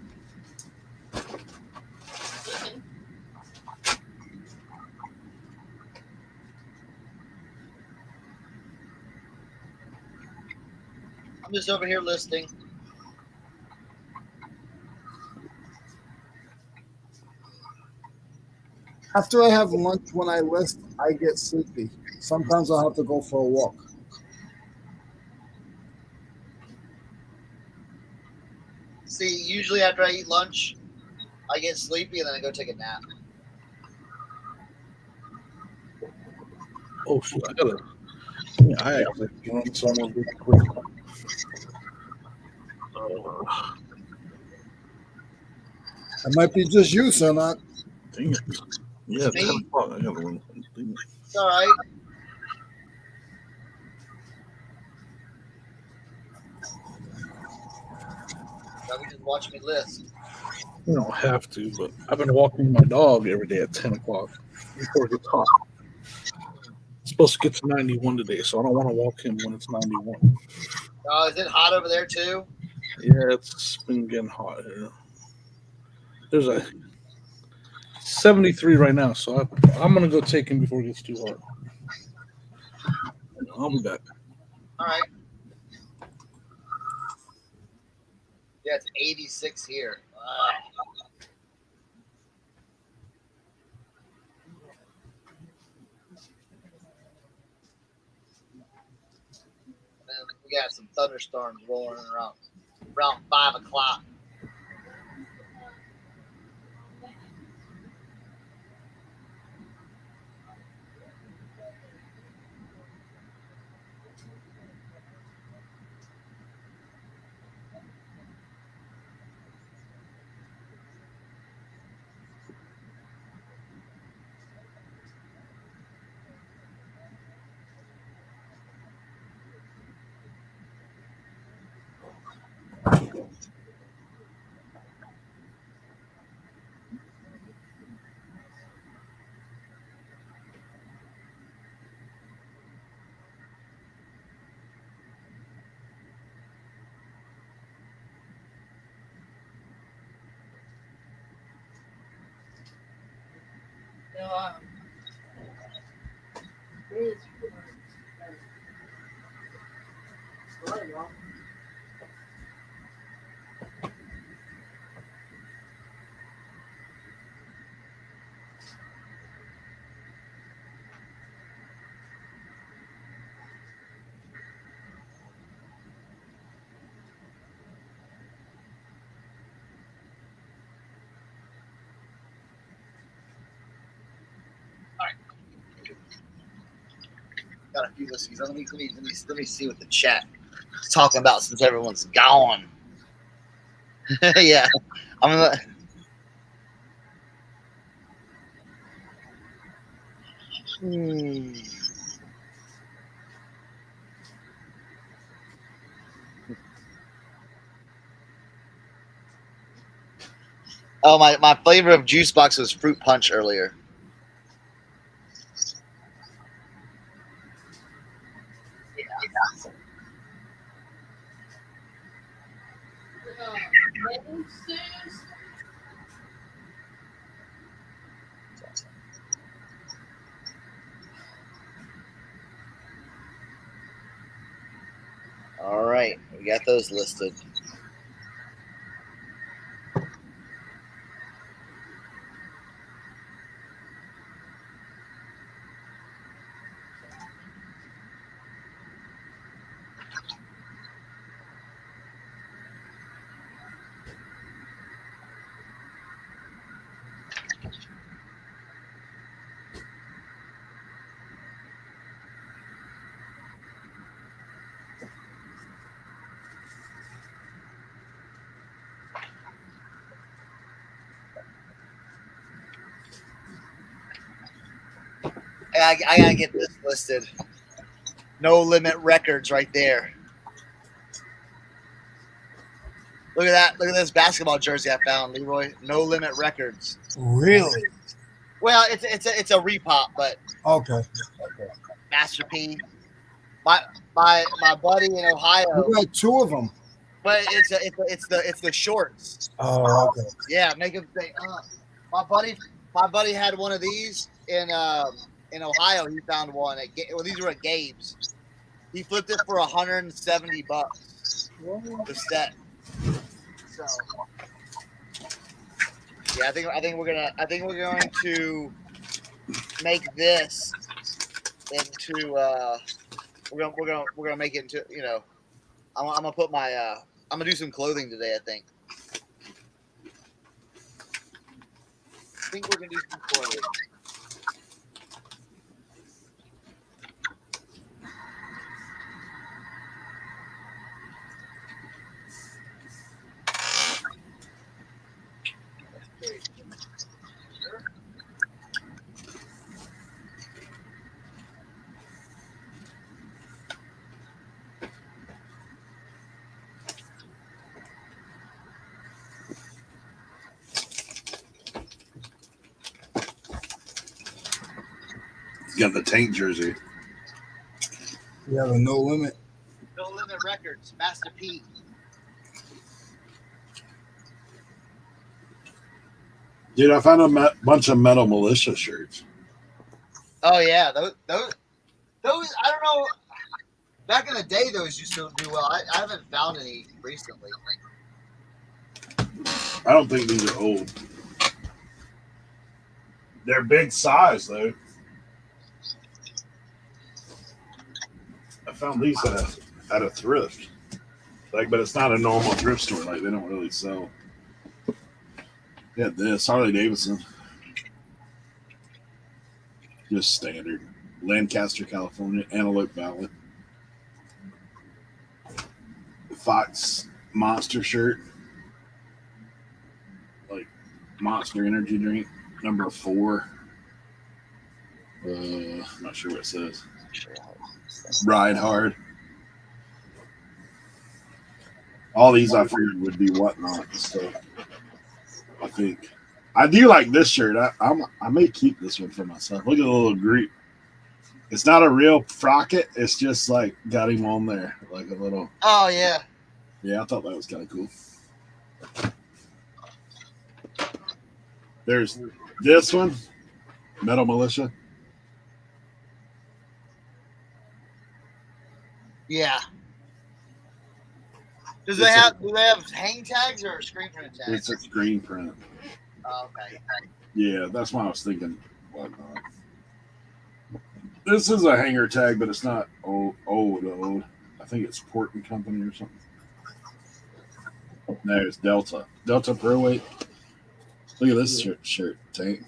S2: I'm just over here listening.
S4: After I have lunch, when I list, I get sleepy. Sometimes I'll have to go for a walk.
S2: See, usually after I eat lunch, I get sleepy and then I go take a nap.
S5: Oh shit! I gotta. Yeah, I actually run somewhere really quick.
S4: It might be just you, son.
S5: Dang it! Yeah,
S2: Me?
S5: 10 o'clock. I gotta run. Dang it.
S2: It's all right. Now we just watch me list.
S5: You don't have to, but I've been walking my dog every day at 10 o'clock before it gets hot. It's supposed to get to 91 today, so I don't want to walk him when it's 91.
S2: Is it hot over there too?
S5: Yeah, it's been getting hot here. There's a 73 right now, so I'm gonna go take him before it gets too hot. I'll be back.
S2: All right. Yeah, it's 86 here. And we got some thunderstorms rolling around 5 o'clock.
S7: No,
S2: Got a few listings. Let me see what the chat is talking about since everyone's gone. Yeah, I'm gonna. Hmm. Oh, my flavor of juice box was fruit punch earlier. All right, we got those listed. I gotta get this listed. No Limit Records right there. Look at that. Look at this basketball jersey I found, Leroy. No Limit Records.
S4: Really?
S2: Well, it's a repop, but
S4: Okay.
S2: Master P. My buddy in Ohio,
S4: You got two of them.
S2: but it's the shorts.
S4: Oh, okay.
S2: Yeah, make him say, my buddy had one of these in Ohio. He found one well, these were at Gabe's. He flipped it for $170 the set. So yeah, I think we're going to make this into we're gonna make it into, you know, I'm gonna put my I'm gonna do some clothing today. I think we're gonna do some clothing.
S1: You got the tank jersey.
S4: You have a No Limit.
S2: No Limit Records, Master P.
S1: Dude, I found a bunch of Metal Militia shirts.
S2: Oh yeah, those I don't know. Back in the day, those used to do well. I haven't found any recently.
S1: I don't think these are old. They're big size though. I found these at a thrift. Like, but it's not a normal thrift store. Like, they don't really sell. Yeah, this Harley Davidson. Just standard. Lancaster, California, Antelope Valley. Fox Monster shirt. Like Monster Energy drink. Number 4. I'm not sure what it says. Ride Hard. All these I figured would be whatnot. So I think I do like this shirt. I may keep this one for myself. Look at the little Greek. It's not a real frocket. It's just like got him on there, like a little.
S2: Oh yeah.
S1: Yeah, I thought that was kind of cool. There's this one, Metal Militia.
S2: Yeah. Do they have hang tags or screen print tags?
S1: It's a screen print.
S2: Oh, okay.
S1: Yeah, that's why I was thinking whatnot. This is a hanger tag, but it's not old. I think it's Port and Company or something. No, it's Delta Pro Weight. Look at this shirt, Tank.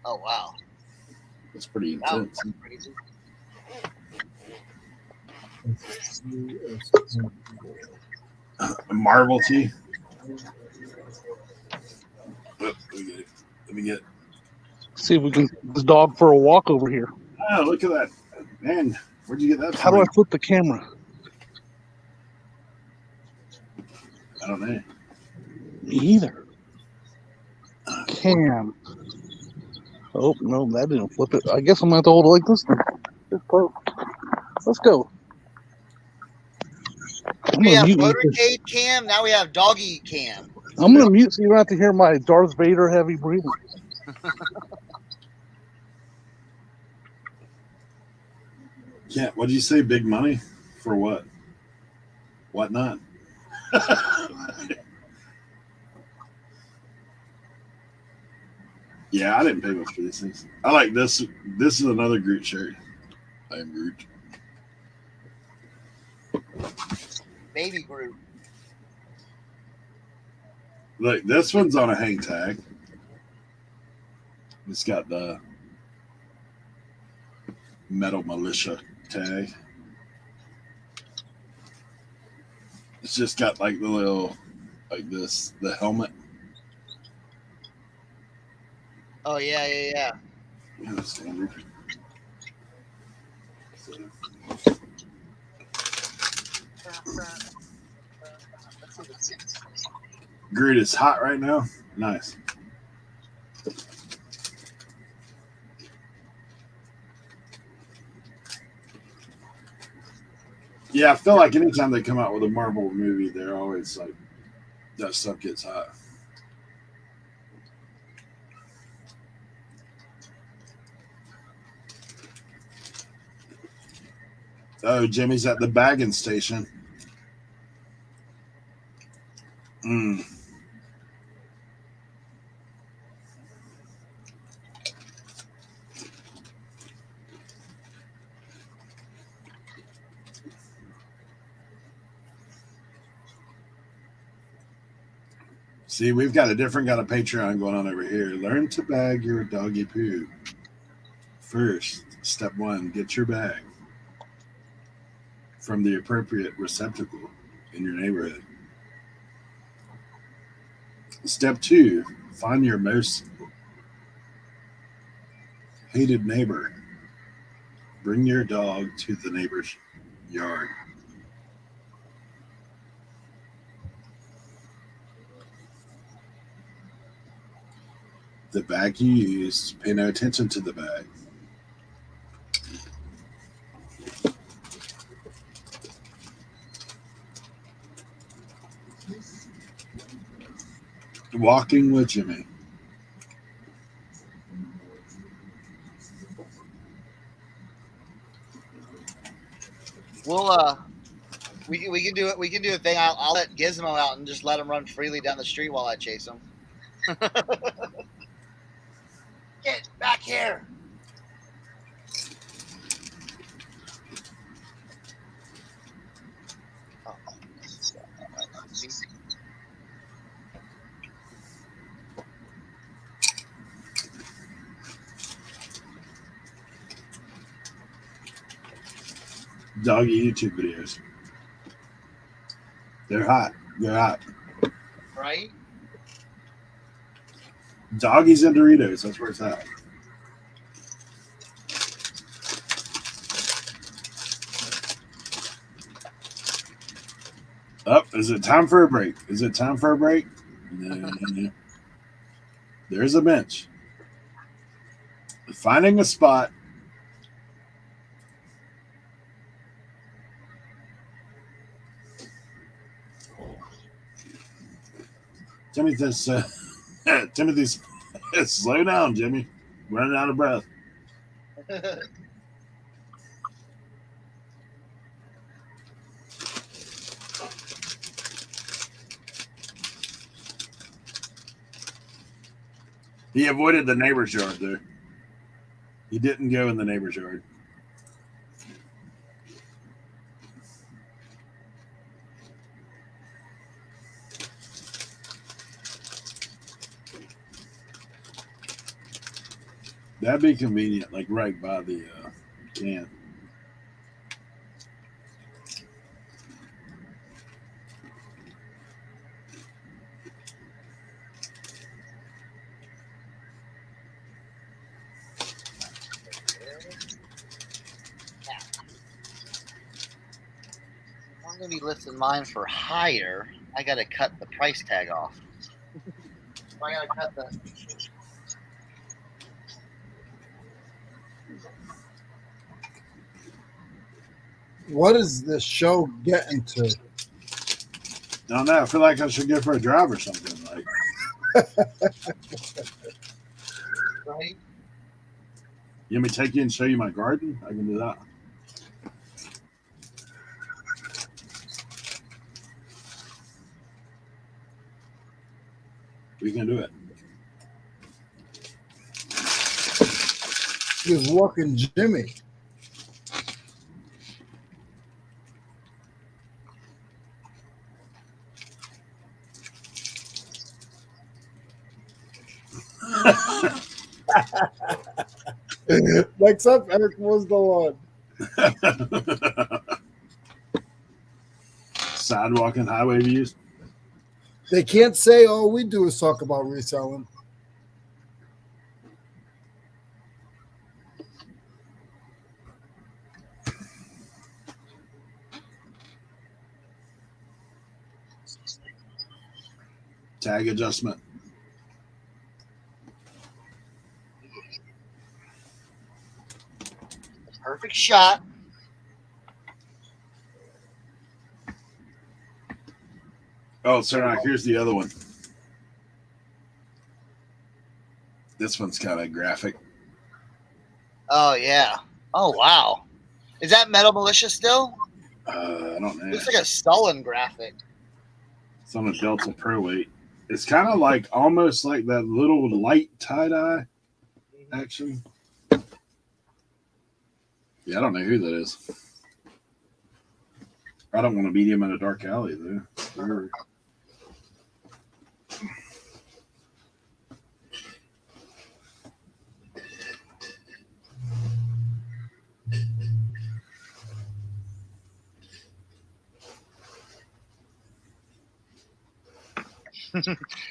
S2: Oh wow.
S1: It's pretty
S2: Wow,
S1: intense.
S2: that's crazy.
S1: A Marvel tee. Oh, let me get.
S5: See if we can get this dog for a walk over here.
S1: Oh, look at that, man! Where'd you get that?
S5: How do
S1: from?
S5: I flip the camera?
S1: I don't know.
S5: Me either. cam. Oh no, that didn't flip it. I guess I'm gonna have to hold it like this. Then. Let's go. I'm
S2: We
S5: gonna
S2: have
S5: mute.
S2: motorcade cam. Now we have doggy cam.
S5: I'm gonna mute so you don't have to hear my Darth Vader heavy breathing.
S1: Can't. What did you say? Big money for what? What not? Yeah, I didn't pay much for these things. I like this. This is another Groot shirt. I am Groot.
S2: Baby Groot.
S1: Look, this one's on a hang tag. It's got the Metal Militia tag. It's just got like the little, like this, the helmet.
S2: Oh yeah.
S1: Yeah, the standard. So, Groot is hot right now. Nice. Yeah, I feel like anytime they come out with a Marvel movie, they're always like, that stuff gets hot. Oh, Jimmy's at the bagging station. Mm. See, we've got a different kind of Patreon going on over here. Learn to bag your doggy poo. First, step one, get your bag from the appropriate receptacle in your neighborhood. Step two, find your most hated neighbor. Bring your dog to the neighbor's yard. The bag you use, pay no attention to the bag. Walking with Jimmy.
S2: We'll we can do it. We can do a thing. I'll let Gizmo out and just let him run freely down the street while I chase him. Get back here. Oh.
S1: Doggy YouTube videos. They're hot. They're hot.
S2: Right?
S1: Doggies and Doritos. That's where it's at. Oh, is it time for a break? Is it time for a break? No. There's a bench. Finding a spot. Timothy's slow down, Jimmy. Running out of breath. He avoided the neighbor's yard, though. He didn't go in the neighbor's yard. That'd be convenient, like right by the can.
S2: I'm gonna be listing mine for higher. I gotta cut the price tag off. I gotta cut the
S4: What is this show getting to?
S1: I don't know. I feel like I should go for a drive or something. Like,
S2: Right?
S1: you want me to take you and show you my garden? I can do that. We can do it.
S4: He was walking Jimmy. Next up, Eric was the one.
S1: Sidewalk and highway views.
S4: They can't say all we do is talk about reselling.
S1: Tag adjustment.
S2: Perfect shot.
S1: Oh, sorry. Here's the other one. This one's kind of graphic.
S2: Oh yeah. Oh wow. Is that Metal Militia still?
S1: I don't know.
S2: Looks like a sullen graphic.
S1: It's on a Delta Pro 8. It's kind of like almost like that little light tie-dye action. Yeah, I don't know who that is. I don't want to beat him in a dark alley, though. Sure.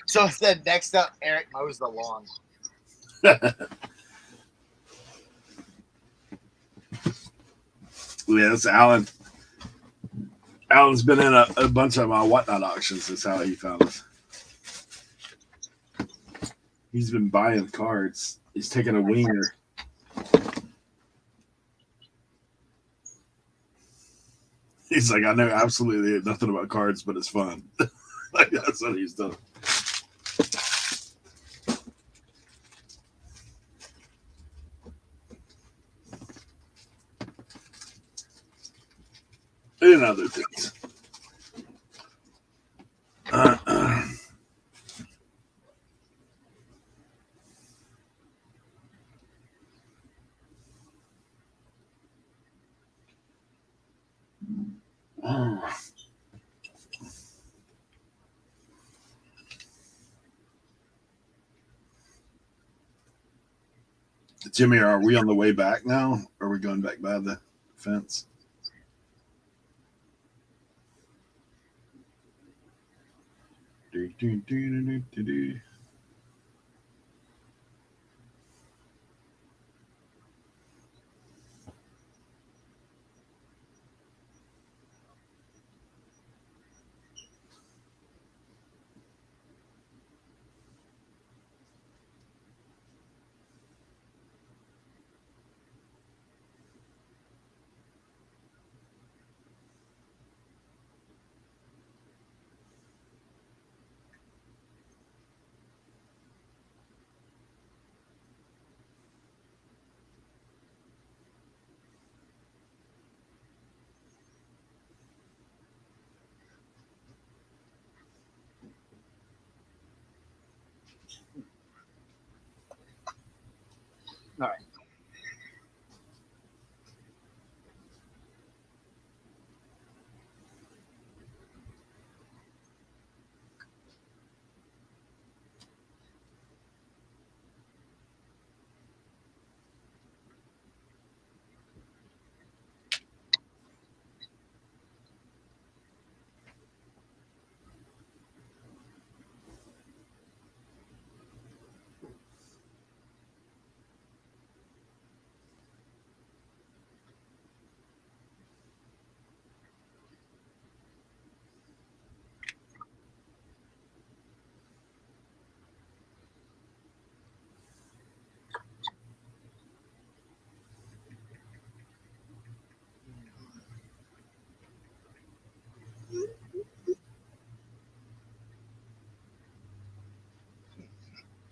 S2: So it said next up, Eric mows the lawn.
S1: Yeah, that's Alan. Alan's been in a bunch of my whatnot auctions. That's how he found us. He's been buying cards. He's taking a winger. He's like, I know absolutely nothing about cards, but it's fun. Like, that's what he's done. And other things. Jimmy, are we on the way back now? Or are we going back by the fence? Do, do, do, do, do, do.
S2: All right.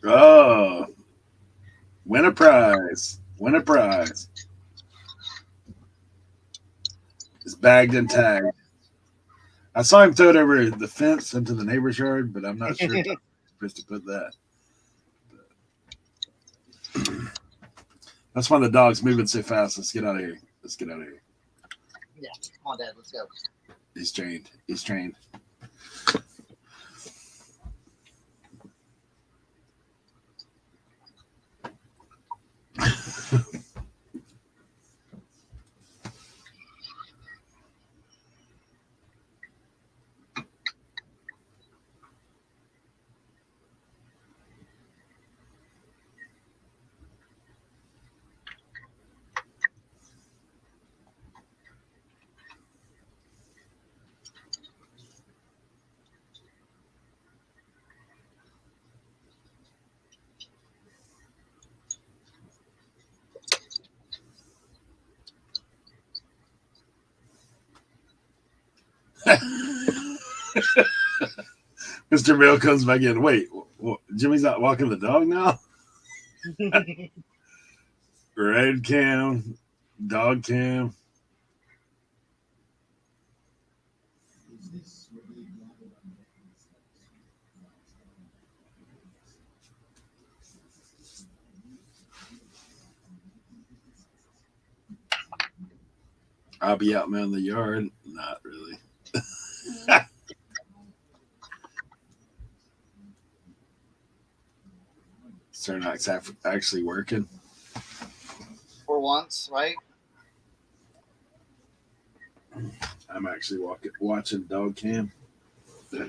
S1: Oh, win a prize. Win a prize. It's bagged and tagged. I saw him throw it over the fence into the neighbor's yard, but I'm not sure if I'm supposed to put that. That's why the dog's moving so fast. Let's get out of here. Let's get out of here.
S2: Yeah, come on, Dad, let's go.
S1: He's trained. He's trained. Mr. Bill comes back in. Wait, Jimmy's not walking the dog now? Red cam, dog cam. I'll be out mowing the yard. Not really. Cernak's actually working.
S2: For once, right?
S1: I'm actually watching dog cam.
S2: Yeah.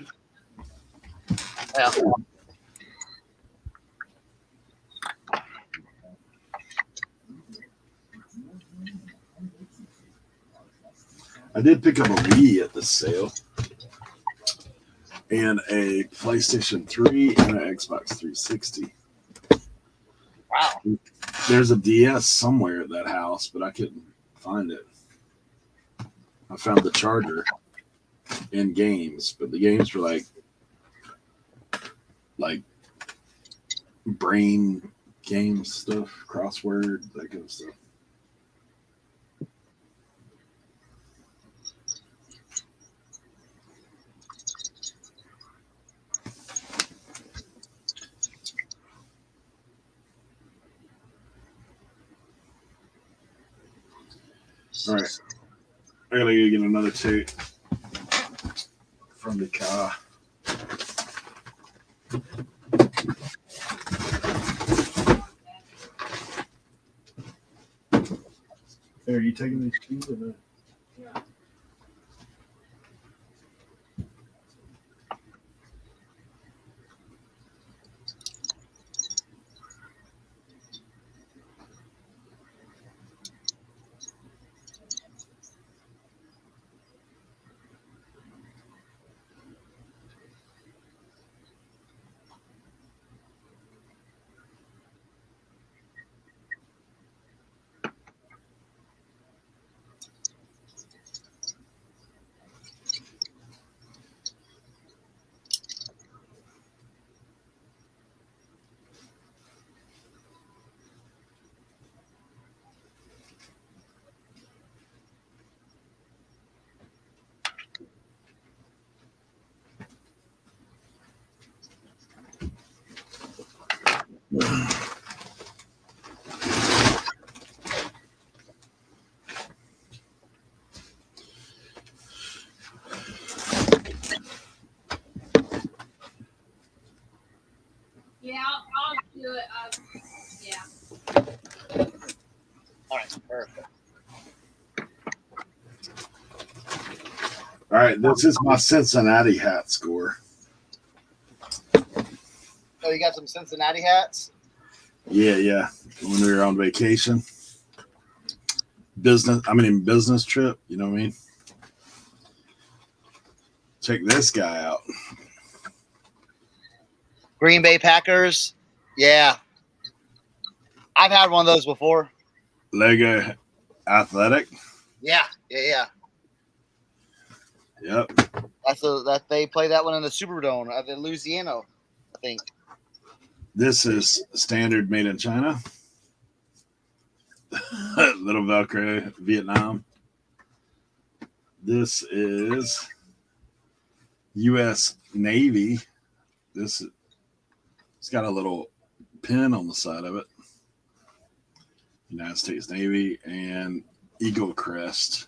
S1: I did pick up a Wii at the sale, and a PlayStation 3 and an Xbox 360.
S2: Wow.
S1: There's a DS somewhere at that house, but I couldn't find it. I found the charger in games, but the games were like brain games stuff, crossword, that kind of stuff. All right, I gotta go get another tote from the car. Hey, are you taking these keys or not?
S7: Yeah, I'll do it. Yeah.
S2: All right, perfect.
S1: All right, this is my Cincinnati hat score.
S2: So you got some Cincinnati hats?
S1: Yeah. When we were on vacation, business trip. You know what I mean? Check this guy out.
S2: Green Bay Packers. Yeah. I've had one of those before.
S1: Lego Athletic.
S2: Yeah.
S1: Yep.
S2: That they play that one in the Superdome at the Louisiana, I think.
S1: This is standard made in China. Little Velcro, Vietnam. This is U.S. Navy. It's got a little pin on the side of it. United States Navy and Eagle Crest.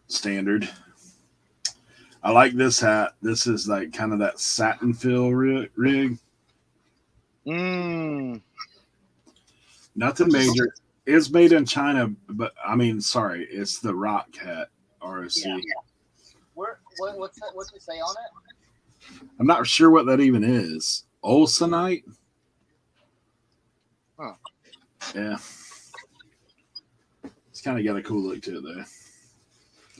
S1: Standard. I like this hat. This is like kind of that satin feel rig. Nothing major. It's made in China, but I mean, sorry, it's the Rock hat, ROC.
S2: Yeah. What's it say on it?
S1: I'm not sure what that even is. Olsenite?
S2: Huh.
S1: Yeah. It's kind of got a cool look to it, though.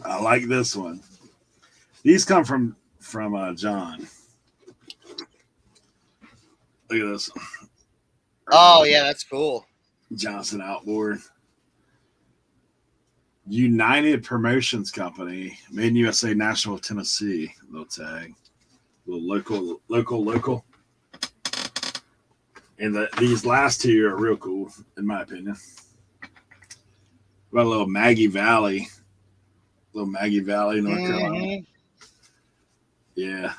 S1: I like this one. These come from John. Look at this.
S2: Oh, yeah, that's cool.
S1: Johnson Outboard. United Promotions Company, made in USA, Nashville, Tennessee. Little tag. Little local. And these last two are real cool, in my opinion. Got a little Maggie Valley, North Carolina. Yeah.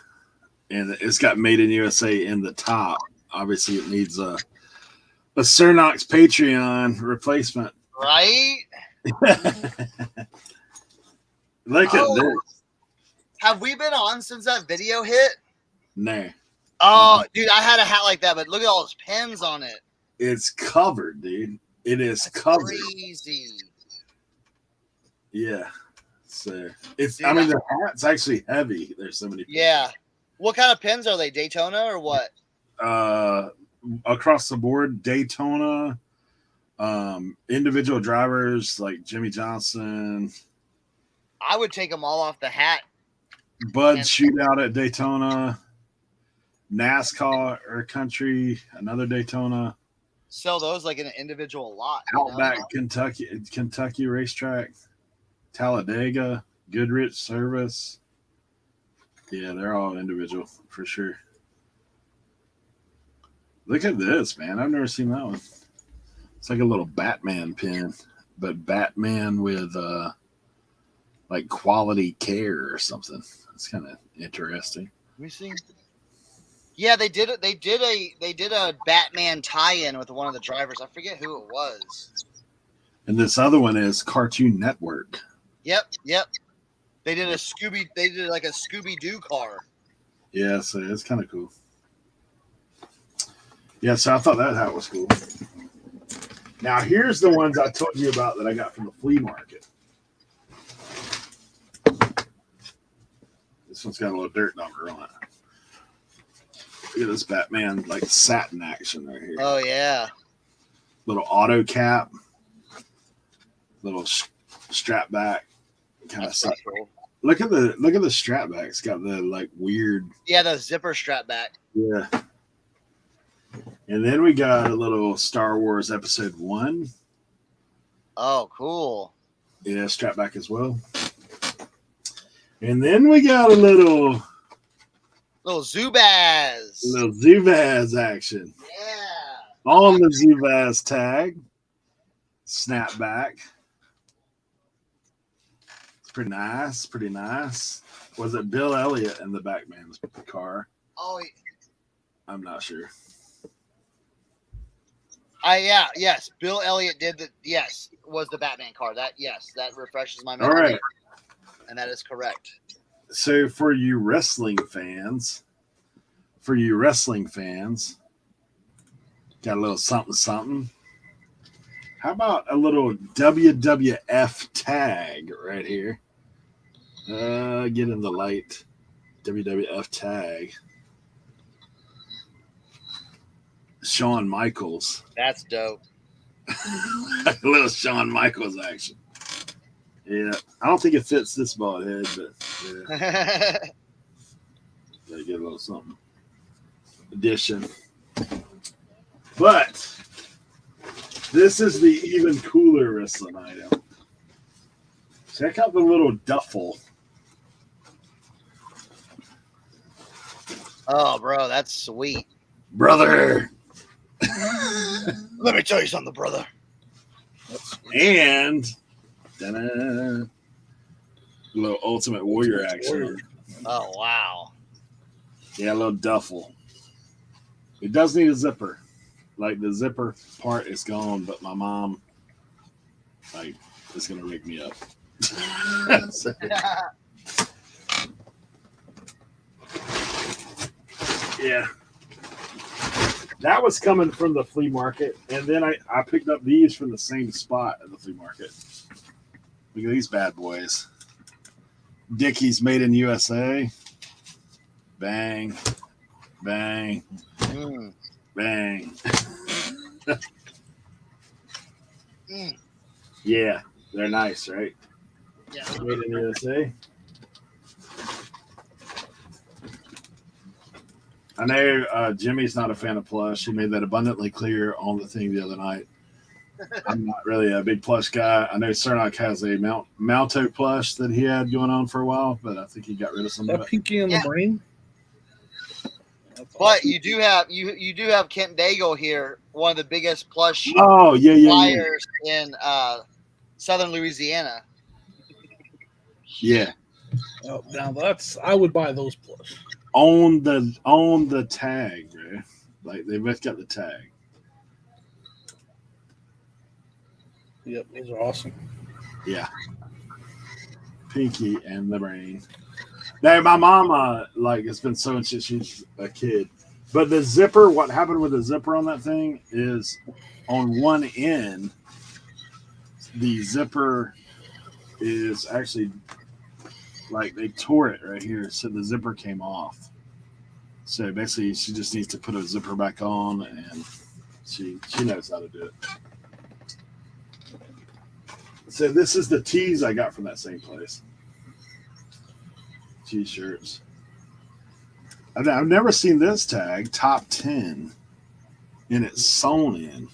S1: And it's got made in USA in the top. Obviously, it needs a Cernox Patreon replacement.
S2: Right?
S1: Look at this.
S2: Have we been on since that video hit?
S1: No.
S2: Oh, dude, I had a hat like that, but look at all those pins on it.
S1: It's covered, dude. It is
S2: That's
S1: covered.
S2: crazy.
S1: Yeah. So it's,
S2: Dude,
S1: I mean, the hat's actually heavy. There's so many pins.
S2: Yeah. What kind of pins are they? Daytona or what?
S1: Across the board, Daytona, individual drivers like Jimmy Johnson,
S2: I would take them all off the hat.
S1: Bud Shootout at Daytona, NASCAR or Country, another Daytona,
S2: Sell those like in an individual lot.
S1: Outback Kentucky Racetrack, Talladega, Goodrich Service. Yeah, they're all individual for sure. Look at this, man. I've never seen that one. It's like a little Batman pin, but Batman with like quality care or something. It's kind of interesting.
S2: Let me see. Yeah, they did it. They did a Batman tie-in with one of the drivers. I forget who it was.
S1: And this other one is Cartoon Network.
S2: Yep. They did like a Scooby-Doo car.
S1: Yeah, so it's kind of cool. Yeah, so I thought that hat was cool. Now, here's the ones I told you about that I got from the flea market. This one's got a little dirt number on it. Look at this Batman, like satin action right here.
S2: Oh, yeah.
S1: Little auto cap. Little strap back. Kind of stuff.
S2: Cool.
S1: Look at the strap back. It's got the like weird.
S2: Yeah, the zipper strap back.
S1: Yeah. And then we got a little Star Wars Episode 1.
S2: Oh, cool.
S1: Yeah, strap back as well. And then we got a little
S2: Zubaz.
S1: Little Zubaz action.
S2: Yeah.
S1: On the Zubaz tag. Snapback. It's pretty nice. Was it Bill Elliott in the Batman's car?
S2: Oh,
S1: I'm not sure.
S2: Yes. Bill Elliott did the was the Batman car. That refreshes my memory.
S1: All right.
S2: And that is correct.
S1: So for you wrestling fans, got a little something. How about a little WWF tag right here? Get in the light. WWF tag. Shawn Michaels.
S2: That's dope.
S1: A little Shawn Michaels action. Yeah, I don't think it fits this bald head, but yeah. Gotta get a little something. Addition. But this is the even cooler wrestling item. Check out the little duffel.
S2: Oh, bro, that's sweet.
S1: Brother.
S2: Let me tell you something, brother.
S1: And a little Ultimate Warrior action.
S2: Oh, wow.
S1: Yeah, a little duffel. It does need a zipper. Like the zipper part is gone, but my mom like is gonna rig me up. So, yeah. That was coming from the flea market, and then I picked up these from the same spot at the flea market. Look at these bad boys. Dickies made in USA. Bang, bang, bang. Yeah, they're nice, right?
S2: Yeah.
S1: Made in USA. I know Jimmy's not a fan of plush. He made that abundantly clear on the thing the other night. I'm not really a big plush guy. I know Cernock has a Malto plush that he had going on for a while, but I think he got rid of some of
S5: That
S1: it.
S5: Pinky and the Brain.
S2: But you do have you do have Kent Daigle here, one of the biggest plush
S1: Oh yeah.
S2: buyers in southern Louisiana.
S1: Yeah.
S5: Oh, now that's I would buy those plush.
S1: On the tag, bro. Like they both got the tag.
S5: Yep, those are awesome.
S1: Yeah. Pinky and the Brain. Now my mama like it's been sewing since she's a kid. But the zipper, what happened with the zipper on that thing is on one end, the zipper is actually like they tore it right here, so the zipper came off. So basically she just needs to put a zipper back on, and she knows how to do it. So this is the tees I got from that same place. T-shirts. I've never seen this tag, top 10, and it's sewn in.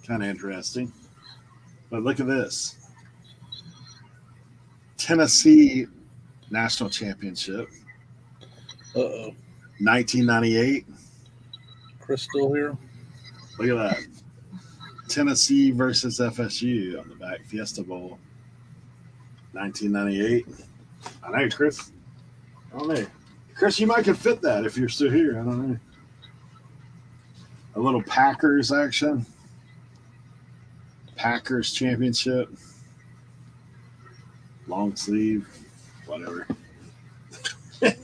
S1: Kind of interesting. But look at this. Tennessee National Championship, 1998.
S5: Chris still here?
S1: Look at that. Tennessee versus FSU on the back, Fiesta Bowl, 1998. I know, Chris. I don't know. Chris, you might could fit that if you're still here. I don't know. A little Packers action. Packers championship. Long sleeve. Whatever. Got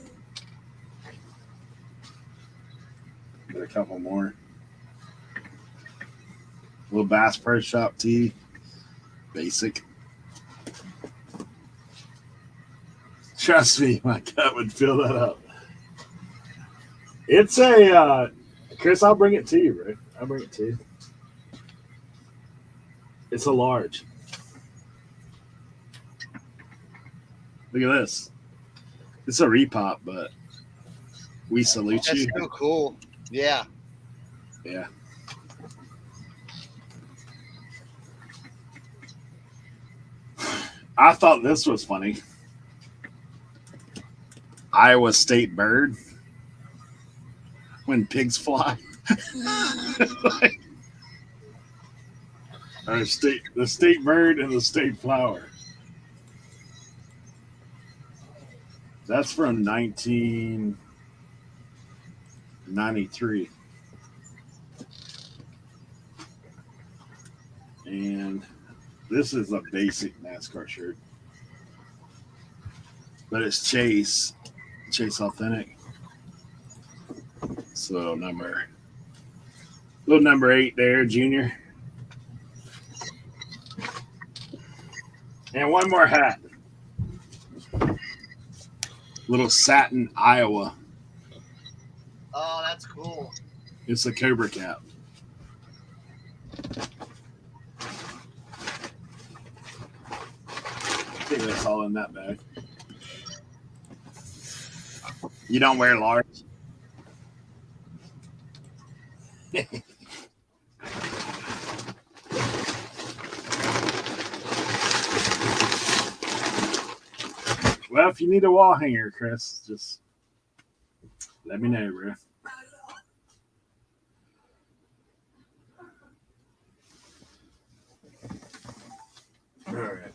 S1: a couple more. Little Bass Pro Shop tee. Basic. Trust me, my gut would fill that up. It's a Chris, I'll bring it to you, bro. I'll bring it to you. It's a large. Look at this. It's a repop, but we salute
S2: That's
S1: you.
S2: so cool. Yeah.
S1: Yeah. I thought this was funny. Iowa State bird. When pigs fly. Our the state bird and the state flower. That's from 1993. And this is a basic NASCAR shirt. But it's Chase Authentic. So little number 8 there, Junior. And one more hat. Little satin Iowa.
S2: Oh, that's cool.
S1: It's a Cobra cap. I think that's all in that bag. You don't wear large? Well, if you need a wall hanger, Chris, just Let me know, bro. All right.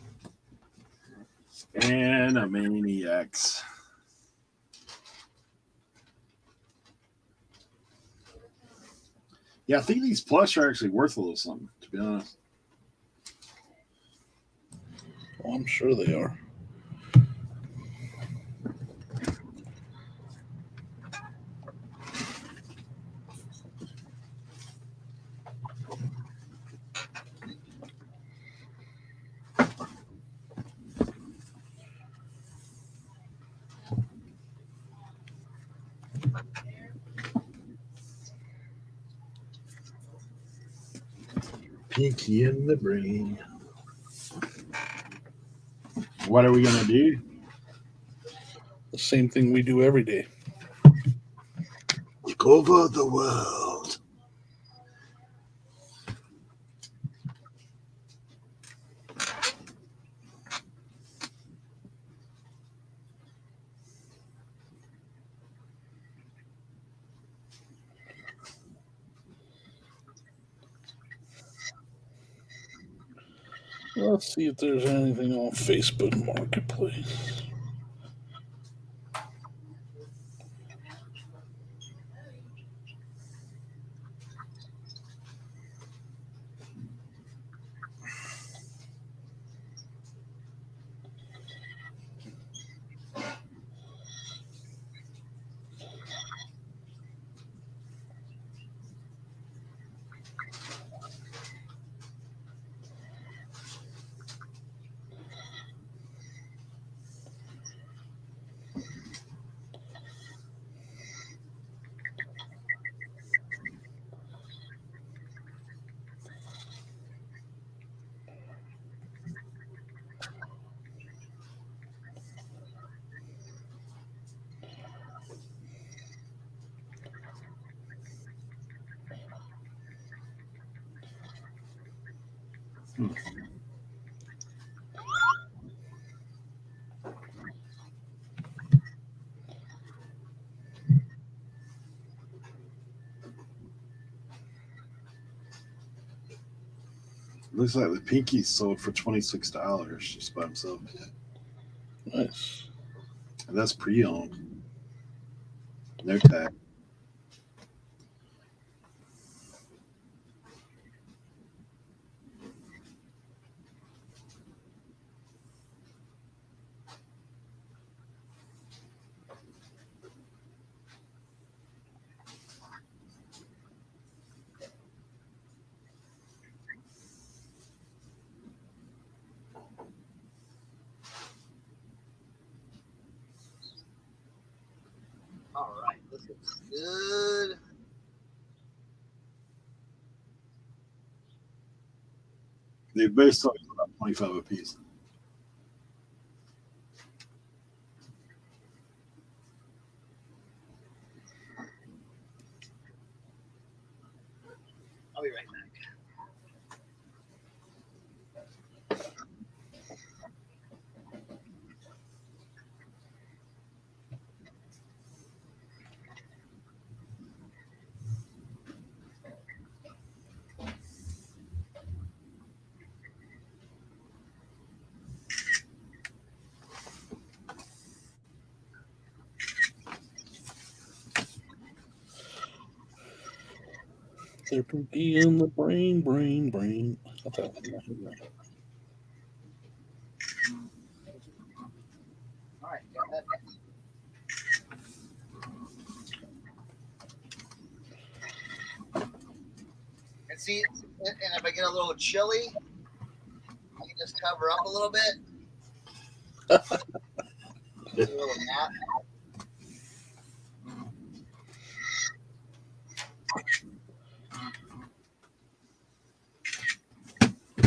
S1: Animaniacs. Yeah, I think these plush are actually worth a little something, to be honest.
S5: Well, I'm sure they are.
S1: Pinky in the brain. What are we gonna do?
S5: The same thing we do every day.
S1: Take over the world.
S5: Let's see if there's anything on Facebook Marketplace.
S1: Looks like the Pinky sold for $26 just by himself.
S5: Nice.
S1: And that's pre-owned. No tag.
S2: All right, this looks good.
S1: They both sold for about 25 a piece.
S2: I'll be right back.
S5: They're Pinky in the brain, brain, brain. Got that one right here.
S2: All right, got that. And see, and if I get a little chilly, I can just cover up a little bit. Do a little nap.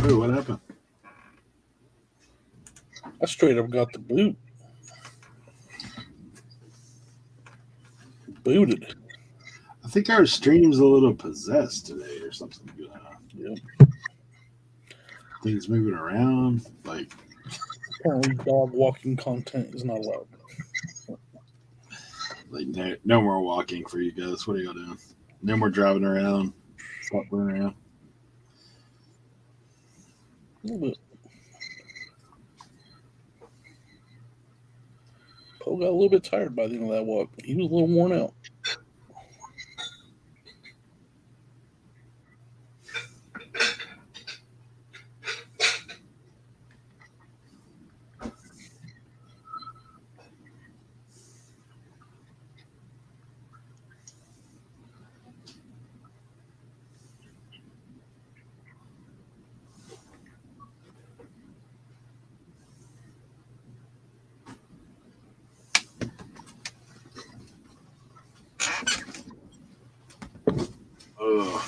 S1: Oh, what happened?
S5: I straight up got the boot. Booted.
S1: I think our stream's a little possessed today or something going on.
S5: Yep.
S1: Things moving around. Like,
S5: Apparently, dog walking content is not allowed.
S1: Like no more walking for you guys. What are y'all doing? No more driving around, shopping around.
S5: A little bit. Poe got a little bit tired by the end of that walk. He was a little worn out.
S1: Ugh.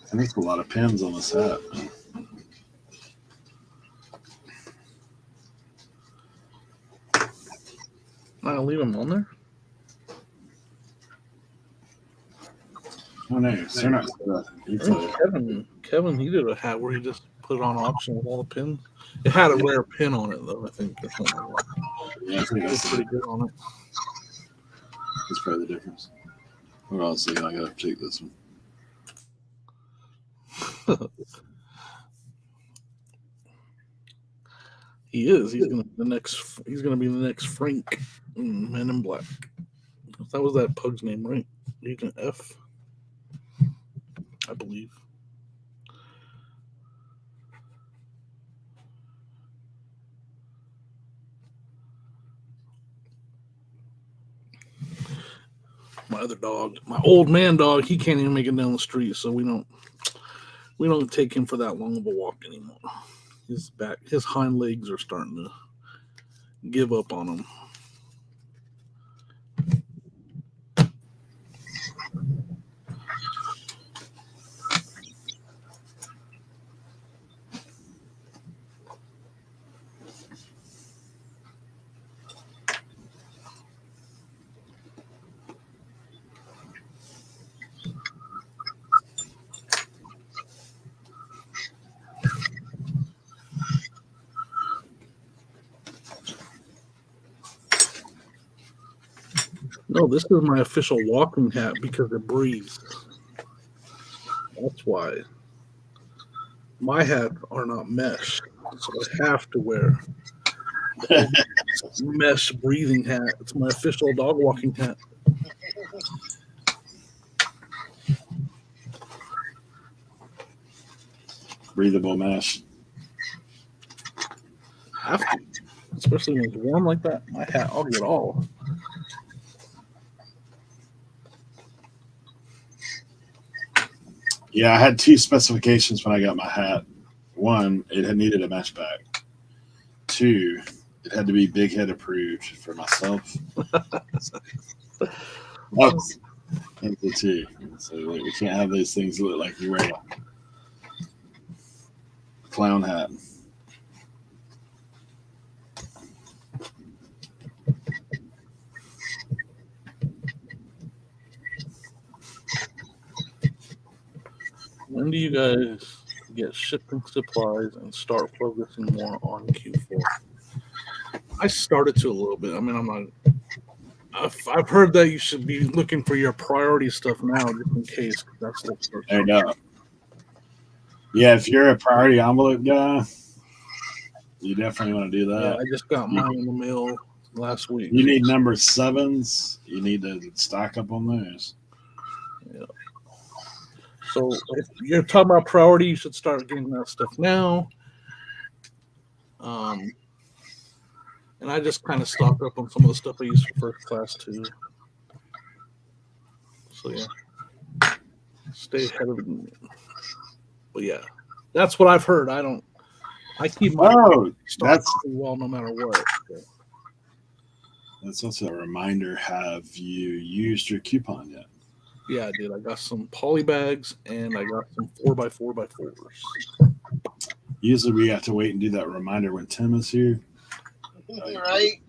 S1: And there's a lot of pins on this hat.
S5: I'll leave him on there.
S1: Oh no, they're not.
S5: I think Kevin, he did a hat where he just put it on auction with all the pins. It had a rare pin on it though, I think, or something like that.
S1: Yeah, I think
S5: It was
S1: that's
S5: pretty good on it.
S1: probably the difference. Hold on a second, I gotta take this one.
S5: He is. He's gonna be the next Frank in Men in Black. That was that pug's name, right? Agent F, I believe. My other dog, my old man dog, he can't even make it down the street, so we don't take him for that long of a walk anymore. His hind legs are starting to give up on him. No, this is my official walking hat because it breathes. That's why. My hats are not mesh, so I have to wear a mesh breathing hat. It's my official dog walking hat.
S1: Breathable mesh.
S5: Have to, especially when it's warm like that. My hat, I'll get all.
S1: Yeah, I had two specifications when I got my hat. One, it had needed a mesh back. Two, it had to be big head approved for myself. That's the two. So like, we can't have those things look like you wear a clown hat.
S5: When do you guys get shipping supplies and start focusing more on Q4? I started to a little bit. I mean, I'm not. I've heard that you should be looking for your priority stuff now, just in case. That's what starts.
S1: There you go. Yeah, if you're a priority envelope guy, you definitely want to do
S5: Yeah,
S1: that.
S5: I just got mine in the mail last week.
S1: You need number 7s. You need to stock up on those.
S5: Yeah. So if you're talking about priority, you should start getting that stuff now. And I just kind of stocked up on some of the stuff I use for first class too. So yeah, stay ahead of the game. But yeah, That's what I've heard. I keep my
S1: Oh,
S5: stock
S1: that's
S5: pretty well no matter what.
S1: that's also a reminder. Have you used your coupon yet?
S5: Yeah, I did. I got some poly bags and I got some 4x4x4s.
S1: Usually we have to wait and do that reminder when Tim is here.
S2: Right?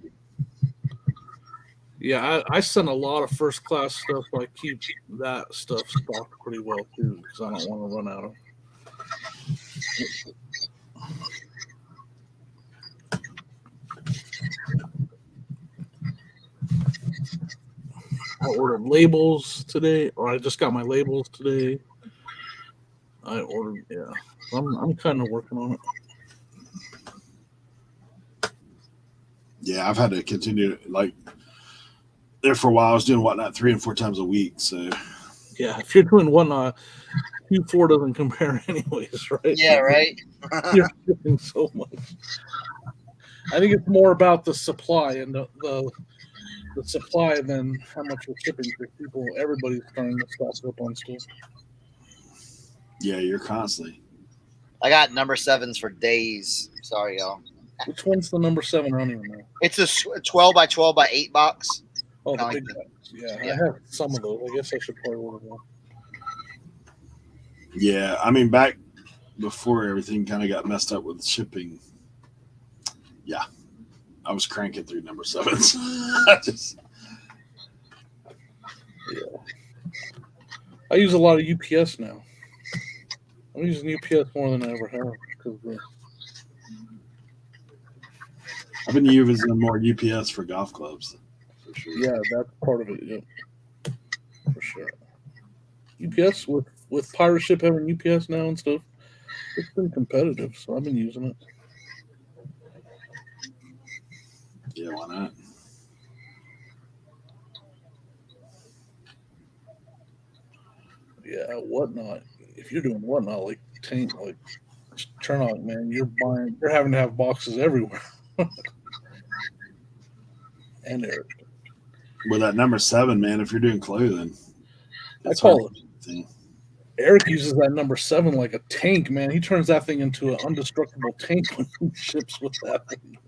S5: Yeah, I send a lot of first class stuff, so I keep that stuff stocked pretty well too, because I don't want to run out of. I ordered labels today, or I just got my labels today. Yeah. I'm kind of working on it.
S1: Yeah, I've had to continue like there for a while. I was doing whatnot 3 and 4 times a week. So
S5: Yeah, if you're doing whatnot, Q4 doesn't compare anyways, right?
S2: Yeah, right.
S5: You're shipping so much. I think it's more about the supply and the supply than how much we're shipping because everybody's starting to stock up on stuff.
S1: yeah, you're constantly.
S2: I got number 7s for days. Sorry, y'all.
S5: Which one's the number 7? I don't even know.
S2: It's a 12 by 12 by 8 box.
S5: Oh, the
S2: I like
S5: big
S2: that.
S5: ones. Yeah,
S2: Yeah.
S5: I have some of those. I guess I should probably order one.
S1: Yeah, I mean back before everything kind of got messed up with shipping. Yeah, I was cranking through number 7s.
S5: I use a lot of UPS now. I'm using UPS more than I ever have because
S1: I've been using more UPS for golf clubs. For sure.
S5: yeah, that's part of it. Yeah, for sure. UPS with Pirate Ship having UPS now and stuff, it's been competitive, so I've been using it.
S1: Yeah, why not?
S5: Yeah, whatnot. If you're doing whatnot like tank, like Turnout, man, you're having to have boxes everywhere. And Eric,
S1: With that number 7, man, if you're doing clothing,
S5: I call it.
S1: thing.
S5: Eric uses that number 7 like a tank, man. He turns that thing into an indestructible tank when he ships with that thing.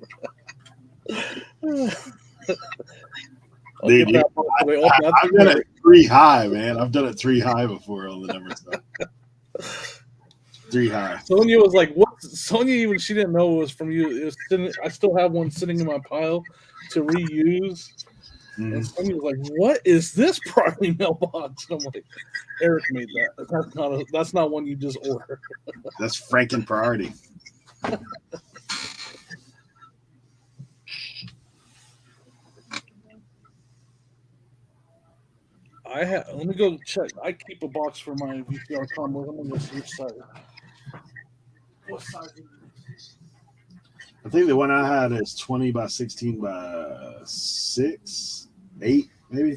S1: Dude, I've done it 3 high, man. I've done it 3 high before on the number 7. 3 high.
S5: Sonia was like, "What?" Sonia even she didn't know it was from you. It was sitting, I still have one sitting in my pile to reuse. And Sonia was like, "What is this priority mailbox?" And I'm like, "Eric made that. That's not one you just order.
S1: That's Franken priority."
S5: Let me go check. I keep a box for my VCR combos. I'm gonna go see which size. What size is it?
S1: I think the one I had is 20 by 16 by 6, 8, maybe.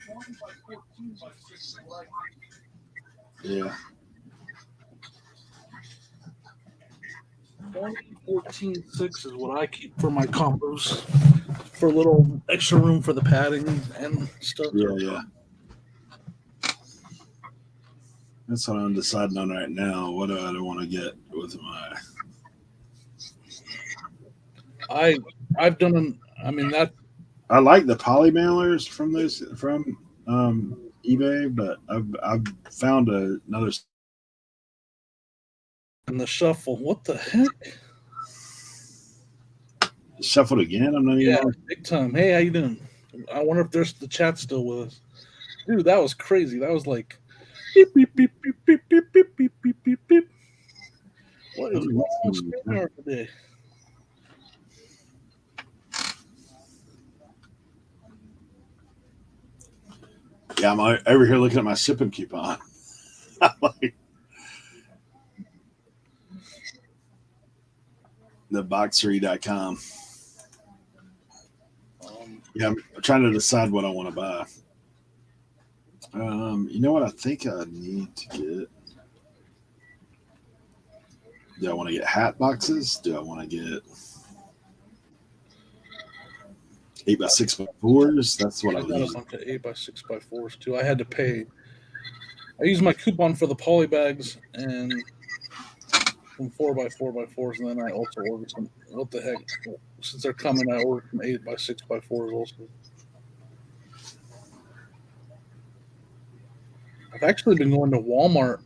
S5: 20 by 14 by 6.
S1: Yeah.
S5: 14 6 is what I keep for my combos, for a little extra room for the padding and stuff.
S1: Yeah. That's what I'm deciding on right now. What do I want to get with my?
S5: I've done. That.
S1: I like the poly mailers from eBay, but I've found another.
S5: And the shuffle. What the heck?
S1: Shuffled again. I'm not even.
S5: Yeah, big time. Hey, how you doing? I wonder if there's the chat still with us. Dude, that was crazy. That was like beep beep beep beep beep beep beep beep beep beep beep. What is going on StreamYard today?
S1: Yeah, I'm over here looking at my shipping coupon. Like theboxery.com. Yeah, I'm trying to decide what I want to buy. You know what I think I need to get? Do I want to get hat boxes? Do I want to get 8x6x4s? That's what
S5: I
S1: I
S5: got
S1: was.
S5: a bunch of 8x6x4s too. I had to pay I use my coupon for the poly bags and some 4x4x4s, and then I also ordered some. What the heck? Since they're coming, I ordered some 8x6x4s also. I've actually been going to Walmart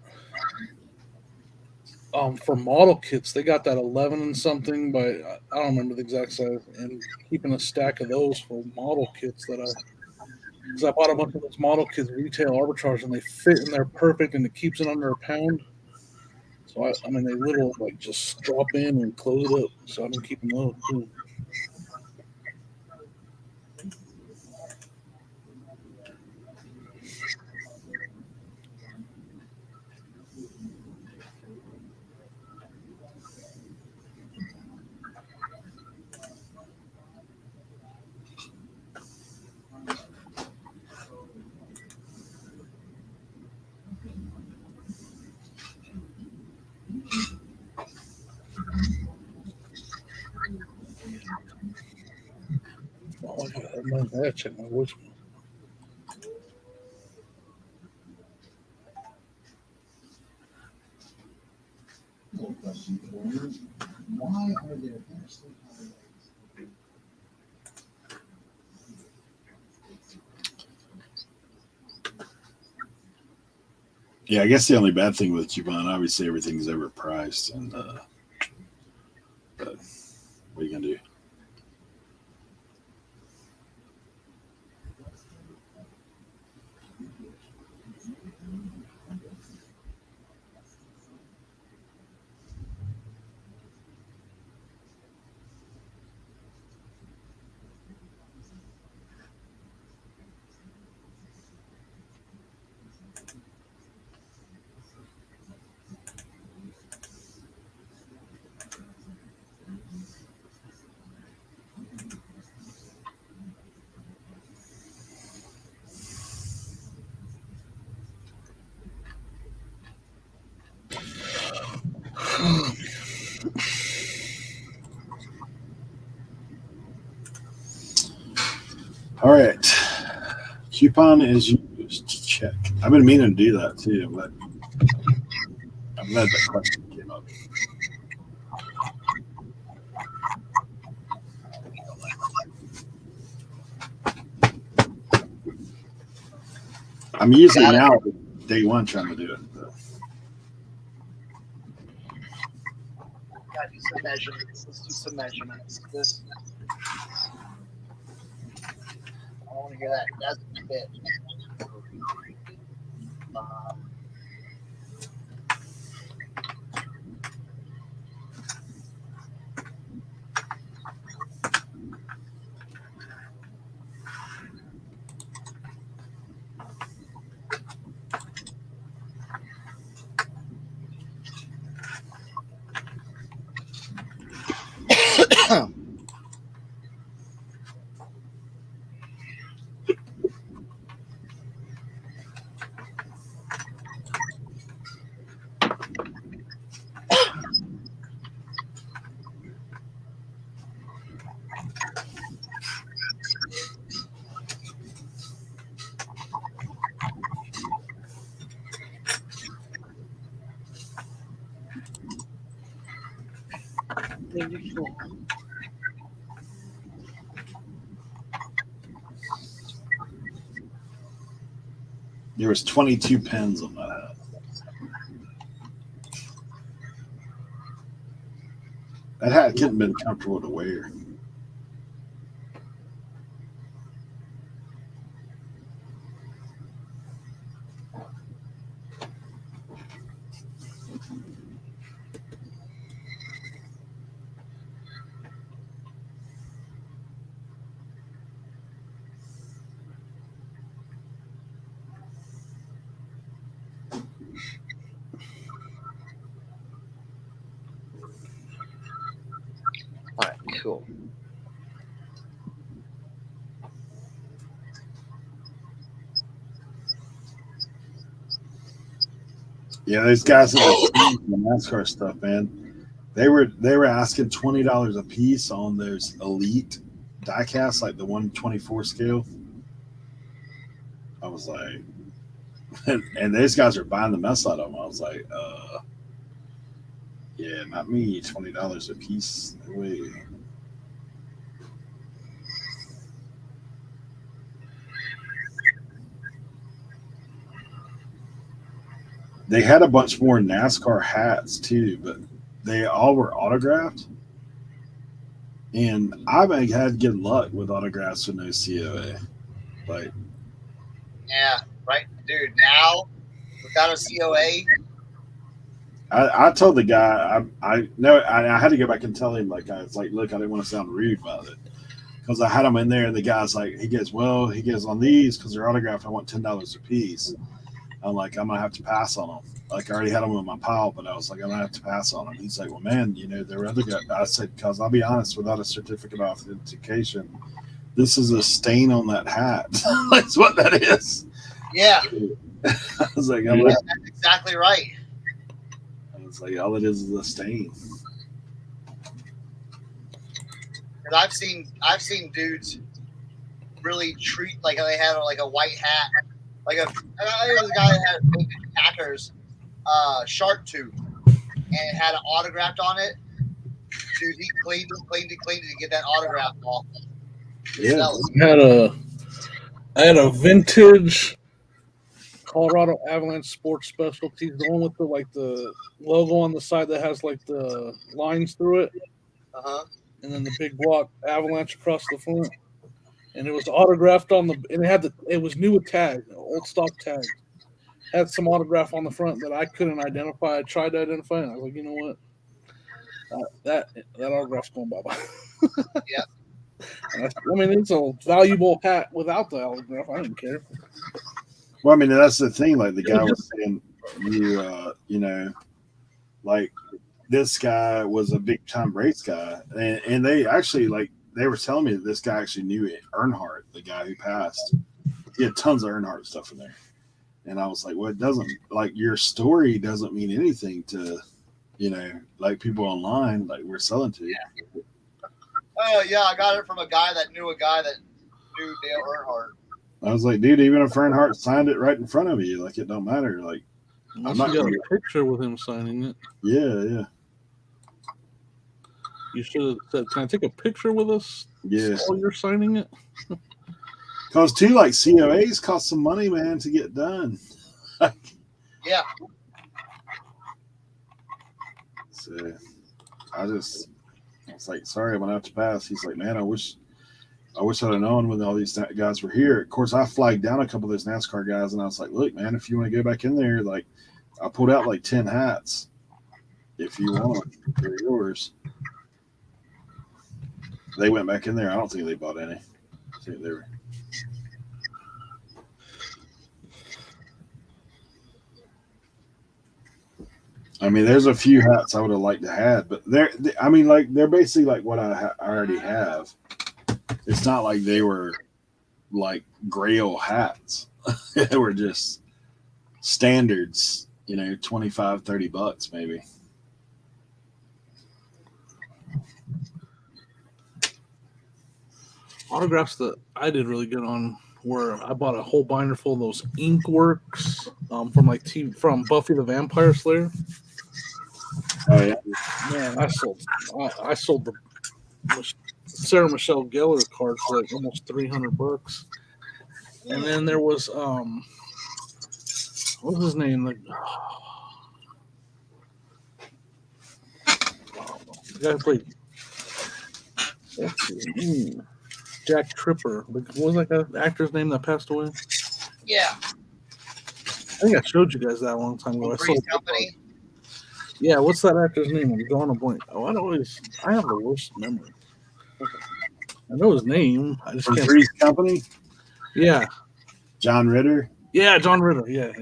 S5: for model kits. They got that 11 and something, but I don't remember the exact size. And keeping a stack of those for model kits because I bought a bunch of those model kits retail arbitrage, and they fit and they're perfect, and it keeps it under a pound. So I mean, they literally like just drop in and close it up. So I've been keeping those too. Oh, I gotta check my voicemail.
S8: Why are there national holidays?
S1: Yeah, I guess the only bad thing with coupon, obviously everything's overpriced, and but what are you gonna do? All right, coupon is used to check. I've been meaning to do that too, but I'm glad that question came up. I'm usually
S2: Got it.
S1: now day one trying to do it. But
S2: Gotta do some measurements. Let's do some measurements. This. I want to hear that. That's a bit.
S1: there was 22 pens on that hat. That hat couldn't have been comfortable to wear.
S2: All right, cool.
S1: Yeah, those guys that were the NASCAR stuff, man. They were asking $20 a piece on those elite diecasts, like the 124 scale. I was like, And these guys are buying the mess out of them. I was like, yeah, not me. $20 a piece. No way. They had a bunch more NASCAR hats too, but they all were autographed. And I've had good luck with autographs with no COA. Like,
S2: Yeah, right, dude. Now without a COA,
S1: I told the guy, I know I had to go back and tell him, like, I was like, look, I didn't want to sound rude about it because I had him in there, and the guy's like, he goes, well, he goes, on these because they're autographed, I want $10 a piece. I'm like, I'm gonna have to pass on them. Like, I already had them in my pile, but I was like, I'm gonna have to pass on them. He's like, well, man, there were other guys. I said, because I'll be honest, without a certificate of authentication, this is a stain on that hat. That's what that is.
S2: yeah,
S1: I was like,
S2: that's exactly right.
S1: I was like, all it is a stain.
S2: Because I've seen dudes really treat like they had like a white hat, like there was a guy that had a Packers shark tooth and it had an autograph on it. Dude, he cleaned it to get that autograph off.
S1: Yeah.
S5: I had a vintage Colorado Avalanche Sports Specialties, the one with the logo on the side that has like the lines through it, and then the big block Avalanche across the front. And it was autographed on and it was new with tag, old stock tag. Had some autograph on the front that I couldn't identify. I tried to identify it. And I was like, you know what? That autograph's going bye bye.
S2: Yeah.
S5: I mean, it's a valuable hat without the autograph. I didn't care.
S1: Well, I mean, that's the thing. Like the guy was saying, like this guy was a big time race guy, and they actually they were telling me that this guy actually knew Earnhardt, the guy who passed. He had tons of Earnhardt stuff in there, and I was like, well, it doesn't your story doesn't mean anything to, like people online like we're selling to.
S2: Yeah. Oh yeah, I got it from a guy that knew Dale Earnhardt.
S1: I was like, dude, even if Earnhardt signed it right in front of you, like it don't matter. Like,
S5: I'm not got a picture with him signing it.
S1: Yeah.
S5: You should have said, "Can I take a picture with us?"
S1: Yeah.
S5: While you're signing it.
S1: Because too, like COAs cost some money, man, to get done.
S2: Yeah.
S1: So I was like, sorry, I'm gonna have to pass. He's like, man, I wish I'd have known when all these guys were here. Of course, I flagged down a couple of those NASCAR guys, and I was like, look, man, if you want to go back in there, like, I pulled out like 10 hats. If you want, they're yours. They went back in there. I don't think they bought any. I think they were. I mean, there's a few hats I would have liked to have, but they're basically like what I already have. It's not like they were like Grail hats. They were just standards, $25, $30 maybe.
S5: Autographs that I did really good on were I bought a whole binder full of those Inkworks from Buffy the Vampire Slayer.
S1: Oh yeah,
S5: man, I sold the Sarah Michelle Gellar card for like almost $300. And then there was what was his name? The guy who played Jack Tripper. What was that actor's name that passed away?
S2: Yeah.
S5: I think I showed you guys that a long time ago.
S2: Company.
S5: Yeah, what's that actor's name? I'm drawing a blank. Oh, I have the worst memory. I know his name. I just can't.
S1: Three's Company?
S5: Yeah.
S1: John Ritter?
S5: Yeah, John Ritter. Yeah.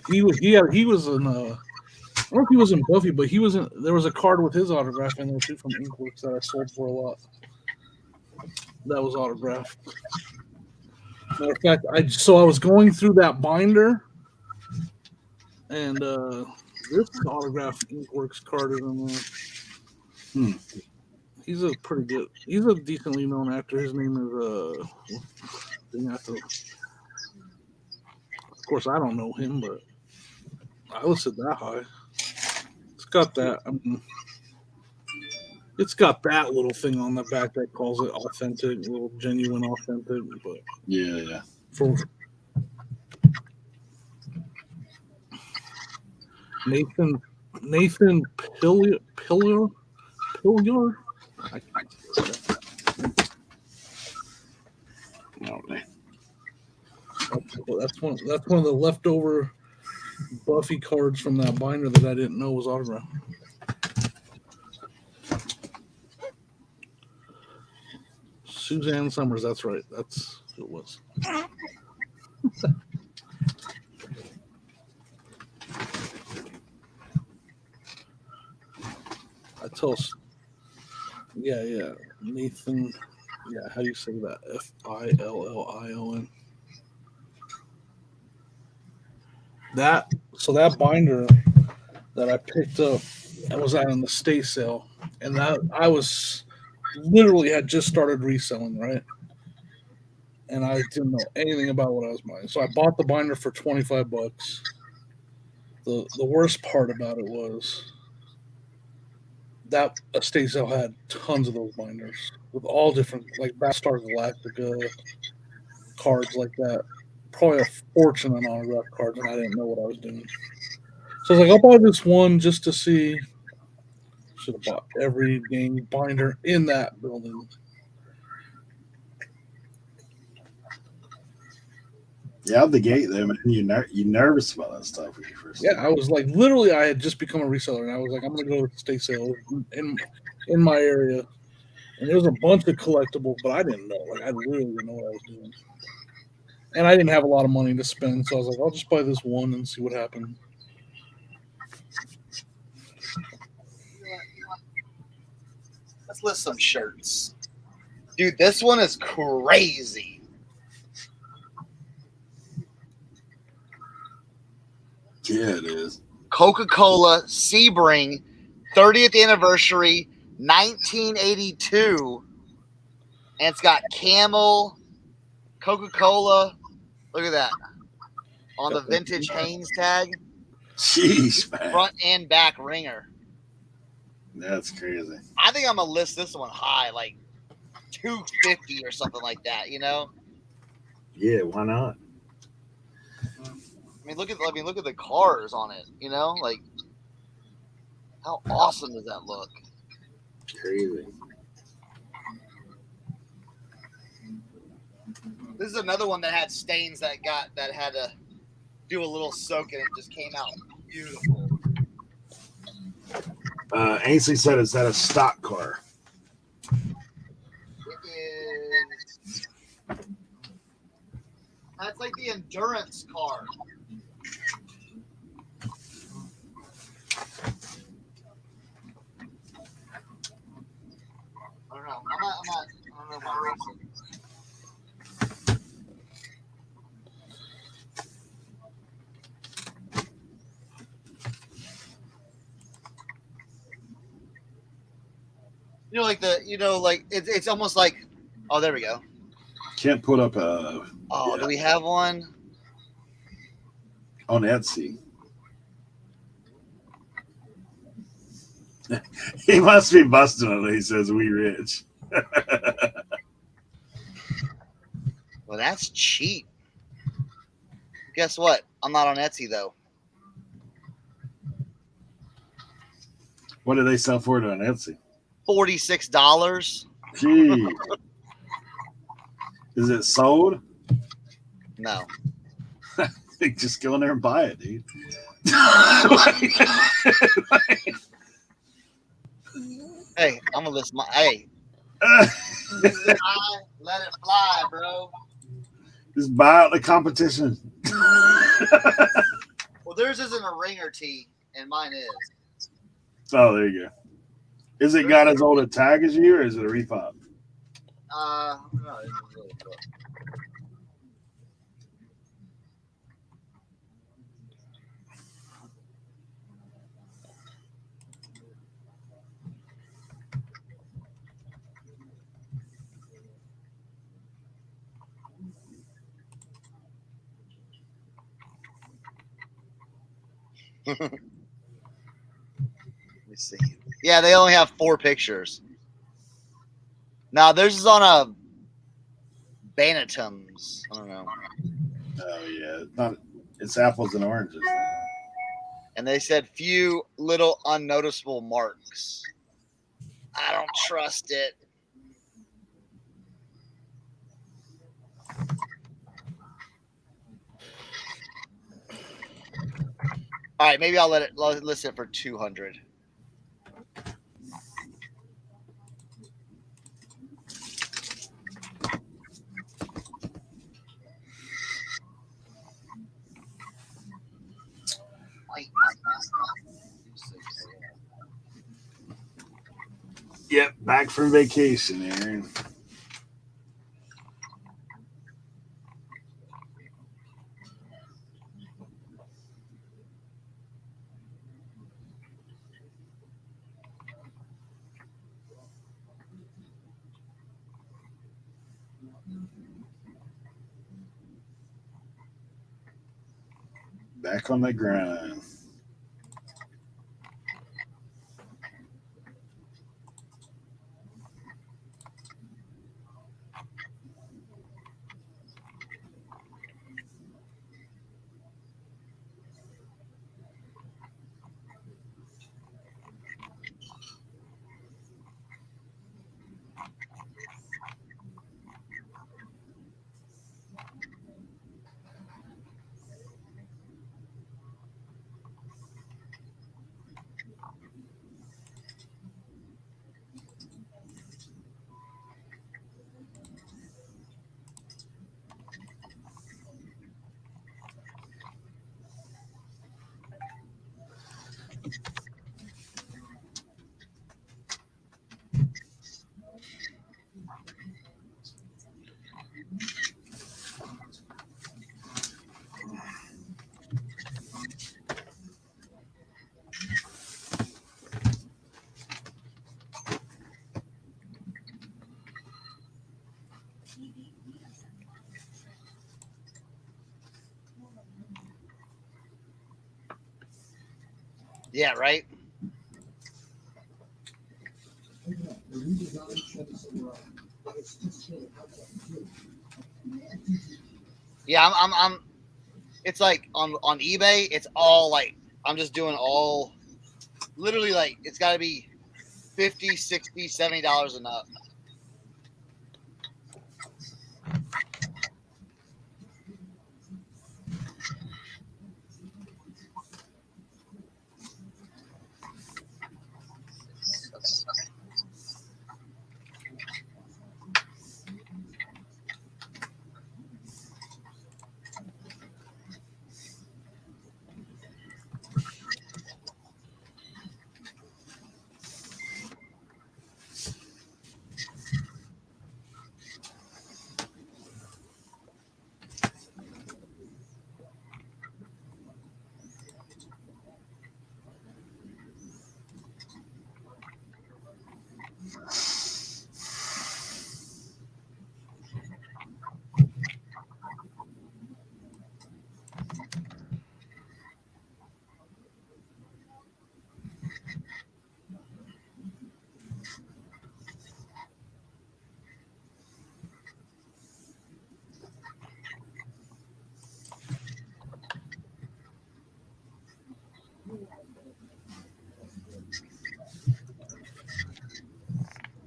S5: He was in I don't know if he was in Buffy, but there was a card with his autograph in there too from Inkworks that I sold for a lot. That was autographed. Matter of fact, I was going through that binder, and this autographed Inkworks card is in there. He's a decently known actor. His name is course, I don't know him, but I listed that high. It's got that. I mean, it's got that little thing on the back that calls it authentic, little genuine authentic. But
S1: Yeah.
S5: for Nathan Pillar. I can't say that.
S1: No, man.
S5: That's one of the leftover Buffy cards from that binder that I didn't know was autographed. Suzanne Summers, that's right. That's who it was. I tell us. Yeah. Nathan. Yeah, how do you say that? Fillion. That binder that I picked up, I was out on the estate sale, and that I was literally had just started reselling, right? And I didn't know anything about what I was buying. So I bought the binder for $25. The worst part about it was that estate sale had tons of those binders with all different, like Battlestar Galactica cards like that. Probably a fortune on autograph cards, and I didn't know what I was doing. So I was like, I'll buy this one just to see. Should have bought every game binder in that building.
S1: Yeah, out the gate there, man. You nervous about that stuff when you first.
S5: Yeah, I was like, literally, I had just become a reseller, and I was like, I'm gonna go to the estate sale in my area, and there was a bunch of collectibles, but I didn't know. Like, I really didn't know what I was doing, and I didn't have a lot of money to spend, so I was like, I'll just buy this one and see what happens.
S2: Let's list some shirts. Dude, this one is crazy.
S1: Yeah, it is.
S2: Coca-Cola Sebring 30th anniversary 1982. And it's got Camel, Coca-Cola. Look at that. On the vintage Hanes tag.
S1: Jeez, man.
S2: Front and back ringer.
S1: That's crazy.
S2: I think I'm going to list this one high, like 250 or something like that, you know?
S1: Yeah, why not?
S2: I mean, look at the cars on it, you know? Like, how awesome does that look?
S1: Crazy.
S2: This is another one that had stains that had to do a little soak and it just came out beautiful.
S1: Ainsley said, "Is that a stock car?"
S2: It is. That's like the endurance car. I don't know. I don't know my racing. It's almost like, oh, there we go.
S1: Can't put up a.
S2: Oh, yeah. Do we have one
S1: on Etsy? He must be busting it. He says, "We rich."
S2: Well, that's cheap. Guess what? I'm not on Etsy though.
S1: What do they sell for it on Etsy?
S2: $46.
S1: Gee. Is it sold?
S2: No.
S1: Just go in there and buy it, dude.
S2: Hey, I'm gonna list my. Hey, let it fly, bro.
S1: Just buy out the competition.
S2: Well, theirs isn't a ringer tee, and mine is.
S1: Oh, there you go. Is it got as old a tag as you, or is it a refop?
S2: No, it's really cool. Let me see. Yeah, they only have 4 pictures. Now theirs is on a Bantam's. I don't know.
S1: Oh yeah, it's apples and oranges.
S2: And they said few little unnoticeable marks. I don't trust it. All right, maybe I'll let it list it for 200.
S1: Yep, back from vacation, Aaron. Back on the grind.
S2: Yeah, right. Yeah, I'm. It's like on eBay. It's all like I'm just doing all. Literally, like it's got to be 50, 60, $70 and up.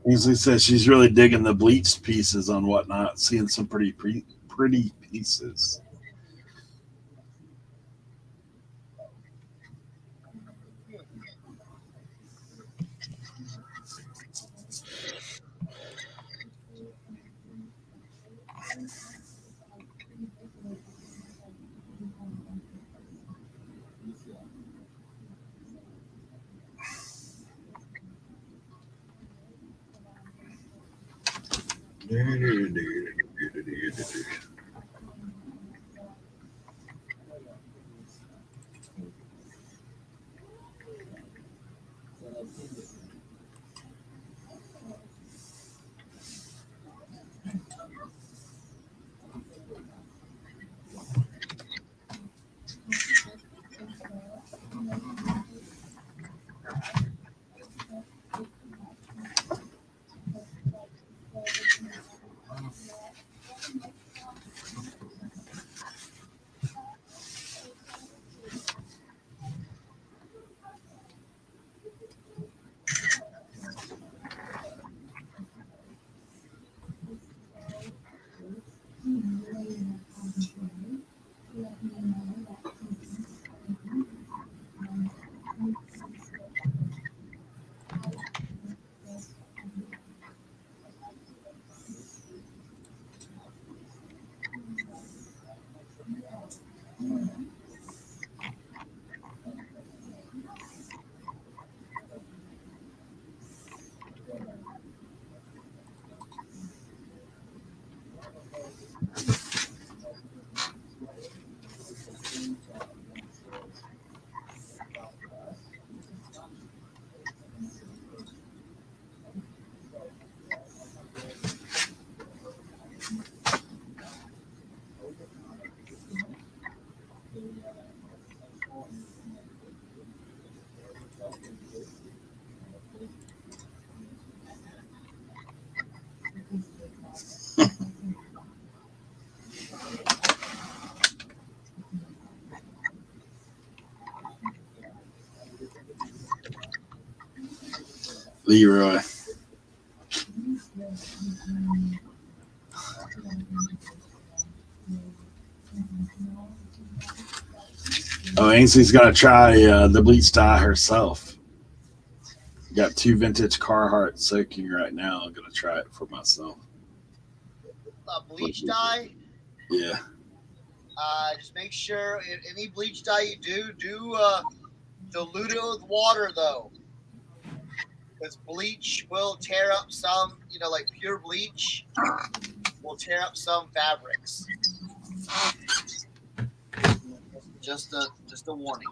S1: Usually says she's really digging the bleached pieces on whatnot, seeing some pretty pieces. Leroy. Oh, Ainsley's gonna try the bleach dye herself. Got two vintage Carhartt soaking right now. I'm gonna try it for myself.
S2: Bleach dye.
S1: Yeah.
S2: Just make sure any bleach dye you do dilute it with water though, because bleach will tear up some. Like pure bleach will tear up some fabrics. Just a warning.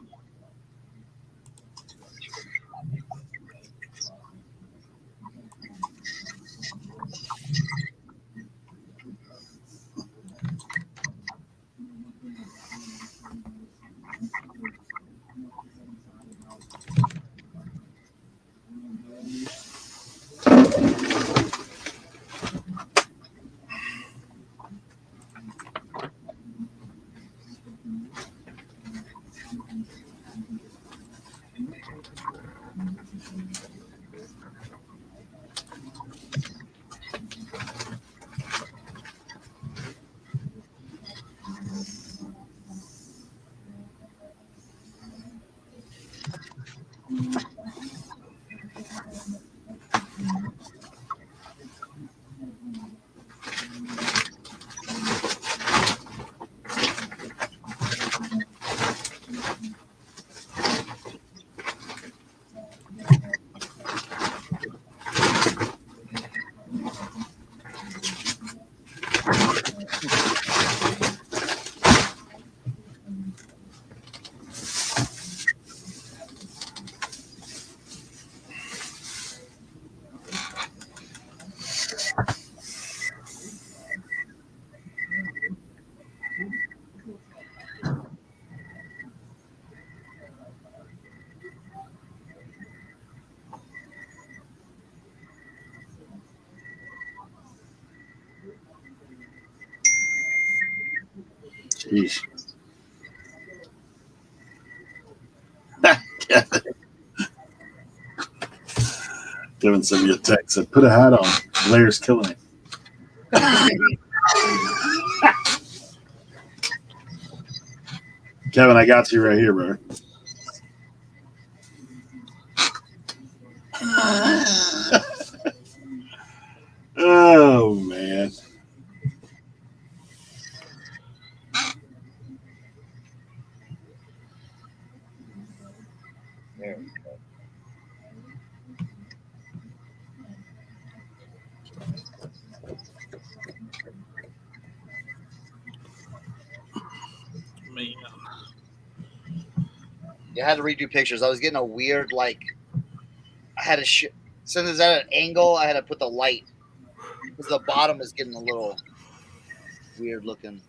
S1: Jeez. Kevin sent me a text. Said, "Put a hat on. Blair's killing it." Kevin, I got you right here, bro. Oh man.
S2: There we go.
S5: Man.
S2: You had to redo pictures. I was getting a weird like. I had to since it's at an angle. I had to put the light because the bottom is getting a little weird looking.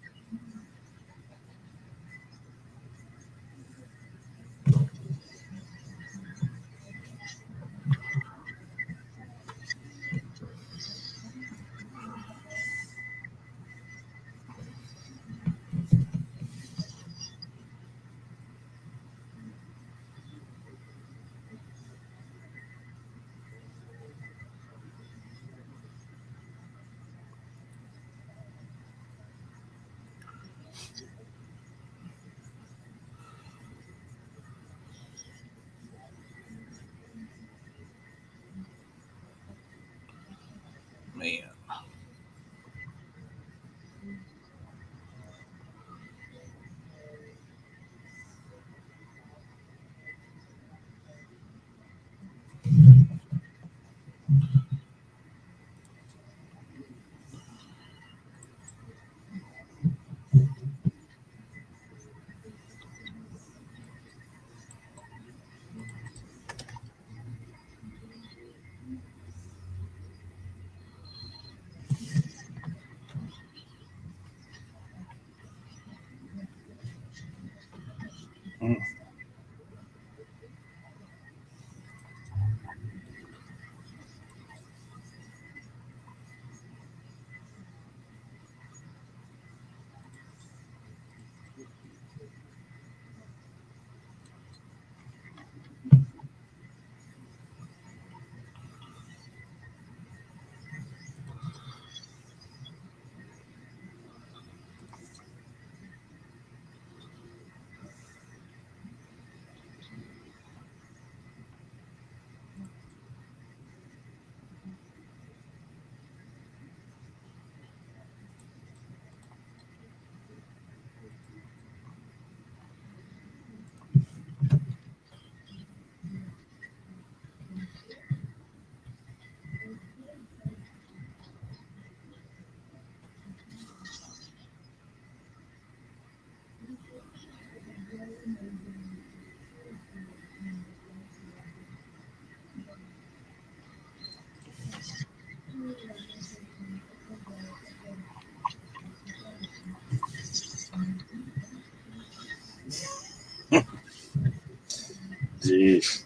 S1: Sheesh.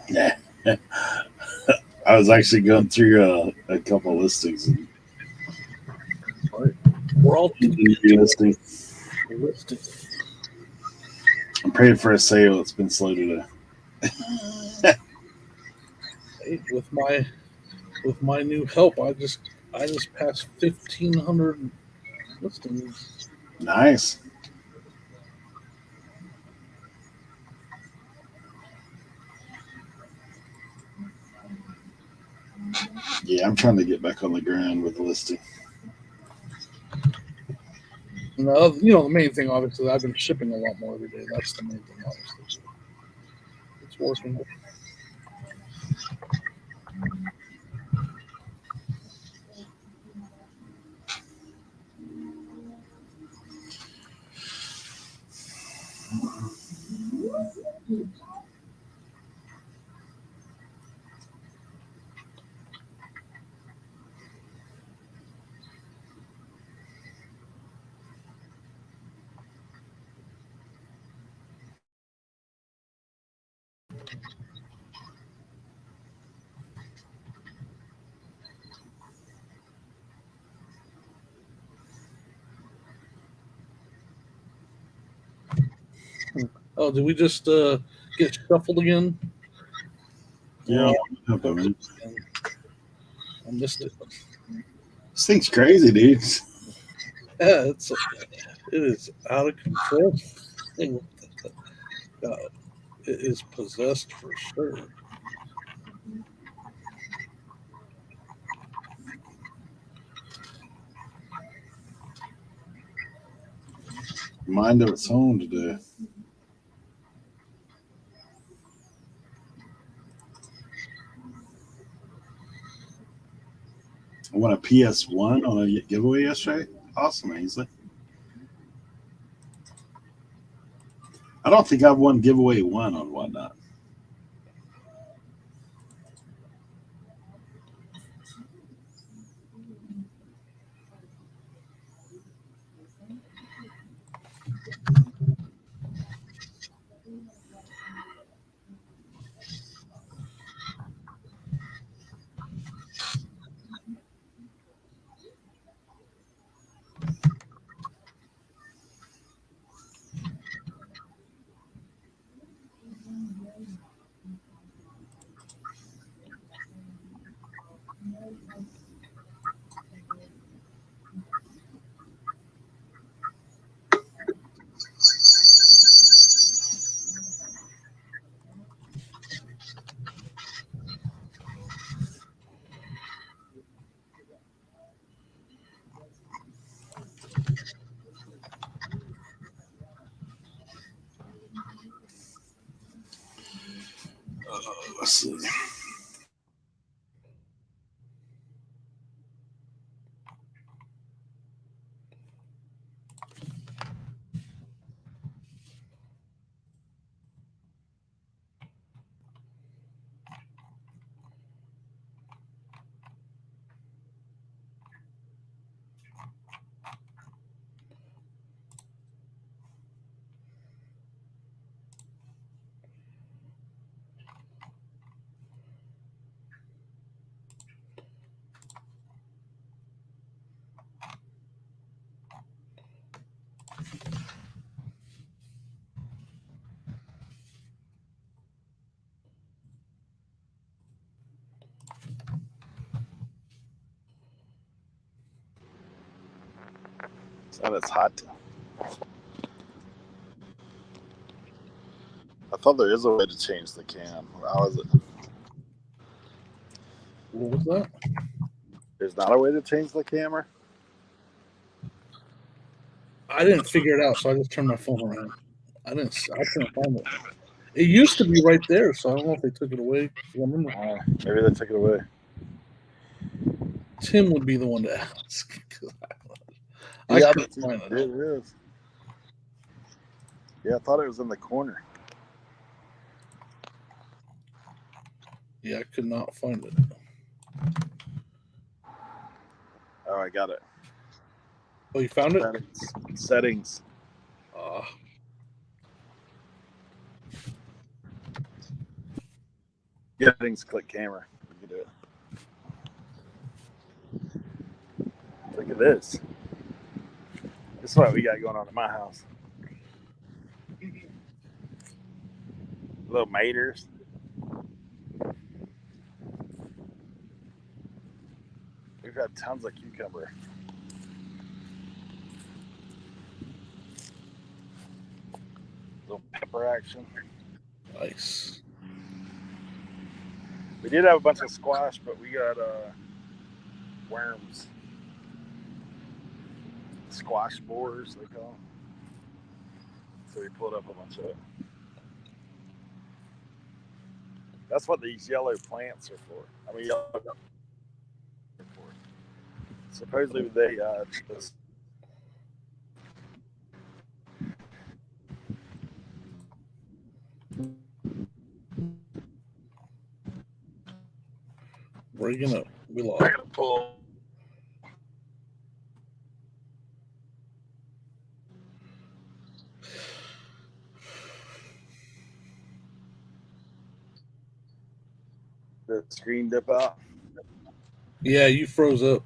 S1: Yeah. I was actually going through a couple listings and
S5: We're all
S1: listing.
S5: listed.
S1: I'm praying for a sale. It's been slow today.
S5: Hey, with my new help, I just passed 1,500 listings.
S1: Nice. Yeah, I'm trying to get back on the ground with the listing.
S5: And the main thing, obviously, I've been shipping a lot more every day. That's the main thing, obviously. It's working. Oh, did we just get shuffled again?
S1: Yeah,
S5: Well,
S1: man.
S5: I missed it.
S1: This thing's crazy, dude.
S5: Yeah, it is out of control. Thing. God, it is possessed for sure.
S1: Mind of its own today. I won a PS1 on a giveaway yesterday. Awesome, Ainsley. I don't think I've won giveaway one on Whatnot. Let's see. And it's hot. I thought there is a way to change the cam. How is it?
S5: What was that?
S1: There's not a way to change the camera?
S5: I didn't figure it out, so I just turned my phone around. I couldn't find it. It used to be right there, so I don't know if they took it away. I remember
S1: Maybe they took it away.
S5: Tim would be the one to ask.
S1: Yeah,
S5: couldn't
S1: but
S5: find
S1: it is. Yeah, I thought it was in the corner.
S5: Yeah, I could not find it.
S1: Oh, I got it.
S5: Oh, you found it?
S1: Settings. Settings, click camera. You can do it. Look at this. This is what we got going on in my house. Little maters. We've had tons of cucumber. Little pepper action.
S5: Nice.
S1: We did have a bunch of squash, but we got worms. Squash spores, they call them. So we pulled up a bunch of it. That's what these yellow plants are for. I mean, yellow are for. Supposedly they
S5: Breaking up. We lost.
S1: pull. The screen dip out.
S5: Yeah, you froze up.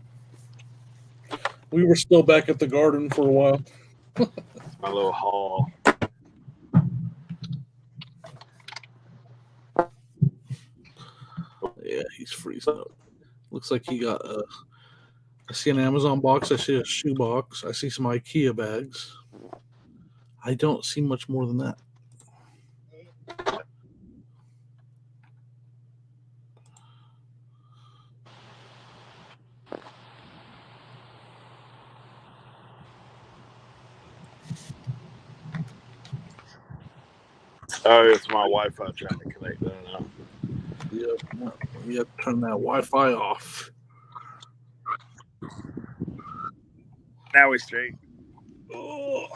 S5: We were still back at the garden for a while.
S1: My little haul.
S5: Yeah, he's freezing up. Looks like he got I see an Amazon box. I see a shoe box. I see some IKEA bags. I don't see much more than that.
S1: Oh, it's my Wi-Fi trying to connect. I don't know.
S5: Yep. You have to turn that Wi-Fi off.
S1: Now we straight. Oh.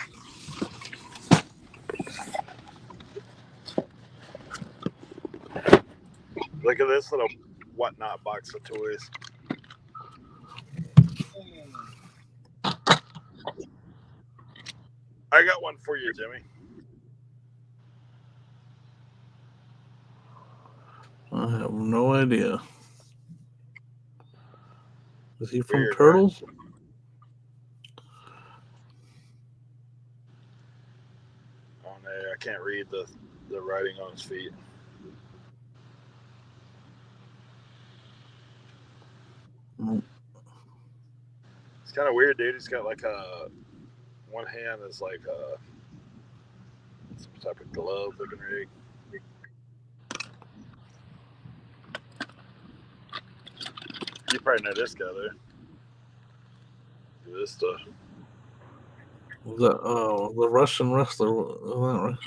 S1: Look at this little whatnot box of toys. I got one for you, Jimmy.
S5: I have no idea. Is he from
S1: Weird,
S5: Turtles?
S1: Right? Oh no, I can't read the writing on his feet.
S5: Mm.
S1: It's kind of weird, dude. He's got like a one hand is like some type of glove looking rig. You probably know this guy there. This stuff.
S5: The Russian wrestler? Was that right?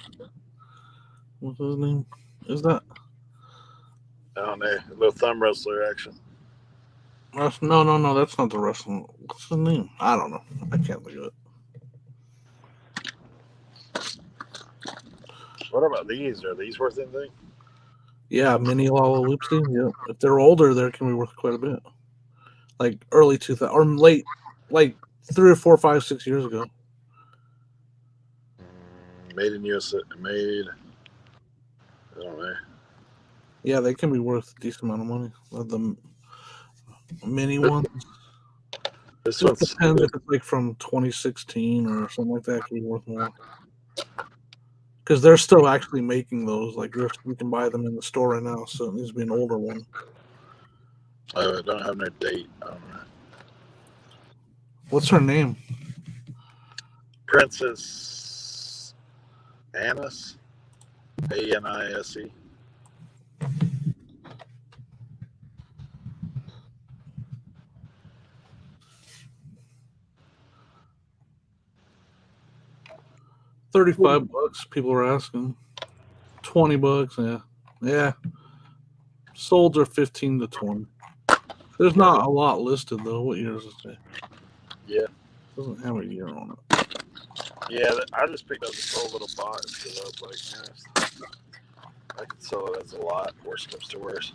S5: What's his name? Is that?
S1: I don't know. A little thumb wrestler action.
S5: No. That's not the wrestler. What's his name? I don't know. I can't think of it.
S1: What about these? Are these worth anything?
S5: Yeah, mini Lollaloopsy. Yeah, if they're older, they can be worth quite a bit. Like early 2000 or late, like 3 or 4, 5, 6 years ago.
S1: Made in USA. Made. I don't know.
S5: Yeah, they can be worth a decent amount of money. The mini ones.
S1: This
S5: It
S1: one's
S5: depends if it's like from 2016 or something like that. It can be worth more. Because they're still actually making those. Like you can buy them in the store right now. So it needs to be an older one.
S1: I don't have no date. I don't know.
S5: What's her name?
S1: Princess Anise, Anise.
S5: $35. People are asking. $20. Yeah. Solds are 15 to 20. There's not a lot listed though. What year does it say?
S1: Yeah.
S5: Doesn't have a year on it.
S1: Yeah, I just picked up this whole little box because I was like, I could sell it as a lot. Worst comes to worst.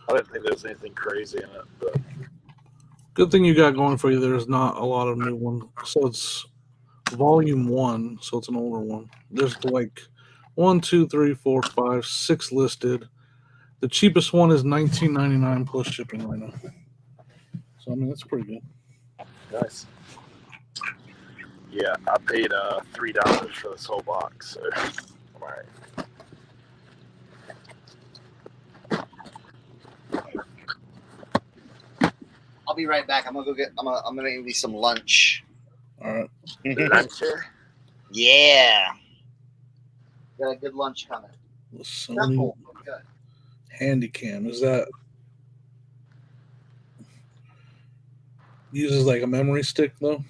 S1: I didn't think there was anything crazy in it, but
S5: Good thing you got going for you. There's not a lot of new ones. So it's volume 1, so it's an older one. There's like 1, 2, 3, 4, 5, 6 listed. The cheapest one is $19.99 plus shipping right now. So I mean that's pretty good.
S1: nice. Yeah, I paid $3 for this whole box. So, all right.
S2: I'll be right back. I'm gonna eat me some lunch.
S5: All right.
S1: Lunch here?
S2: Yeah. Got a good lunch coming.
S5: The Sony
S2: Simple, but good.
S5: Handycam, is that uses like a memory stick though?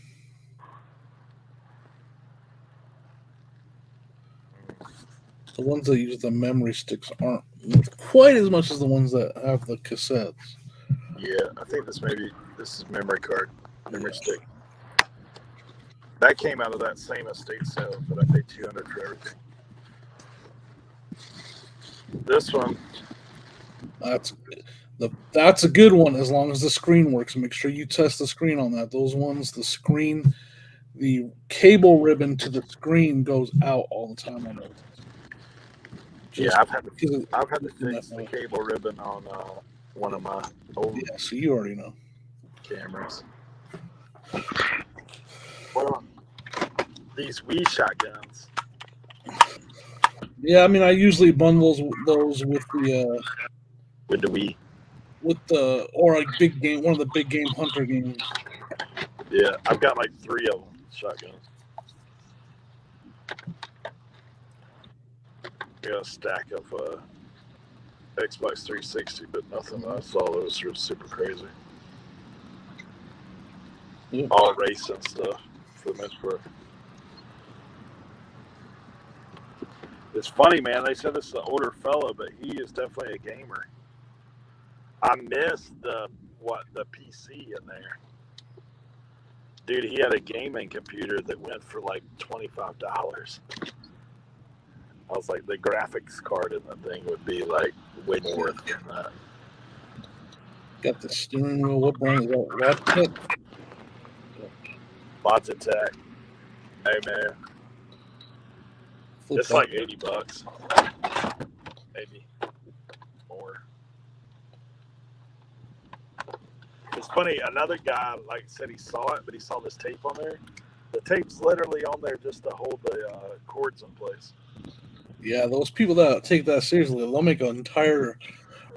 S5: The ones that use the memory sticks aren't quite as much as the ones that have the cassettes.
S1: Yeah, I think this is memory card, memory stick. That came out of that same estate sale, but I paid $200 for everything. This one,
S5: That's a good one as long as the screen works. Make sure you test the screen on that. Those ones, the cable ribbon to the screen goes out all the time on those.
S1: I've had to fix the cable ribbon on one of my old
S5: so you already know.
S1: cameras. Well, these Wii shotguns.
S5: Yeah, I mean, I usually bundle those with the
S1: Wii.
S5: Or a big game, one of the big game hunter games.
S1: Yeah, I've got like 3 of them shotguns. Got a stack of Xbox 360, but nothing I saw that was super crazy.
S5: Yeah.
S1: All racing stuff for the most part. It's funny, man. They said this is an older fella, but he is definitely a gamer. I missed the PC in there. Dude, he had a gaming computer that went for like $25. I was like, the graphics card in the thing would be like way more than that.
S5: Got the steering wheel. What brand is that?
S1: Logitech. Hey, man. It's like $80. Maybe more. It's funny, another guy said he saw it, but he saw this tape on there. The tape's literally on there just to hold the cords in place.
S5: Yeah, those people that take that seriously, they'll make an entire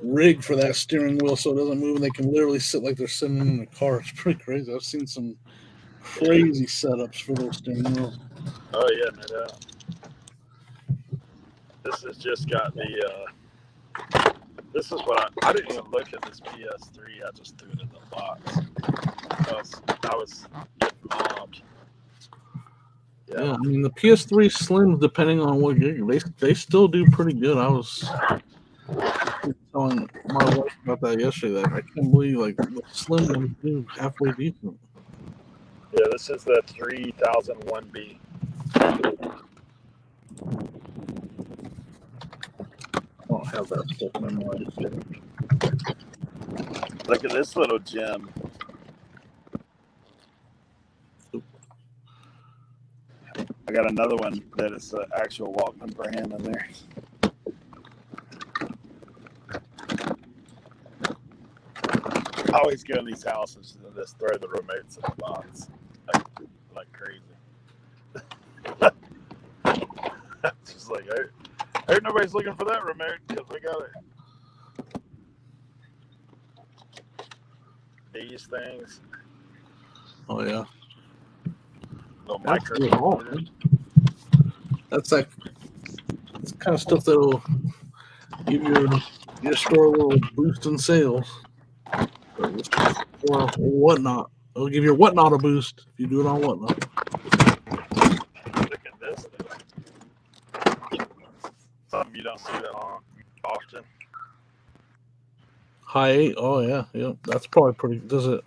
S5: rig for that steering wheel so it doesn't move, and they can literally sit like they're sitting in a car. It's pretty crazy. I've seen some crazy setups for those steering wheels.
S1: Oh yeah, no doubt. This has just got the. This is what I didn't even look at this PS3. I just threw it in the box. I was getting bombed.
S5: Yeah, I mean the PS3 Slims, depending on what gig, they still do pretty good. I was telling my wife about that yesterday. I can't believe like the Slim ones do halfway decent.
S1: Yeah, this is the 3001B.
S5: I don't have that stuff memorized.
S1: Look at this little gem. I got another one that is the actual Walkman brand in there. I always go to these houses and just throw the remotes in the box like crazy. Just like, I heard nobody's looking for that remote because we got it. These things.
S5: Oh yeah.
S9: Little
S5: That's
S9: micro.
S5: good. Oh, man. That's like it's kind of stuff that'll give your store a little boost in sales or whatnot. It'll give your whatnot a boost if you do it on whatnot.
S9: Look at this. Something you don't see that often.
S5: High 8. Oh yeah, yeah. That's probably pretty. Does it?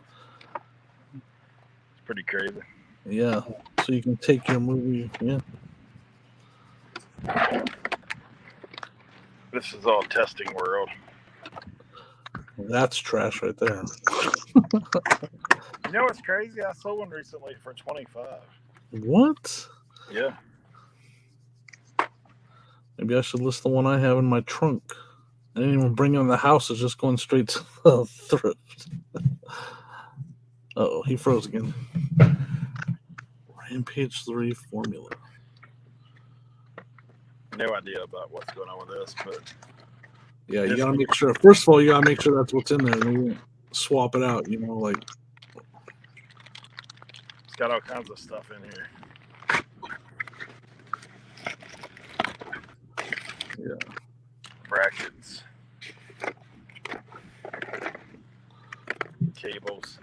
S9: It's pretty crazy.
S5: Yeah. So you can take your movie. Yeah.
S9: This is all testing world.
S5: That's trash right there.
S9: You know what's crazy? I sold one recently for $25.
S5: What?
S9: Yeah.
S5: Maybe I should list the one I have in my trunk. I didn't even bring it in the house. It's just going straight to the thrift. Oh, he froze again. Rampage 3 formula.
S9: No idea about what's going on with this, but
S5: Yeah, you gotta make sure. First of all, you gotta make sure that's what's in there, and then you swap it out. You know, like
S9: it's got all kinds of stuff in here.
S5: Yeah.
S9: Brackets. Cables.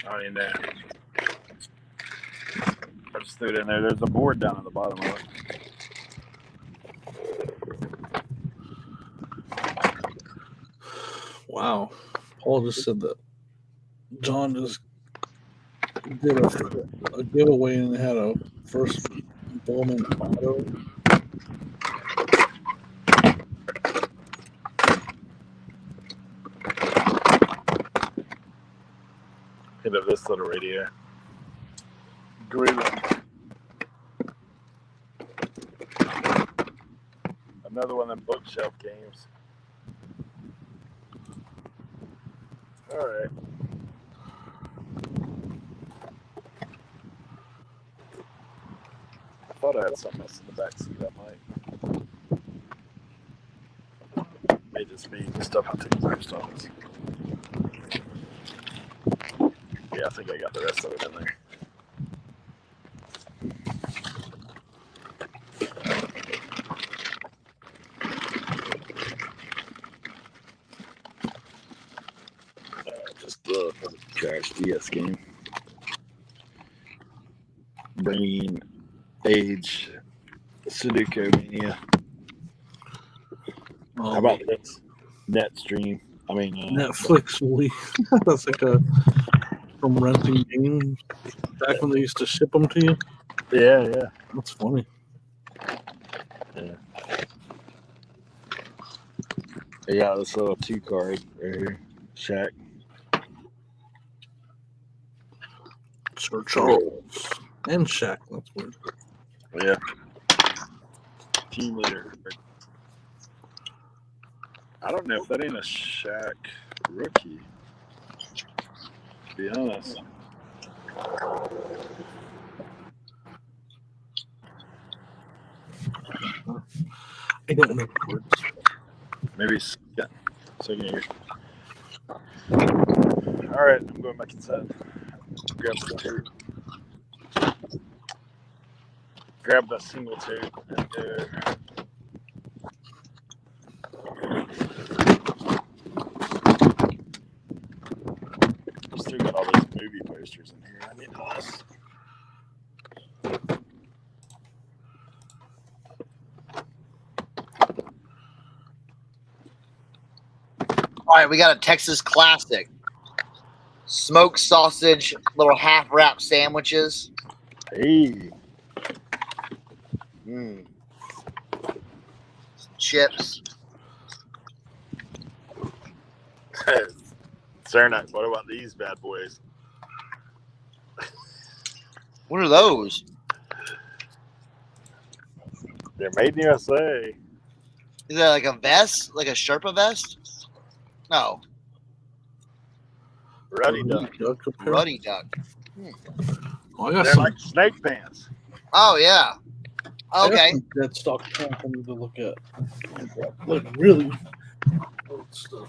S9: I don't even know. I just threw it in there. There's a board down at the bottom of it.
S5: wow. Paul just said that John just did a giveaway and had a first Bowman auto.
S9: Hit of this little radio. Grooving. Another one of them bookshelf games. All right. I thought I had something else in the back seat. I might. May just be the stuff I took to the post office. Yeah, I think I got the rest of it in there. Just the trash DS game. Brain Age Sudoku Mania. How about this? Netstream. I mean,
S5: Netflix. That's like a from renting games back when they used to ship them to you.
S9: Yeah, yeah.
S5: That's funny.
S9: Yeah. Yeah, this little 2-card right here. Shaq.
S5: Sir Charles and Shaq. That's weird.
S9: Yeah. Team leader. I don't know if that ain't a Shaq rookie. To be honest.
S5: I don't know words.
S9: Maybe second year. All right, I'm going back inside. Grab the tape. Grab the single tape and I still got all those movie posters in here. I need those.
S2: All right, we got a Texas classic. Smoked sausage, little half wrap sandwiches.
S9: Hey.
S2: Some chips.
S9: Cernak, what about these bad boys?
S2: What are those?
S9: They're made in USA.
S2: Is that like a vest? Like a Sherpa vest? No.
S9: Ruddy Duck.
S2: Ruddy Duck.
S5: Oh, I got
S9: They're
S5: some.
S9: like snake pants.
S2: Oh, yeah.
S5: I got
S2: Okay.
S5: some dead stock pants I need to look at. Like really old stuff.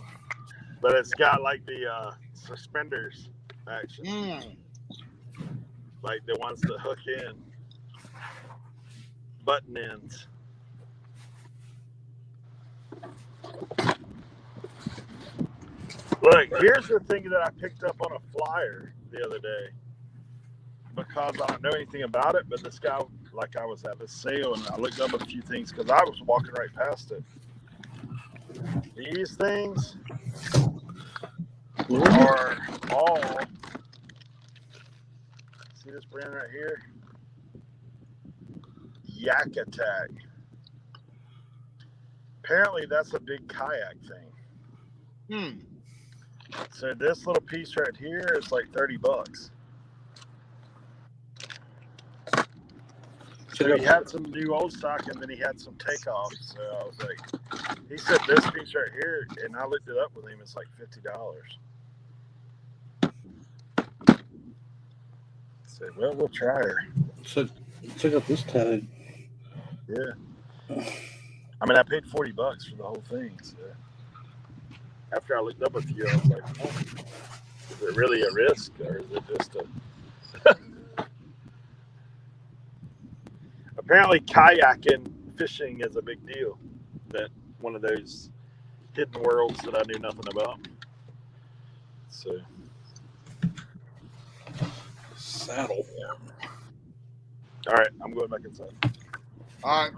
S1: But it's got like the suspenders action,
S2: Mm.
S1: like the ones that hook in, button ends. Look, here's the thing that I picked up on a flyer the other day because I don't know anything about it, but this guy, like I was at this sale and I looked up a few things because I was walking right past it. These things are all, see this brand right here? Yak Attack. Apparently that's a big kayak thing.
S2: Hmm.
S1: So this little piece right here is like $30. So he had some new old stock and then he had some takeoffs. So I was like, he said this piece right here, and I looked it up with him, it's like $50. I said, well, we'll try her.
S5: So check out this tag.
S1: Yeah. I mean, I paid $40 for the whole thing. So after I looked up a few, I was like, oh, is it really a risk or is it just a. Apparently, kayaking, fishing is a big deal. That one of those hidden worlds that I knew nothing about. So,
S5: Saddle.
S1: all right, I'm going back inside.
S2: All right.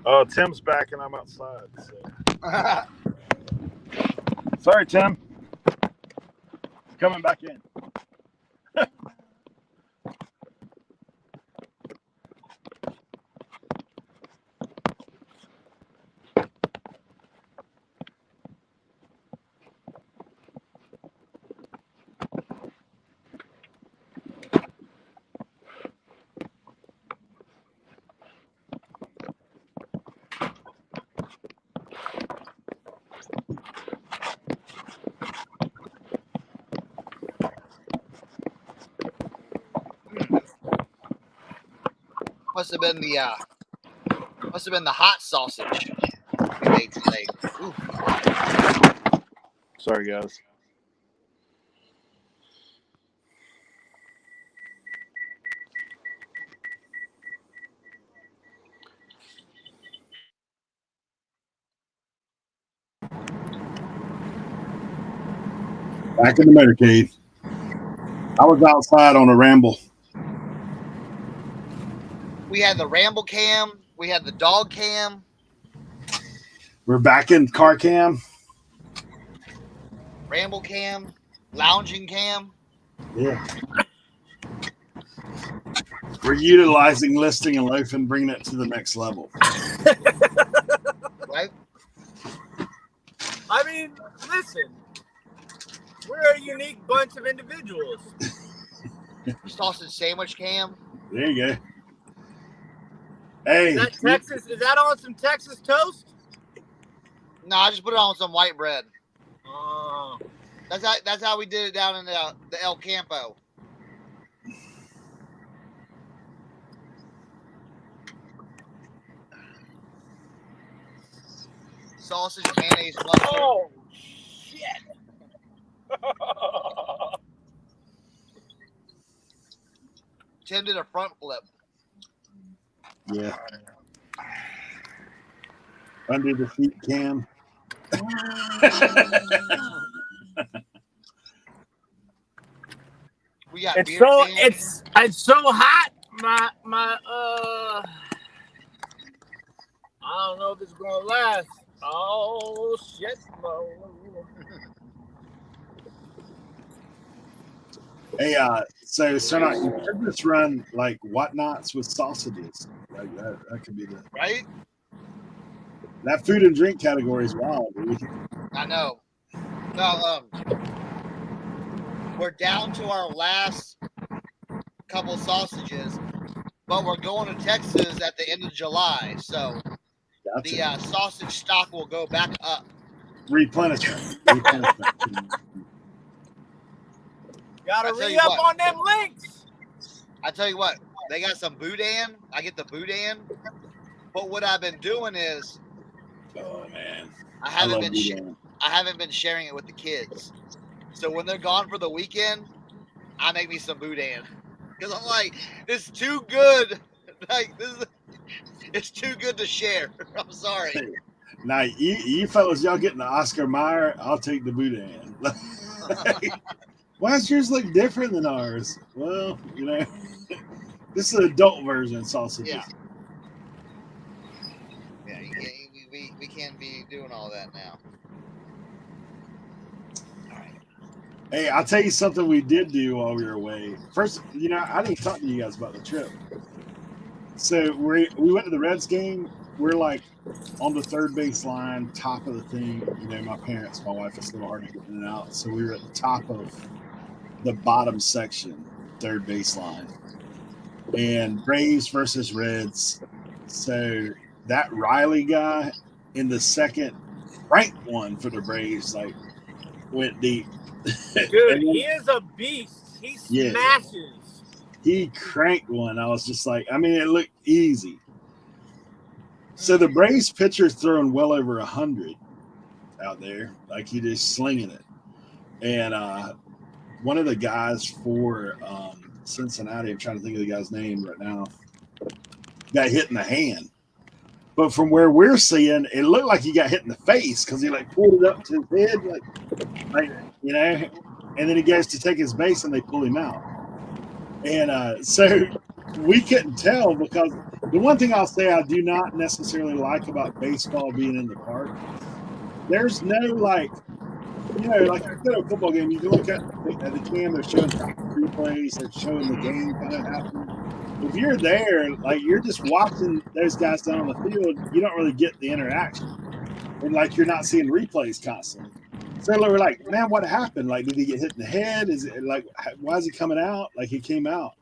S1: Oh, Tim's back and I'm outside. So. Sorry, Tim. He's coming back in.
S2: Must have been the hot sausage we made today. Ooh.
S1: Sorry, guys. Back in the motorcade. I was outside on a ramble.
S2: We had the ramble cam. We had the dog cam.
S1: We're back in car cam.
S2: Ramble cam. Lounging cam.
S1: Yeah. We're utilizing listing and loafing, bringing it to the next level.
S2: Right?
S6: I mean, listen, we're a unique bunch of individuals.
S2: Sausage sandwich cam.
S1: There you go. Hey,
S6: Is that Texas? Is that on some Texas toast?
S2: No, I just put it on some white bread.
S6: Oh,
S2: That's how we did it down in the El Campo. Sausage, mayonnaise, mustard.
S6: oh shit!
S2: Tim did a front flip.
S1: yeah. Under the seat cam.
S2: We got
S6: It's
S2: beer
S6: so
S2: cans.
S6: it's so hot. My I don't know if it's gonna last. Oh shit, bro.
S1: Hey, so Sonat, you could just run like whatnots with sausages. Like that could be
S2: Right?
S1: that food and drink category is wild, dude.
S2: I know. No, we're down to our last couple sausages, but we're going to Texas at the end of July, so
S1: Gotcha.
S2: the sausage stock will go back up.
S1: replenishment.
S6: Gotta
S2: I'll tell
S6: re
S2: you
S6: up
S2: what.
S6: on them links.
S2: I tell you what, they got some boudin. I get the boudin, but what I've been doing is
S1: Oh man,
S2: I
S1: I
S2: haven't
S1: love
S2: been
S1: boudin.
S2: I haven't been sharing it with the kids. So when they're gone for the weekend, I make me some boudin because I'm like, it's too good. Like this is, it's too good to share. I'm sorry.
S1: Now, you fellas, y'all getting the Oscar Mayer? I'll take the boudin. Why does yours look different than ours? Well, this is an adult version of sausages.
S2: Yeah. Yeah, we can't be doing all that now. All right.
S1: Hey, I'll tell you something we did do while we were away. First, I didn't talk to you guys about the trip. So we went to the Reds game. We're like on the third base line, top of the thing. My parents, my wife is still hard to get in and out. So we were at the top of the bottom section, third base line. And Braves versus Reds. So that Riley guy in the second ranked one for the Braves, like went deep.
S6: Dude, he is a beast. He
S1: Yeah.
S6: smashes.
S1: He cranked one. I was just like, it looked easy. So the Braves pitcher's throwing well over 100 out there, like he just slinging it. And one of the guys for Cincinnati, I'm trying to think of the guy's name right now, got hit in the hand. But from where we're seeing, it looked like he got hit in the face because he like pulled it up to his head, and then he goes to take his base and they pull him out. And so we couldn't tell because the one thing I'll say I do not necessarily like about baseball being in the park, there's no like you go to a football game, you can look at the cam, they're showing replays, they're showing the game kind of happening. If you're there, like you're just watching those guys down on the field, you don't really get the interaction. And like you're not seeing replays constantly. So we're like, man, what happened? Like, did he get hit in the head? Is it like, why is he coming out? Like he came out.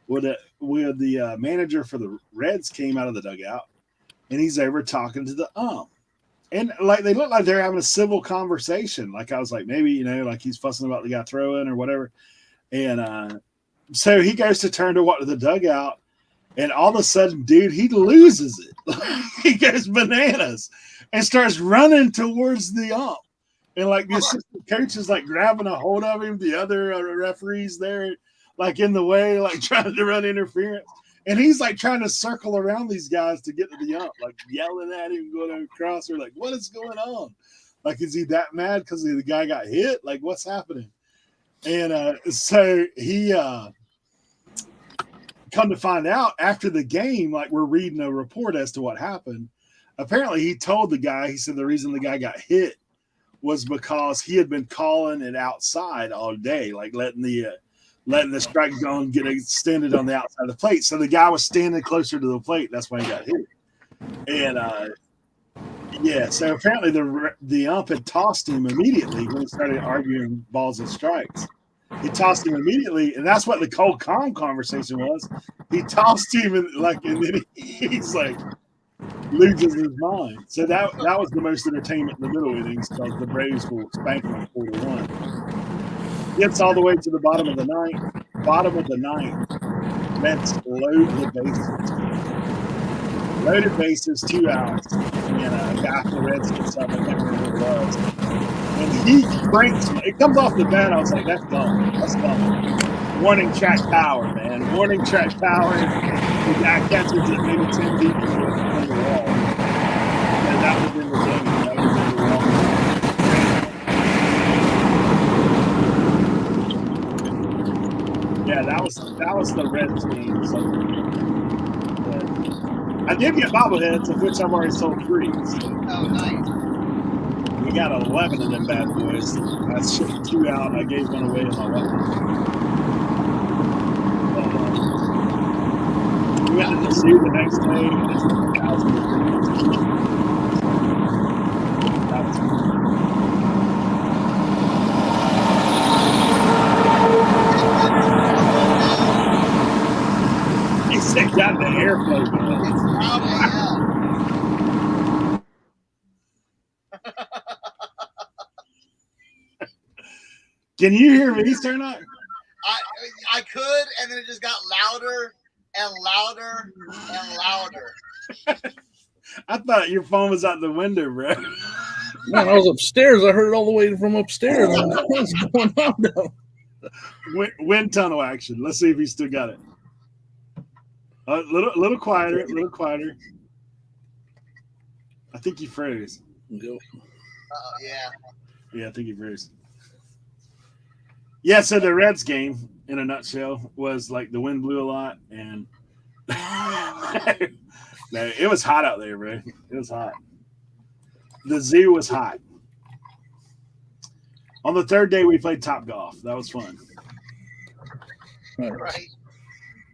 S1: Well, the manager for the Reds came out of the dugout, and he's over talking to the ump. And like they look like they're having a civil conversation. Like I was like, maybe like he's fussing about the guy throwing or whatever. And so he goes to turn to the dugout, and all of a sudden, dude, he loses it. He goes bananas and starts running towards the ump. And like the assistant coach is like grabbing a hold of him. The other referees there, like in the way, like trying to run interference. And he's like trying to circle around these guys to get to the ump, like yelling at him, going across. We're like, what is going on? Like, is he that mad because the guy got hit? Like, what's happening? And so he come to find out after the game, like we're reading a report as to what happened. Apparently, he told the guy, he said the reason the guy got hit was because he had been calling it outside all day, like letting the strike zone get extended on the outside of the plate. So the guy was standing closer to the plate. That's why he got hit. And so apparently the ump had tossed him immediately when he started arguing balls and strikes. He tossed him immediately, and that's what the cold calm conversation was. He tossed him, and then he's like loses his mind. So that was the most entertainment in the middle innings because the Braves will spank him 4-1. Gets all the way to the bottom of the ninth. Bottom of the ninth, Mets load the bases. Loaded bases, 2 outs, and a guy from the Reds gets up. I can't remember who it was. And he cranks. It comes off the bat. I was like, that's gone. That's gone. Warning track power, man. Warning track power. The guy catches it maybe 10 feet from the wall. And that was in the game. That was in the wall. Yeah, that was the Reds game. So, I did get bobbleheads, of which I've already sold 3. So.
S2: Oh, nice.
S1: We got 11 of them bad boys. I shipped 2 out. I gave 1 away to my wife. We went to the zoo the next day, and it's 1,000 degrees. That was cool. He said, got the airplay, man.
S2: It's loud AF.
S1: Can you hear me, Sterno?
S2: I could, and then it just got louder and louder and louder.
S1: I thought your phone was out the window, bro.
S5: Man, I was upstairs. I heard it all the way from upstairs. I'm like, what's going on now?
S1: Wind tunnel action. Let's see if he still got it. A little quieter, a little quieter. I think he froze.
S5: Yep.
S2: Yeah.
S1: Yeah, I think he froze. Yeah, so the Reds game, in a nutshell, was like the wind blew a lot, and no, it was hot out there, bro. It was hot. The zoo was hot. On the third day, we played Top Golf. That was fun.
S2: Right.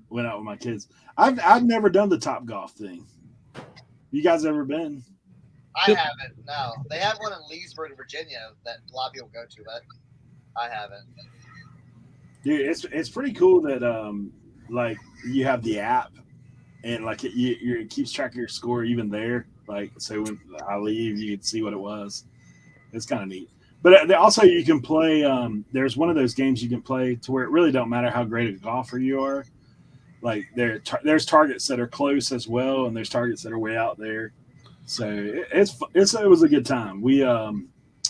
S1: Went out with my kids. I've never done the Top Golf thing. You guys ever been?
S2: I haven't. No, they have one in Leesburg, Virginia, that a lot of people go to, but I haven't.
S1: Dude, it's pretty cool that like you have the app and like it keeps track of your score even there. Like so when I leave, you can see what it was. It's kind of neat. But also you can play. There's one of those games you can play to where it really don't matter how great a golfer you are. Like there's targets that are close as well, and there's targets that are way out there. So it was a good time. We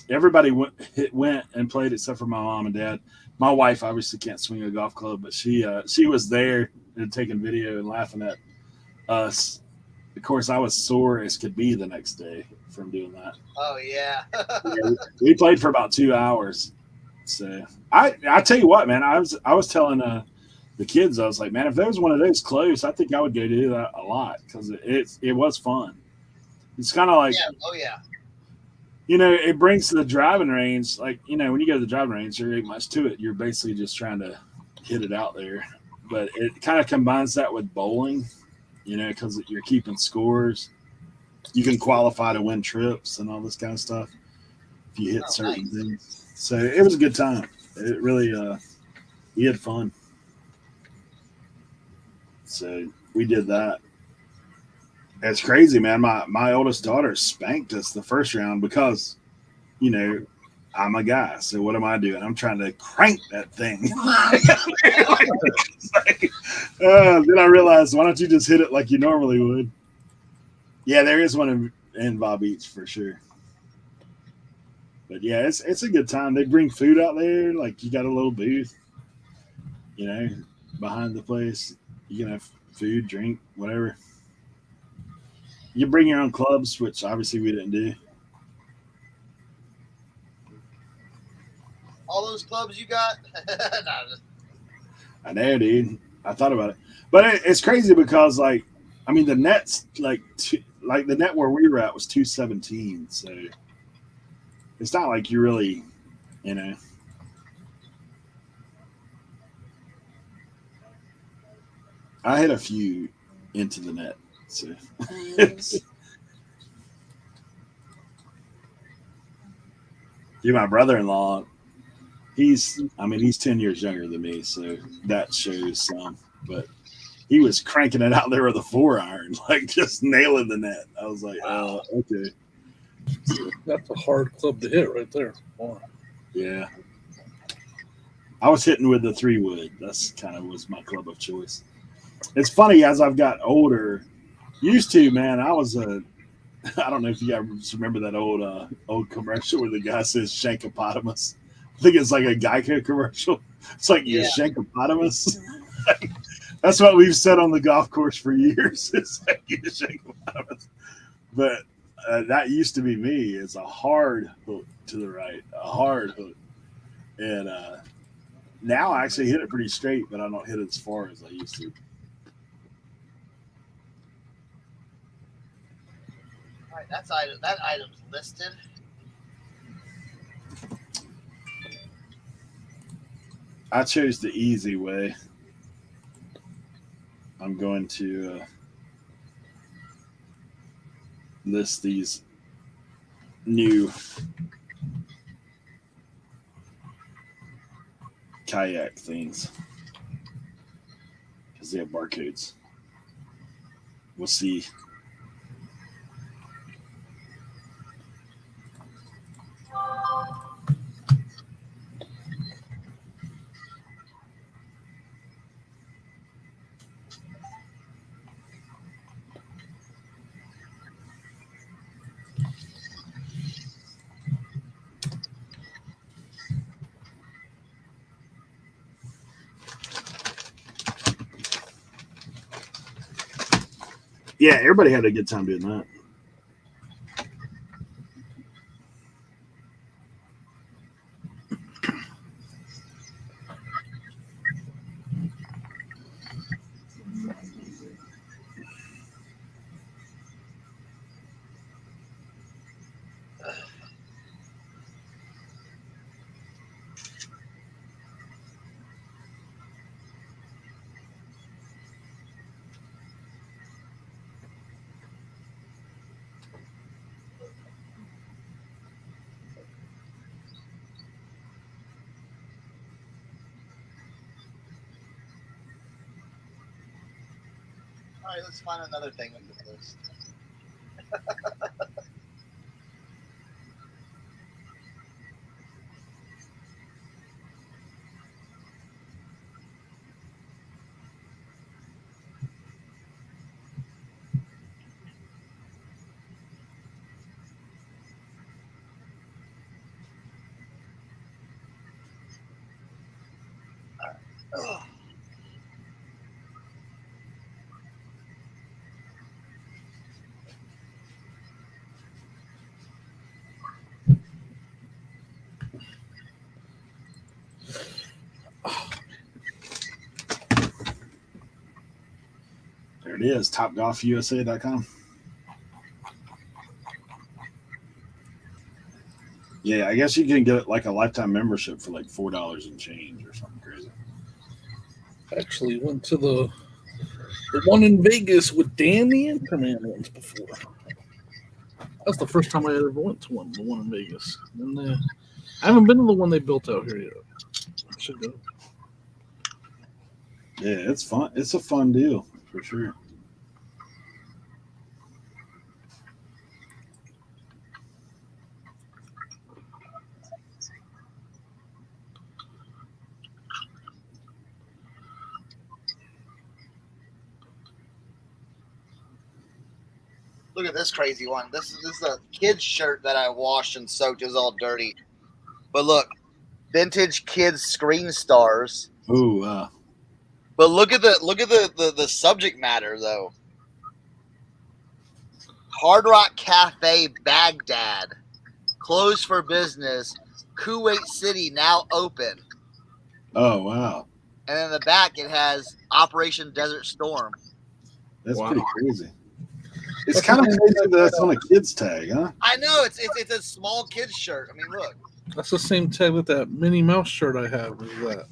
S1: everybody went and played except for my mom and dad. My wife obviously can't swing a golf club, but she was there and taking video and laughing at us. Of course, I was sore as could be the next day from doing that.
S2: Oh yeah.
S1: Yeah, we played for about 2 hours. So I tell you what, man, I was telling the kids, I was like, man, if there was one of those close, I think I would go do that a lot because it was fun. It's kind of like,
S2: oh yeah.
S1: You know, it brings to the driving range. Like, you know, when you go to the driving range, there ain't much to it. You're basically just trying to hit it out there. But it kind of combines that with bowling, you know, because you're keeping scores. You can qualify to win trips and all this kind of stuff if you hit certain things. So it was a good time. It really, we had fun. So we did that. It's crazy, man. My oldest daughter spanked us the first round because, you know, I'm a guy. So what am I doing? I'm trying to crank that thing. Then I realized, why don't you just hit it like you normally would? Yeah, there is one in Bob Beach for sure. But yeah, it's a good time. They bring food out there. Like you got a little booth, you know, behind the place. You can have food, drink, whatever. You bring your own clubs, which obviously we didn't do.
S2: All those clubs you got?
S1: I know, dude. I thought about it, but it's crazy because, like, I mean, the net's like the net where we were at was 217, so it's not like you really, you know. I hit a few into the net, so dude, my brother-in-law, he's 10 years younger than me, so that shows some. But he was cranking it out there with a 4-iron, like just nailing the net. I was like, oh, okay.
S5: That's a hard club to hit right there. Wow.
S1: Yeah. I was hitting with the 3-wood. That's kind of was my club of choice. It's funny as I've got older. Used to, man, I was I don't know if you guys remember that old commercial where the guy says Shankopotamus. I think it's like a Geico commercial. It's like you Shankopotamus. That's what we've said on the golf course for years. It's like you Shankopotamus. But that used to be me. It's a hard hook to the right, a hard hook. And now I actually hit it pretty straight, but I don't hit it as far as I used to.
S2: All right, that item's listed.
S1: I chose the easy way. I'm going to list these new kayak things because they have barcodes. We'll see. Yeah, everybody had a good time doing that.
S2: All right, let's find another thing on the list. Ugh.
S1: There it is, topgolfusa.com. Yeah, I guess you can get like a lifetime membership for like $4 and change or something crazy.
S5: Actually went to the one in Vegas with Dan the Anchorman once before. That's the first time I ever went to one, the one in Vegas. And I haven't been to the one they built out here yet. I should go.
S1: Yeah, it's fun. It's a fun deal for sure.
S2: Look at this crazy one. This is a kid's shirt that I washed and soaked. It was all dirty. But look, vintage kids screen stars.
S1: Ooh,
S2: But look at the subject matter though. Hard Rock Cafe Baghdad closed for business. Kuwait City now open.
S1: oh wow,
S2: And in the back it has Operation Desert Storm.
S1: that's
S5: Wow.
S1: pretty crazy. It's kind of crazy that that's on a kid's tag, huh?
S2: I know it's a small kid's shirt. I mean, look.
S5: That's the same tag with that Minnie Mouse shirt I have. Is that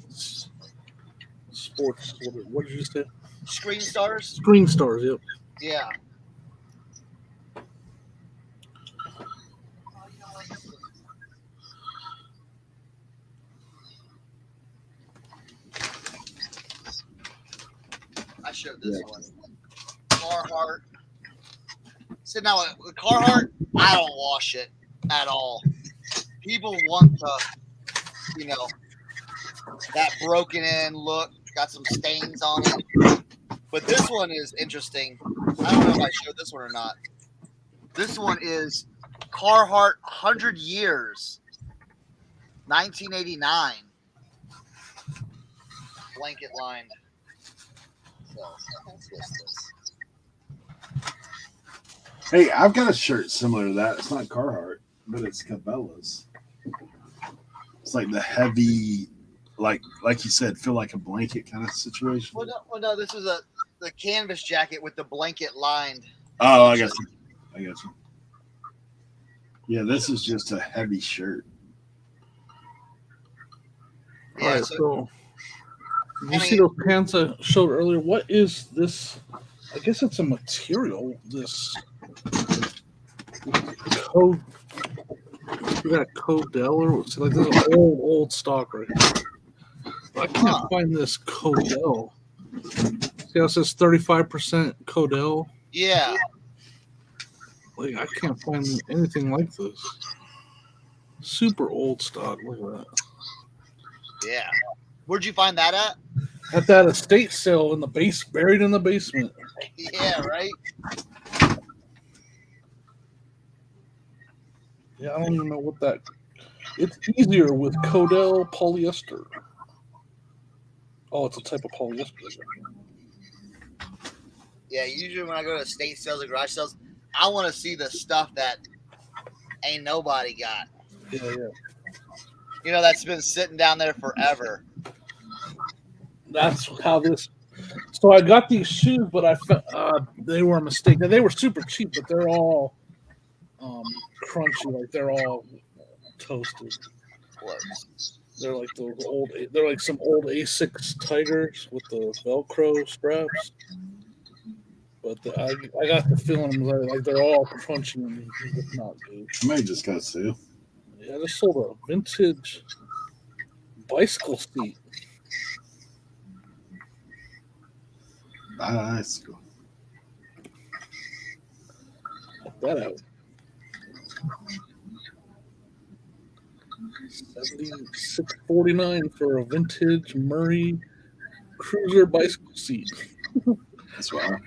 S5: sports? What did you say?
S2: Screen stars?
S5: Screen stars. Yep.
S2: Yeah. I showed this one. Carhartt. So now with Carhartt, I don't wash it at all. People want that broken in look, got some stains on it. But this one is interesting. I don't know if I showed this one or not. This one is Carhartt 100 Years, 1989. Blanket lined. So, let's list this.
S1: Hey, I've got a shirt similar to that. It's not Carhartt, but it's Cabela's. It's like the heavy, like you said, feel like a blanket kind of situation.
S2: Well, no, this is the canvas jacket with the blanket lined.
S1: Oh, I got you. Yeah, this is just a heavy shirt.
S2: Yeah,
S5: All right,
S2: so-
S5: so you see those pants I showed earlier? What is this? I guess it's a material. This code. You got Codell or so like this is old stock right here. I can't find this Codell. See how it says 35% Codell?
S2: Yeah.
S5: Like I can't find anything like this. Super old stock. Look at that.
S2: Yeah. Where'd you find that at?
S5: At that estate sale in the base, buried in the basement.
S2: Yeah, right?
S5: Yeah, I don't even know what that. It's easier with Codell polyester. Oh, it's a type of polyester.
S2: Yeah, usually when I go to estate sales or garage sales, I want to see the stuff that ain't nobody got.
S5: Yeah.
S2: You know, that's been sitting down there forever.
S5: That's how this. So I got these shoes, but they were a mistake. Now, they were super cheap, but they're all crunchy. Like they're all toasted. They're like those old. They're like some old Asics Tigers with the Velcro straps. But I got the feeling like they're all crunchy and just not good.
S1: I may just got sale.
S5: Yeah, I just sold a vintage bicycle seat.
S1: Bicycle.
S5: Check that out. 76.49 for a vintage Murray Cruiser bicycle seat.
S1: That's wild.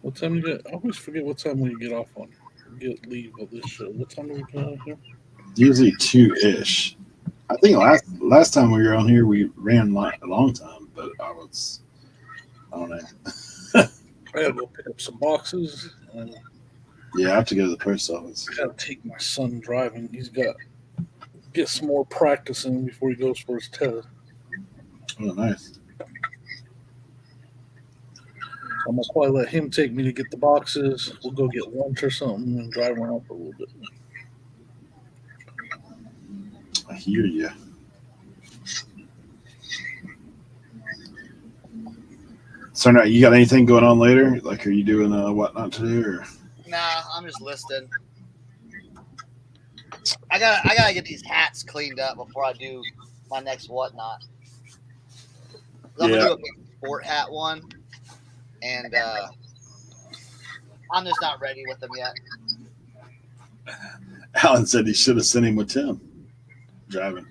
S5: What time you get? I always forget what time we get off on. Leave of this show. What time do we get out of here?
S1: Usually 2-ish. I think last time we were on here, we ran a long time, but I don't know.
S5: I gotta go pick up some boxes. And
S1: Yeah, I have to go to the post office.
S5: I gotta take my son driving. He's got to get some more practice in before he goes for his test.
S1: Oh, nice.
S5: I'm gonna probably let him take me to get the boxes. We'll go get lunch or something and drive around for a little bit.
S1: I hear you. So now, you got anything going on later? Like, are you doing whatnot today, or?
S2: Nah, I'm just listing. I gotta get these hats cleaned up before I do my next whatnot. I'm gonna do a big sport hat one, and I'm just not ready with them yet.
S1: Alan said he should have sent him with Tim driving.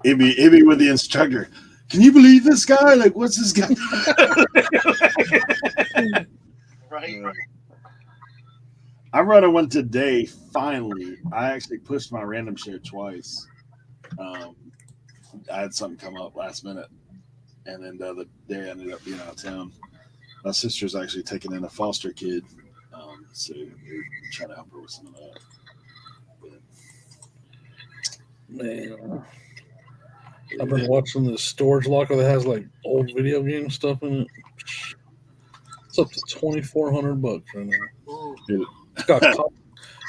S1: Ibby with the instructor. Can you believe this guy? Like, what's this guy?
S2: Right.
S1: I'm running one today. Finally, I actually pushed my random share twice. I had something come up last minute, and then the other day I ended up being out of town. My sister's actually taking in a foster kid, so we're trying to help her with some of that. But,
S5: Man, I've been watching the storage locker that has like old video game stuff in it. It's up to $2,400 right now.
S2: Ooh.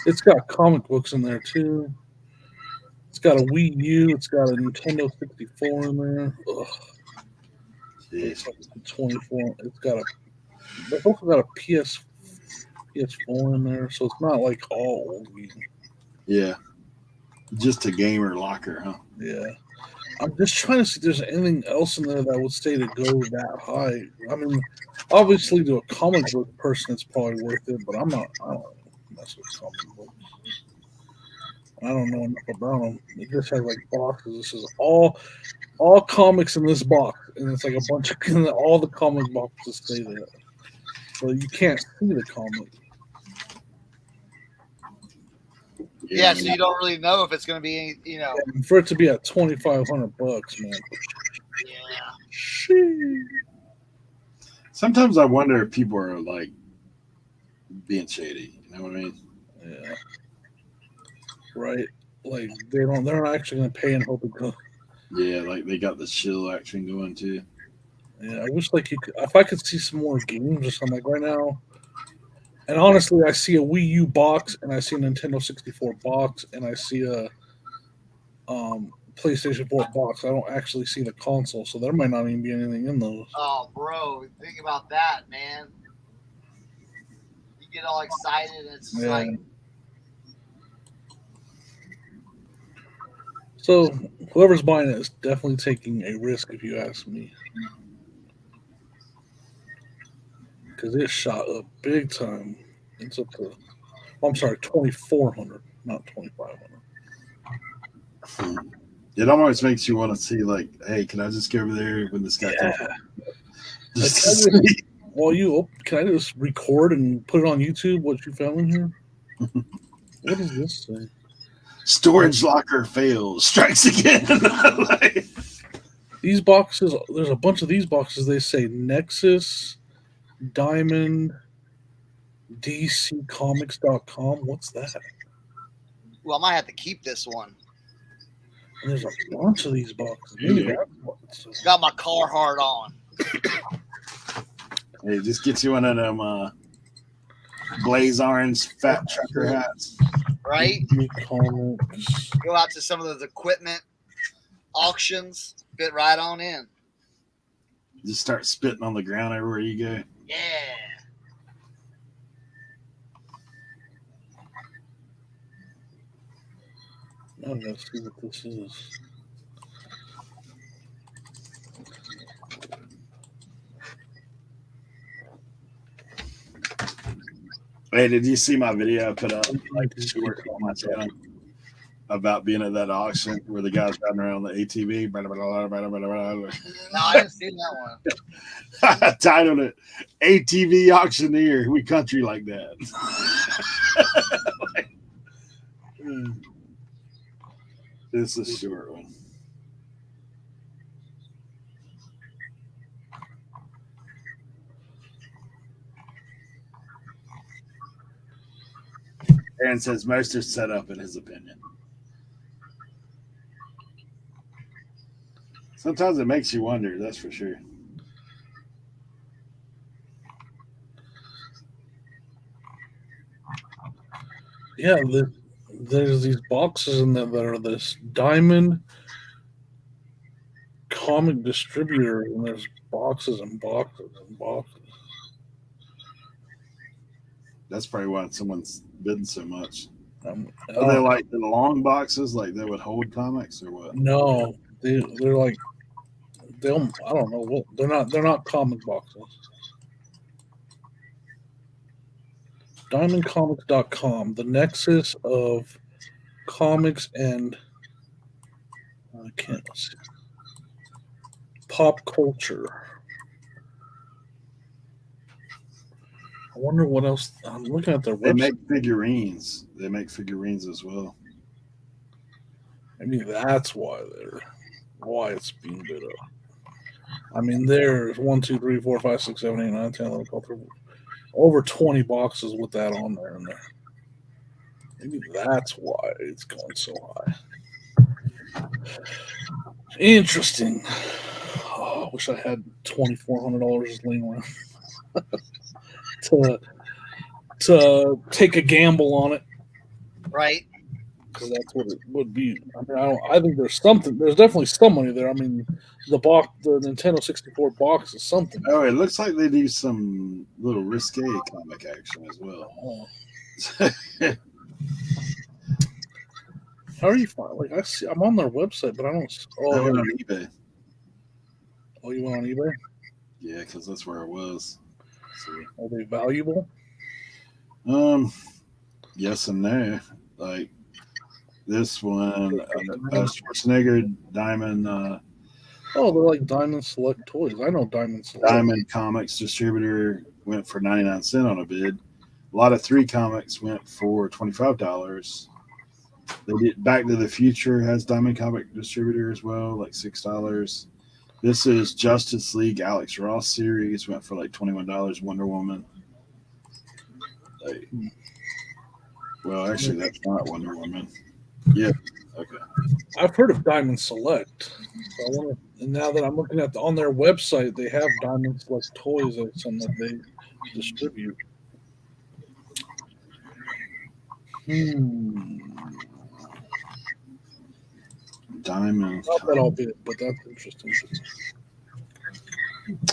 S5: It's got comic books in there too. It's got a Wii U. It's got a Nintendo 64 in there. Ugh. It's up to 24. They've also got a PS4 in there, so it's not like all old games.
S1: yeah, just a gamer locker, huh?
S5: Yeah. I'm just trying to see if there's anything else in there that would say to go that high. I mean, obviously, to a comic book person, it's probably worth it, but I don't mess with comic books. I don't know enough about them. It just has like boxes. This is all comics in this box, and it's like a bunch of all the comic boxes say that, so you can't see the comic.
S2: Yeah, so you don't really know if it's going to be, you know.
S5: And for it to be at $2,500, man.
S2: Yeah.
S1: Sometimes I wonder if people are like being shady. You know what I mean?
S5: Yeah. Right. Like they're not actually going to pay and hope it goes.
S1: Yeah, like they got the chill action going too.
S5: Yeah, I wish like if I could see some more games or something like right now. And honestly, I see a Wii U box, and I see a Nintendo 64 box, and I see a PlayStation 4 box. I don't actually see the console, so there might not even be anything in those.
S2: Oh, bro, think about that, man. You get all excited, and it's like
S5: So whoever's buying it is definitely taking a risk, if you ask me, because it shot up big time. It's up to, I'm sorry, 2,400, not 2,500.
S1: It almost makes you want to see, like, hey, can I just go over there when this guy comes?
S5: Yeah.
S1: Just
S5: Can I
S1: to
S5: just,
S1: see.
S5: can I just record and put it on YouTube? What you found in here? What does this say?
S1: Storage locker fails, strikes again. Like,
S5: These boxes, there's a bunch of these boxes. They say Nexus, Diamond, DCComics.com. What's that?
S2: Well, I might have to keep this one.
S5: And there's a bunch of these boxes. Maybe
S1: Yeah.
S5: that's what it's
S2: Got my Carhartt on.
S1: hey, just get you one of them blaze orange fat trucker hats.
S2: Right?
S5: Comics.
S2: Go out to some of those equipment auctions, fit right on in.
S1: Just start spitting on the ground everywhere you go.
S2: Yeah.
S5: I'm gonna see what this is.
S1: Hey, did you see my video I put up like short on my channel about being at that auction where the guy's riding around the ATV? Blah, blah, blah, blah, blah, blah, blah.
S2: No, I didn't see that one.
S1: I titled it ATV Auctioneer. We country like that. Like, this is a short one. Aaron says most are set up in his opinion. Sometimes it makes you wonder, that's for sure.
S5: Yeah, there's these boxes in there that are this Diamond comic distributor, and there's boxes and boxes and boxes.
S1: That's probably why someone's bidding so much. Are they
S5: Oh,
S1: like the long boxes, like they would hold comics, or what?
S5: no, they're like I don't know what they're not comic boxes. DiamondComics.com, the nexus of comics and I can't see, pop culture. I wonder what else. I'm looking at their
S1: They
S5: website.
S1: make figurines. They make figurines as well.
S5: Maybe that's why it's being bid up. I mean, there's 1, 2, 3, 4, 5, 6, 7, 8, 9, 10, 11, 12, 13, over 20 boxes with that on there and there. Maybe that's why it's going so high. Interesting. Oh, I wish I had $2,400 laying around to take a gamble on it,
S2: Right?
S5: because that's what it would be. I mean, I think there's something. There's definitely some money there. I mean, the Nintendo 64 box is something.
S1: Oh, it looks like they do some little risque comic action as well.
S5: Oh. How are you finding? Like I'm on their website, but I don't.
S1: I
S5: Oh,
S1: went on eBay.
S5: Oh, you went on eBay?
S1: Yeah, because that's where it was. So,
S5: Are they valuable?
S1: Yes and no. Like this one, Schwarzenegger Diamond.
S5: Oh, they're like Diamond Select Toys. I know Diamond Select.
S1: Diamond Comics distributor went for 99 cents on a bid. A lot of 3 comics went for $25. They did Back to the Future has Diamond Comic distributor as well, like $6. This is Justice League Alex Ross series went for like $21. Wonder Woman. Like, well, actually, that's not Wonder Woman. Yeah. Okay.
S5: I've heard of Diamond Select. So I wonder, and now that I'm looking at on their website, they have Diamond Select Toys as some that they distribute.
S1: Diamond.
S5: Not that I'll bid, but that's interesting.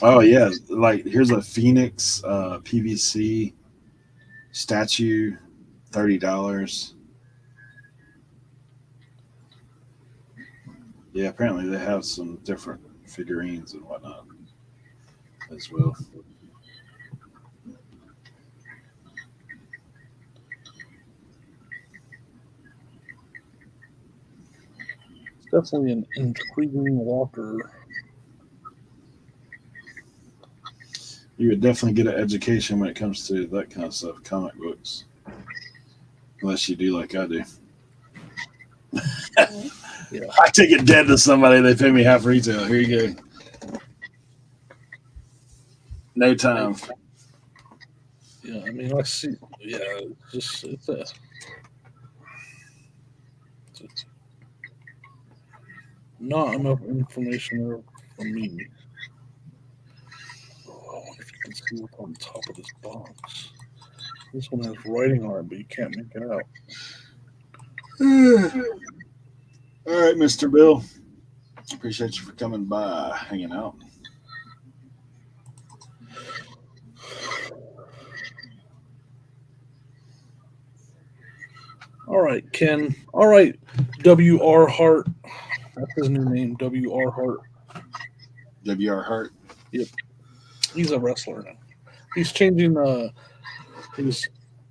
S1: Oh yeah, like here's a Phoenix PVC statue, $30. Yeah, apparently they have some different figurines and whatnot as well.
S5: It's definitely an intriguing walker.
S1: You would definitely get an education when it comes to that kind of stuff, comic books. Unless you do like I do.
S5: Yeah.
S1: I take it dead to somebody, they pay me half retail. Here you go. No time.
S5: Yeah, I mean, I see. Yeah, it's a not enough information there for me. Oh, I wonder if you can see what's on top of this box. This one has writing on it, but you can't make it out.
S1: All right, Mr. Bill. Appreciate you for coming by, hanging out.
S5: All right, Ken. All right, W.R. Hart. That's his new name, W.R. Hart.
S1: W.R. Hart.
S5: Yep, he's a wrestler now. He's changing.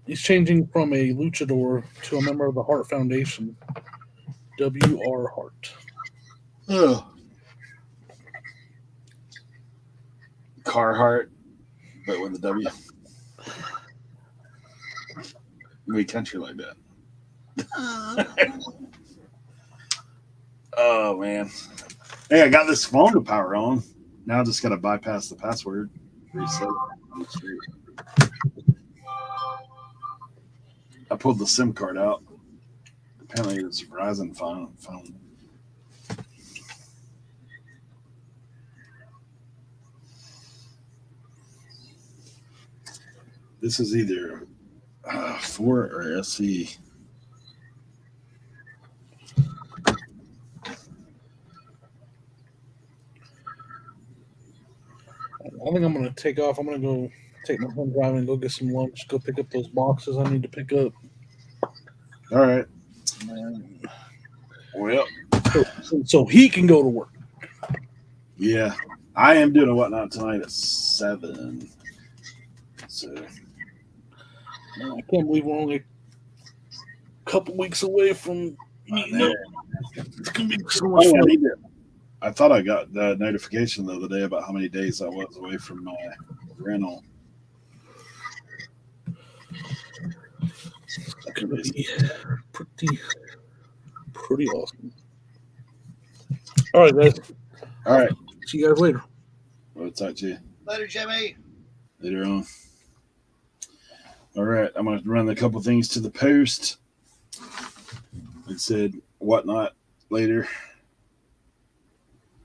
S5: He's changing from a luchador to a member of the Hart Foundation. W.R. Hart.
S1: Oh. Carhartt, but with a W. We country like that. Oh man. Hey, I got this phone to power on. Now I just gotta bypass the password. Reset. I pulled the SIM card out. Apparently it's a Verizon phone. This is either 4 or SE.
S5: I think I'm gonna take off. I'm gonna go take my home driving and go get some lunch. Go pick up those boxes I need to pick up.
S1: All right.
S5: And,
S1: Well,
S5: so he can go to work.
S1: yeah. I am doing a whatnot tonight at 7. So
S5: I can't believe we're only a couple weeks away from meeting up. It's gonna be so much fun.
S1: I thought I got the notification the other day about how many days I was away from my rental.
S5: It's gonna be pretty awesome. All right, guys.
S1: All right.
S5: See you guys later.
S1: We'll talk to you
S2: Later, Jimmy.
S1: later on. All right. I'm going to run a couple things to the post. It said whatnot later.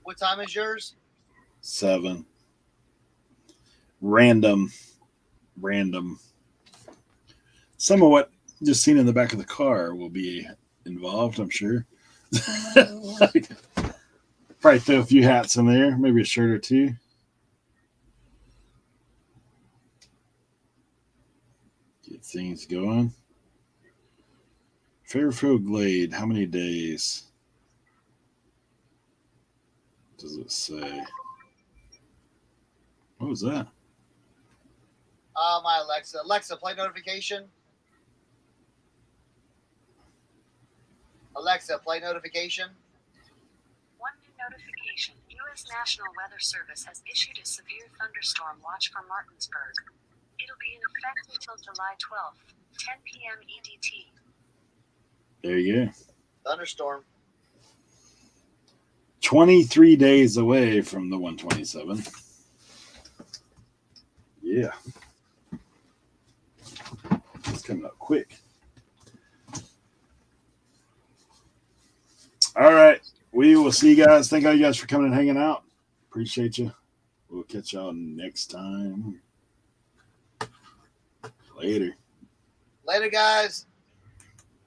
S2: What time is yours?
S1: 7. Random. Some of what just seen in the back of the car will be involved, I'm sure. Probably throw a few hats in there, maybe a shirt or two. Get things going. Fairfield Glade, how many days does it say? What was that?
S2: My Alexa. Alexa, play notification. Alexa, play notification.
S10: One new notification. U.S. National Weather Service has issued a severe thunderstorm watch for Martinsburg. It'll be in effect until July 12th, 10 p.m. EDT.
S1: There you go.
S2: Thunderstorm.
S1: 23 days away from the 127. Yeah. It's coming up quick. All right. We will see you guys. Thank all you guys for coming and hanging out. Appreciate you. We'll catch y'all next time. Later.
S2: Later, guys.